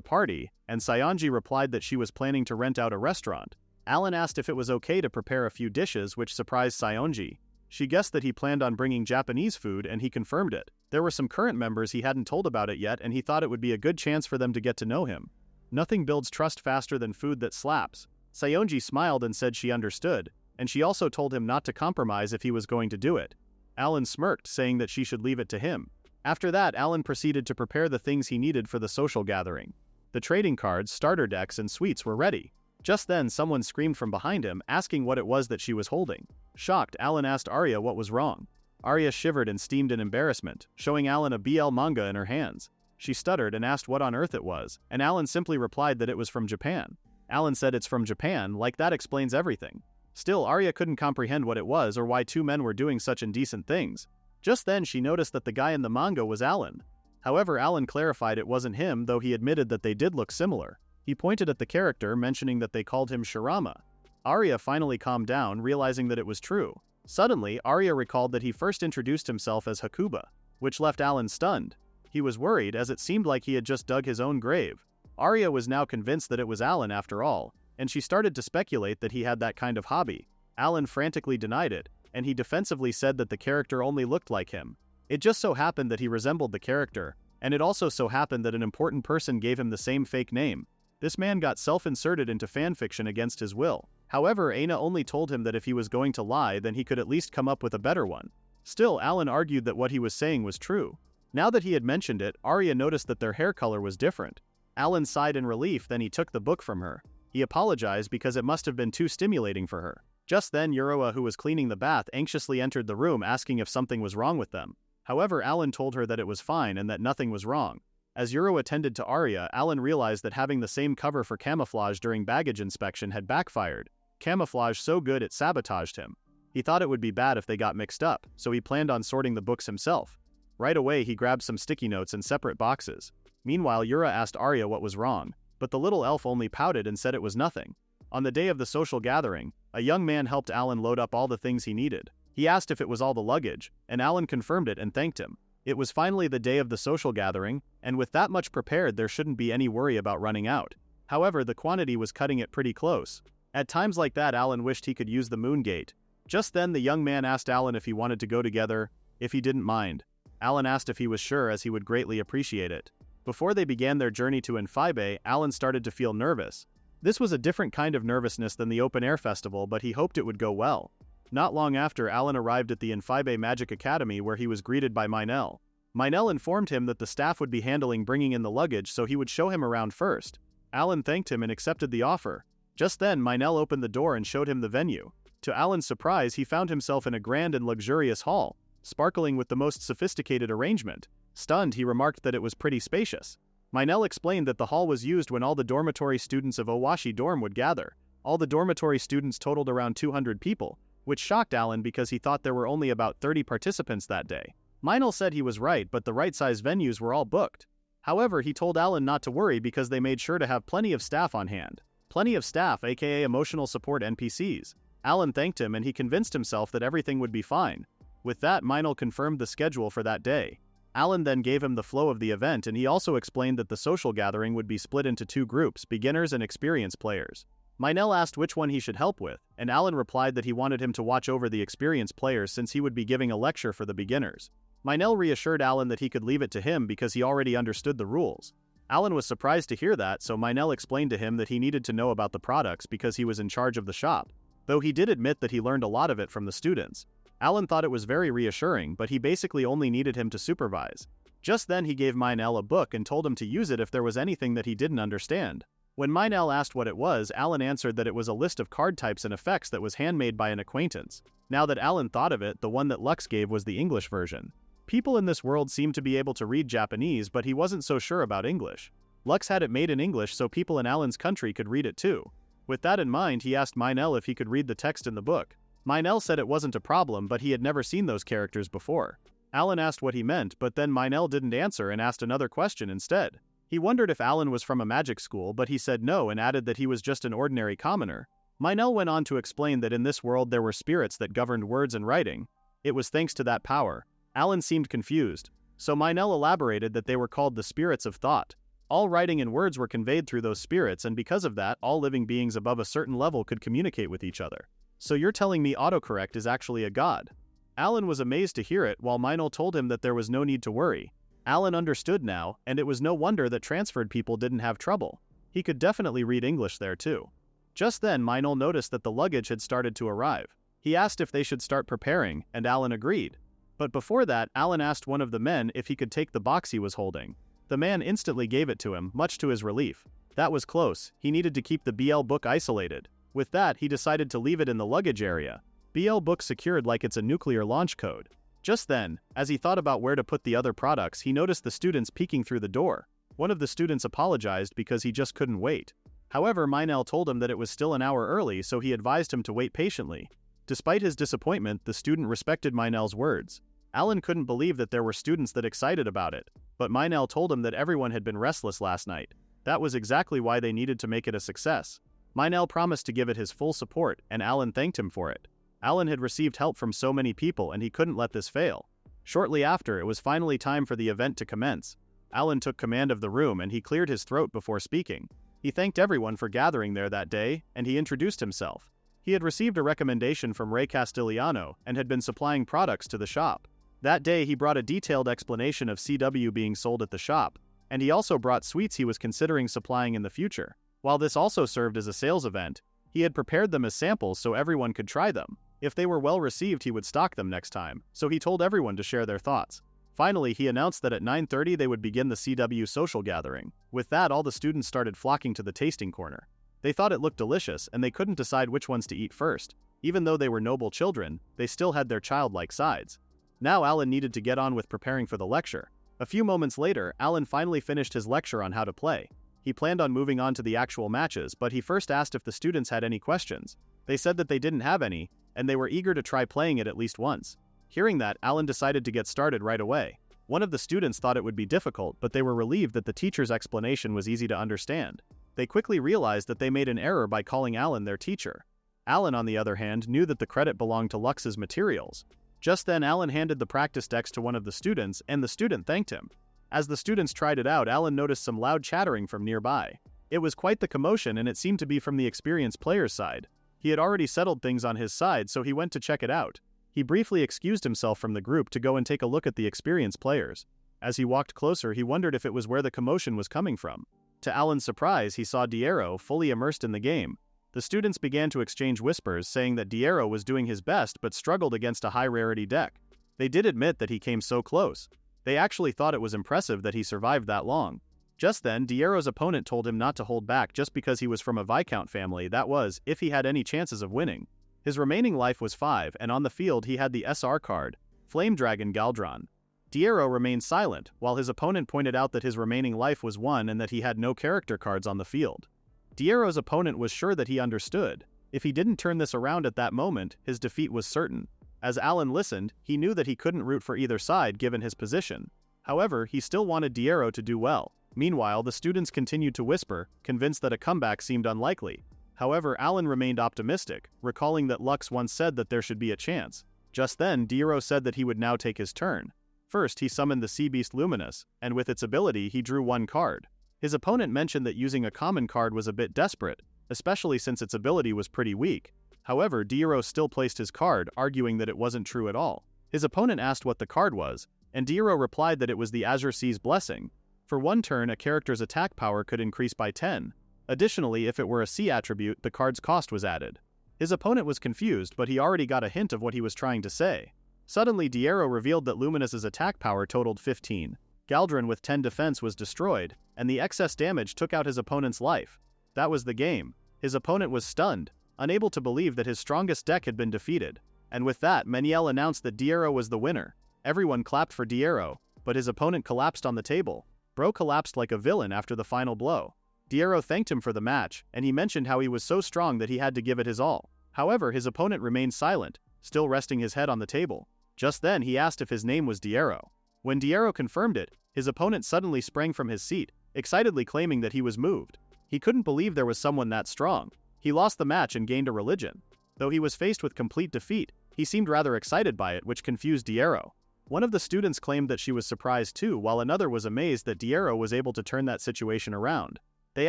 party, and Saionji replied that she was planning to rent out a restaurant. Alan asked if it was okay to prepare a few dishes, which surprised Saionji. She guessed that he planned on bringing Japanese food and he confirmed it. There were some current members he hadn't told about it yet and he thought it would be a good chance for them to get to know him. Nothing builds trust faster than food that slaps. Saionji smiled and said she understood, and she also told him not to compromise if he was going to do it. Alan smirked, saying that she should leave it to him. After that, Alan proceeded to prepare the things he needed for the social gathering. The trading cards, starter decks, and sweets were ready. Just then, someone screamed from behind him, asking what it was that she was holding. Shocked, Alan asked Arya what was wrong. Arya shivered and steamed in embarrassment, showing Alan a BL manga in her hands. She stuttered and asked what on earth it was, and Alan simply replied that it was from Japan. Alan said it's from Japan, like that explains everything. Still, Arya couldn't comprehend what it was or why 2 men were doing such indecent things. Just then she noticed that the guy in the manga was Alan. However, Alan clarified it wasn't him, though he admitted that they did look similar. He pointed at the character, mentioning that they called him Shirama. Arya finally calmed down, realizing that it was true. Suddenly, Arya recalled that he first introduced himself as Hakuba, which left Alan stunned. He was worried as it seemed like he had just dug his own grave. Arya was now convinced that it was Alan after all, and she started to speculate that he had that kind of hobby. Alan frantically denied it, and he defensively said that the character only looked like him. It just so happened that he resembled the character, and it also so happened that an important person gave him the same fake name. This man got self-inserted into fanfiction against his will. However, Aina only told him that if he was going to lie, then he could at least come up with a better one. Still, Alan argued that what he was saying was true. Now that he had mentioned it, Arya noticed that their hair color was different. Alan sighed in relief, then he took the book from her. He apologized because it must have been too stimulating for her. Just then Yuroa, who was cleaning the bath, anxiously entered the room asking if something was wrong with them. However, Alan told her that it was fine and that nothing was wrong. As Yuroa attended to Arya, Alan realized that having the same cover for camouflage during baggage inspection had backfired. Camouflage so good it sabotaged him. He thought it would be bad if they got mixed up, so he planned on sorting the books himself. Right away he grabbed some sticky notes in separate boxes. Meanwhile, Yura asked Arya what was wrong, but the little elf only pouted and said it was nothing. On the day of the social gathering, a young man helped Alan load up all the things he needed. He asked if it was all the luggage, and Alan confirmed it and thanked him. It was finally the day of the social gathering, and with that much prepared there shouldn't be any worry about running out. However, the quantity was cutting it pretty close. At times like that, Alan wished he could use the moon gate. Just then the young man asked Alan if he wanted to go together, if he didn't mind. Alan asked if he was sure, as he would greatly appreciate it. Before they began their journey to Isekai'd, Alan started to feel nervous. This was a different kind of nervousness than the open-air festival, but he hoped it would go well. Not long after, Alan arrived at the Isekai'd Magic Academy, where he was greeted by Minel. Minel informed him that the staff would be handling bringing in the luggage, so he would show him around first. Alan thanked him and accepted the offer. Just then, Minel opened the door and showed him the venue. To Alan's surprise, he found himself in a grand and luxurious hall, sparkling with the most sophisticated arrangement. Stunned, he remarked that it was pretty spacious. Minel explained that the hall was used when all the dormitory students of Owashi dorm would gather. All the dormitory students totaled around 200 people, which shocked Alan because he thought there were only about 30 participants that day. Minel said he was right, but the right-size venues were all booked. However, he told Alan not to worry because they made sure to have plenty of staff on hand. Plenty of staff, aka emotional support NPCs. Alan thanked him and he convinced himself that everything would be fine. With that, Minel confirmed the schedule for that day. Alan then gave him the flow of the event, and he also explained that the social gathering would be split into 2 groups, beginners and experienced players. Minel asked which one he should help with, and Alan replied that he wanted him to watch over the experienced players since he would be giving a lecture for the beginners. Minel reassured Alan that he could leave it to him because he already understood the rules. Alan was surprised to hear that, so Minel explained to him that he needed to know about the products because he was in charge of the shop, though he did admit that he learned a lot of it from the students. Alan thought it was very reassuring, but he basically only needed him to supervise. Just then he gave Minel a book and told him to use it if there was anything that he didn't understand. When Minel asked what it was, Alan answered that it was a list of card types and effects that was handmade by an acquaintance. Now that Alan thought of it, the one that Lux gave was the English version. People in this world seemed to be able to read Japanese, but he wasn't so sure about English. Lux had it made in English so people in Alan's country could read it too. With that in mind, he asked Minel if he could read the text in the book. Minel said it wasn't a problem, but he had never seen those characters before. Alan asked what he meant, but then Minel didn't answer and asked another question instead. He wondered if Alan was from a magic school, but he said no and added that he was just an ordinary commoner. Minel went on to explain that in this world there were spirits that governed words and writing. It was thanks to that power. Alan seemed confused, so Minel elaborated that they were called the spirits of thought. All writing and words were conveyed through those spirits, and because of that, all living beings above a certain level could communicate with each other. So you're telling me autocorrect is actually a god? Alan was amazed to hear it, while Minel told him that there was no need to worry. Alan understood now, and it was no wonder that transferred people didn't have trouble. He could definitely read English there too. Just then, Minel noticed that the luggage had started to arrive. He asked if they should start preparing, and Alan agreed. But before that, Alan asked one of the men if he could take the box he was holding. The man instantly gave it to him, much to his relief. That was close. He needed to keep the BL book isolated. With that, he decided to leave it in the luggage area. BL book secured like it's a nuclear launch code. Just then, as he thought about where to put the other products, he noticed the students peeking through the door. One of the students apologized because he just couldn't wait. However, Minel told him that it was still an hour early, so he advised him to wait patiently. Despite his disappointment, the student respected Minel's words. Alan couldn't believe that there were students that excited about it, but Minel told him that everyone had been restless last night. That was exactly why they needed to make it a success. Minel promised to give it his full support, and Alan thanked him for it. Alan had received help from so many people, and he couldn't let this fail. Shortly after, it was finally time for the event to commence. Alan took command of the room, and he cleared his throat before speaking. He thanked everyone for gathering there that day, and he introduced himself. He had received a recommendation from Ray Castigliano and had been supplying products to the shop. That day, he brought a detailed explanation of CW being sold at the shop, and he also brought sweets he was considering supplying in the future. While this also served as a sales event, he had prepared them as samples so everyone could try them. If they were well received, he would stock them next time, so he told everyone to share their thoughts. Finally, he announced that at 9:30 they would begin the CW social gathering. With that, all the students started flocking to the tasting corner. They thought it looked delicious, and they couldn't decide which ones to eat first. Even though they were noble children, they still had their childlike sides. Now Alan needed to get on with preparing for the lecture. A few moments later, Alan finally finished his lecture on how to play. He planned on moving on to the actual matches, but he first asked if the students had any questions. They said that they didn't have any, and they were eager to try playing it at least once. Hearing that, Alan decided to get started right away. One of the students thought it would be difficult, but they were relieved that the teacher's explanation was easy to understand. They quickly realized that they made an error by calling Alan their teacher. Alan, on the other hand, knew that the credit belonged to Lux's materials. Just then, Alan handed the practice decks to one of the students, and the student thanked him. As the students tried it out, Alan noticed some loud chattering from nearby. It was quite the commotion, and it seemed to be from the experienced player's side. He had already settled things on his side, so he went to check it out. He briefly excused himself from the group to go and take a look at the experienced players. As he walked closer, he wondered if it was where the commotion was coming from. To Alan's surprise, he saw Diero fully immersed in the game. The students began to exchange whispers, saying that Diero was doing his best but struggled against a high-rarity deck. They did admit that he came so close. They actually thought it was impressive that he survived that long. Just then, Diero's opponent told him not to hold back just because he was from a Viscount family, that was, if he had any chances of winning. His remaining life was 5, and on the field he had the SR card, Flame Dragon Galdron. Diero remained silent, while his opponent pointed out that his remaining life was 1 and that he had no character cards on the field. Diero's opponent was sure that he understood. If he didn't turn this around at that moment, his defeat was certain. As Alan listened, he knew that he couldn't root for either side given his position. However, he still wanted Diero to do well. Meanwhile, the students continued to whisper, convinced that a comeback seemed unlikely. However, Alan remained optimistic, recalling that Lux once said that there should be a chance. Just then, Diero said that he would now take his turn. First, he summoned the Sea Beast Luminous, and with its ability, he drew 1 card. His opponent mentioned that using a common card was a bit desperate, especially since its ability was pretty weak. However, Diero still placed his card, arguing that it wasn't true at all. His opponent asked what the card was, and Diero replied that it was the Azure Sea's Blessing. For 1 turn, a character's attack power could increase by 10. Additionally, if it were a sea attribute, the card's cost was added. His opponent was confused, but he already got a hint of what he was trying to say. Suddenly, Diero revealed that Luminous's attack power totaled 15. Galdron with 10 defense was destroyed, and the excess damage took out his opponent's life. That was the game. His opponent was stunned, unable to believe that his strongest deck had been defeated. And with that, Meniel announced that Diero was the winner. Everyone clapped for Diero, but his opponent collapsed on the table. Bro collapsed like a villain after the final blow. Diero thanked him for the match, and he mentioned how he was so strong that he had to give it his all. However, his opponent remained silent, still resting his head on the table. Just then he asked if his name was Diero. When Diero confirmed it, his opponent suddenly sprang from his seat, excitedly claiming that he was moved. He couldn't believe there was someone that strong. He lost the match and gained a religion. Though he was faced with complete defeat, he seemed rather excited by it, which confused Diero. One of the students claimed that she was surprised too, while another was amazed that Diero was able to turn that situation around. They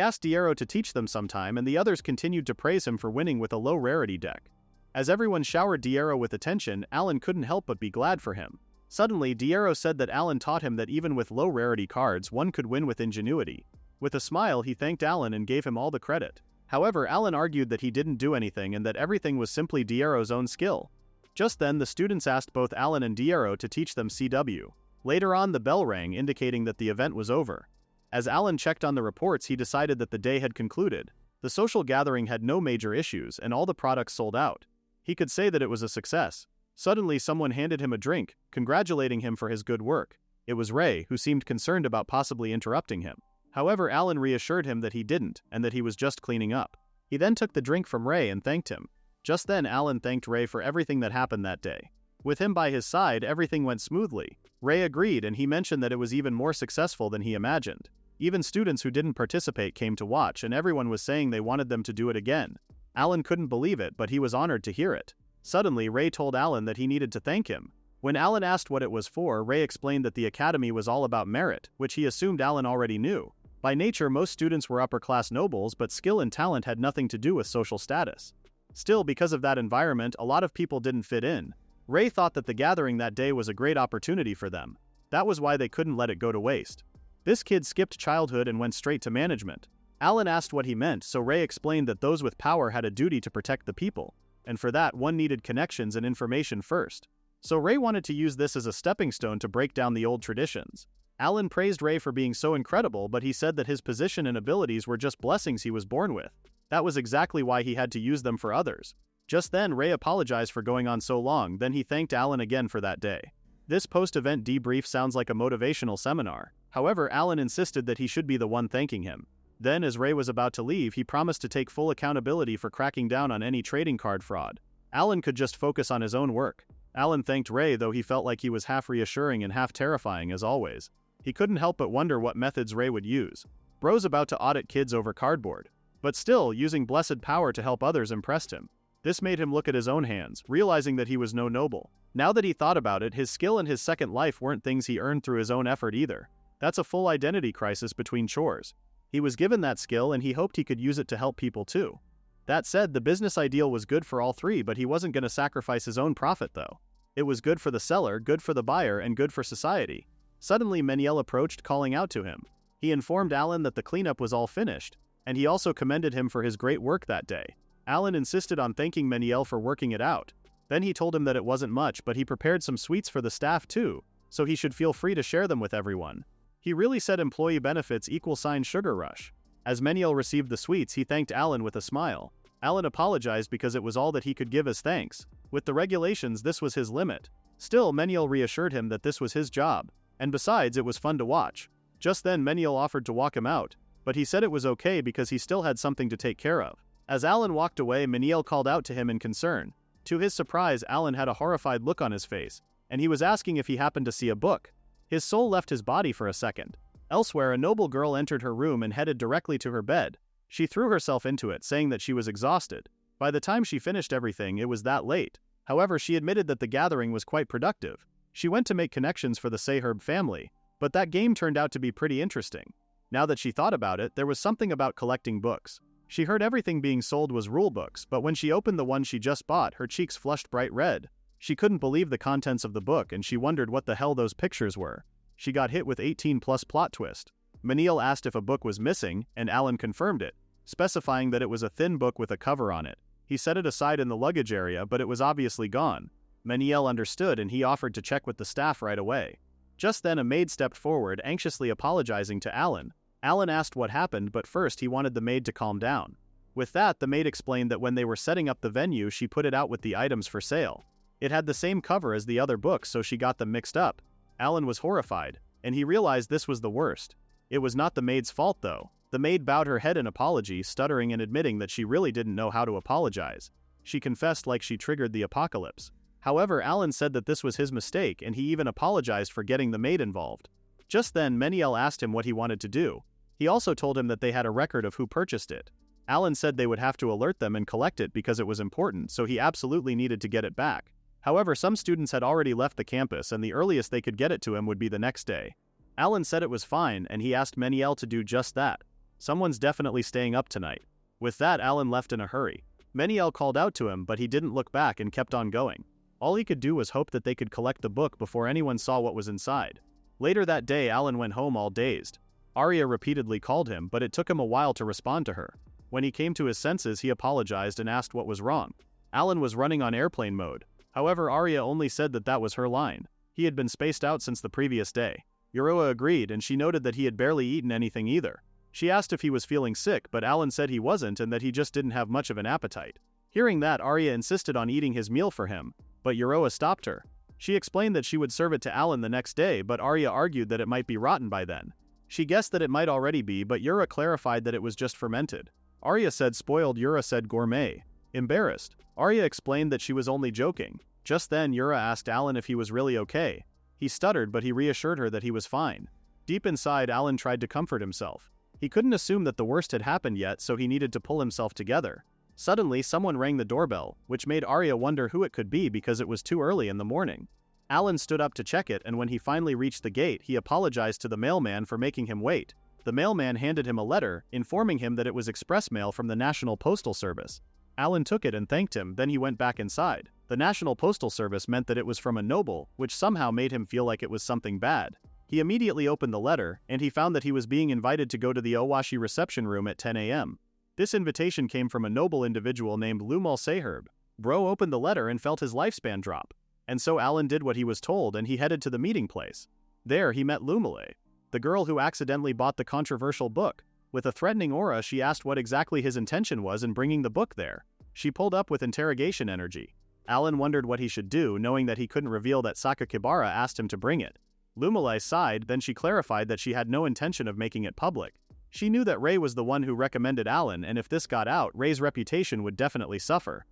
asked Diero to teach them sometime, and the others continued to praise him for winning with a low rarity deck. As everyone showered Diero with attention, Alan couldn't help but be glad for him. Suddenly, Diero said that Alan taught him that even with low rarity cards, one could win with ingenuity. With a smile, he thanked Alan and gave him all the credit. However, Alan argued that he didn't do anything and that everything was simply Diero's own skill. Just then, the students asked both Alan and Diero to teach them CW. Later on, the bell rang, indicating that the event was over. As Alan checked on the reports, he decided that the day had concluded. The social gathering had no major issues, and all the products sold out. He could say that it was a success. Suddenly, someone handed him a drink, congratulating him for his good work. It was Ray, who seemed concerned about possibly interrupting him. However, Alan reassured him that he didn't, and that he was just cleaning up. He then took the drink from Ray and thanked him. Just then, Alan thanked Ray for everything that happened that day. With him by his side, everything went smoothly. Ray agreed, and he mentioned that it was even more successful than he imagined. Even students who didn't participate came to watch, and everyone was saying they wanted them to do it again. Alan couldn't believe it, but he was honored to hear it. Suddenly, Ray told Alan that he needed to thank him. When Alan asked what it was for, Ray explained that the academy was all about merit, which he assumed Alan already knew. By nature, most students were upper-class nobles, but skill and talent had nothing to do with social status. Still, because of that environment, a lot of people didn't fit in. Ray thought that the gathering that day was a great opportunity for them. That was why they couldn't let it go to waste. This kid skipped childhood and went straight to management. Alan asked what he meant, so Ray explained that those with power had a duty to protect the people, and for that one needed connections and information first. So Ray wanted to use this as a stepping stone to break down the old traditions. Alan praised Ray for being so incredible, but he said that his position and abilities were just blessings he was born with. That was exactly why he had to use them for others. Just then, Ray apologized for going on so long, then he thanked Alan again for that day. This post-event debrief sounds like a motivational seminar. However, Alan insisted that he should be the one thanking him. Then, as Ray was about to leave, he promised to take full accountability for cracking down on any trading card fraud. Alan could just focus on his own work. Alan thanked Ray, though he felt like he was half reassuring and half terrifying as always. He couldn't help but wonder what methods Ray would use. Bro's about to audit kids over cardboard. But still, using blessed power to help others impressed him. This made him look at his own hands, realizing that he was no noble. Now that he thought about it, his skill and his second life weren't things he earned through his own effort either. That's a full identity crisis between chores. He was given that skill and he hoped he could use it to help people too. That said, the business ideal was good for all three, but he wasn't going to sacrifice his own profit though. It was good for the seller, good for the buyer, and good for society. Suddenly, Meniel approached, calling out to him. He informed Alan that the cleanup was all finished, and he also commended him for his great work that day. Alan insisted on thanking Meniel for working it out. Then he told him that it wasn't much, but he prepared some sweets for the staff too, so he should feel free to share them with everyone. He really said employee benefits = sugar rush. As Meniel received the sweets, he thanked Alan with a smile. Alan apologized because it was all that he could give as thanks. With the regulations, this was his limit. Still, Meniel reassured him that this was his job, and besides, it was fun to watch. Just then, Meniel offered to walk him out, but he said it was okay because he still had something to take care of. As Alan walked away, Meniel called out to him in concern. To his surprise, Alan had a horrified look on his face, and he was asking if he happened to see a book. His soul left his body for a second. Elsewhere, a noble girl entered her room and headed directly to her bed. She threw herself into it, saying that she was exhausted. By the time she finished everything, it was that late. However, she admitted that the gathering was quite productive. She went to make connections for the Sayherb family, but that game turned out to be pretty interesting. Now that she thought about it, there was something about collecting books. She heard everything being sold was rule books, but when she opened the one she just bought, her cheeks flushed bright red. She couldn't believe the contents of the book, and she wondered what the hell those pictures were. She got hit with 18+ plot twist. Meniel asked if a book was missing, and Alan confirmed it, specifying that it was a thin book with a cover on it. He set it aside in the luggage area, but it was obviously gone. Meniel understood, and he offered to check with the staff right away. Just then, a maid stepped forward, anxiously apologizing to Alan. Alan asked what happened, but first he wanted the maid to calm down. With that, the maid explained that when they were setting up the venue, she put it out with the items for sale. It had the same cover as the other books, so she got them mixed up. Alan was horrified, and he realized this was the worst. It was not the maid's fault though. The maid bowed her head in apology, stuttering and admitting that she really didn't know how to apologize. She confessed like she triggered the apocalypse. However, Alan said that this was his mistake, and he even apologized for getting the maid involved. Just then, Meniel asked him what he wanted to do. He also told him that they had a record of who purchased it. Alan said they would have to alert them and collect it because it was important, so he absolutely needed to get it back. However, some students had already left the campus, and the earliest they could get it to him would be the next day. Alan said it was fine, and he asked Meniel to do just that. Someone's definitely staying up tonight. With that, Alan left in a hurry. Meniel called out to him, but he didn't look back and kept on going. All he could do was hope that they could collect the book before anyone saw what was inside. Later that day, Alan went home all dazed. Arya repeatedly called him, but it took him a while to respond to her. When he came to his senses, he apologized and asked what was wrong. Alan was running on airplane mode. However, Arya only said that that was her line. He had been spaced out since the previous day. Yoroa agreed, and she noted that he had barely eaten anything either. She asked if he was feeling sick, but Alan said he wasn't and that he just didn't have much of an appetite. Hearing that, Arya insisted on eating his meal for him, but Yoroa stopped her. She explained that she would serve it to Alan the next day, but Arya argued that it might be rotten by then. She guessed that it might already be, but Yura clarified that it was just fermented. Arya said spoiled, Yura said gourmet. Embarrassed, Arya explained that she was only joking. Just then, Yura asked Alan if he was really okay. He stuttered, but he reassured her that he was fine. Deep inside, Alan tried to comfort himself. He couldn't assume that the worst had happened yet, so he needed to pull himself together. Suddenly, someone rang the doorbell, which made Arya wonder who it could be because it was too early in the morning. Alan stood up to check it, and when he finally reached the gate, he apologized to the mailman for making him wait. The mailman handed him a letter, informing him that it was express mail from the National Postal Service. Alan took it and thanked him, then he went back inside. The National Postal Service meant that it was from a noble, which somehow made him feel like it was something bad. He immediately opened the letter, and he found that he was being invited to go to the Owashi reception room at 10 a.m. This invitation came from a noble individual named Lumal Seherb. Bro opened the letter and felt his lifespan drop. And so Alan did what he was told and he headed to the meeting place. There he met Lumale, the girl who accidentally bought the controversial book. With a threatening aura, she asked what exactly his intention was in bringing the book there. She pulled up with interrogation energy. Alan wondered what he should do, knowing that he couldn't reveal that Sakakibara asked him to bring it. Lumale sighed, then she clarified that she had no intention of making it public. She knew that Ray was the one who recommended Alan, and if this got out, Ray's reputation would definitely suffer.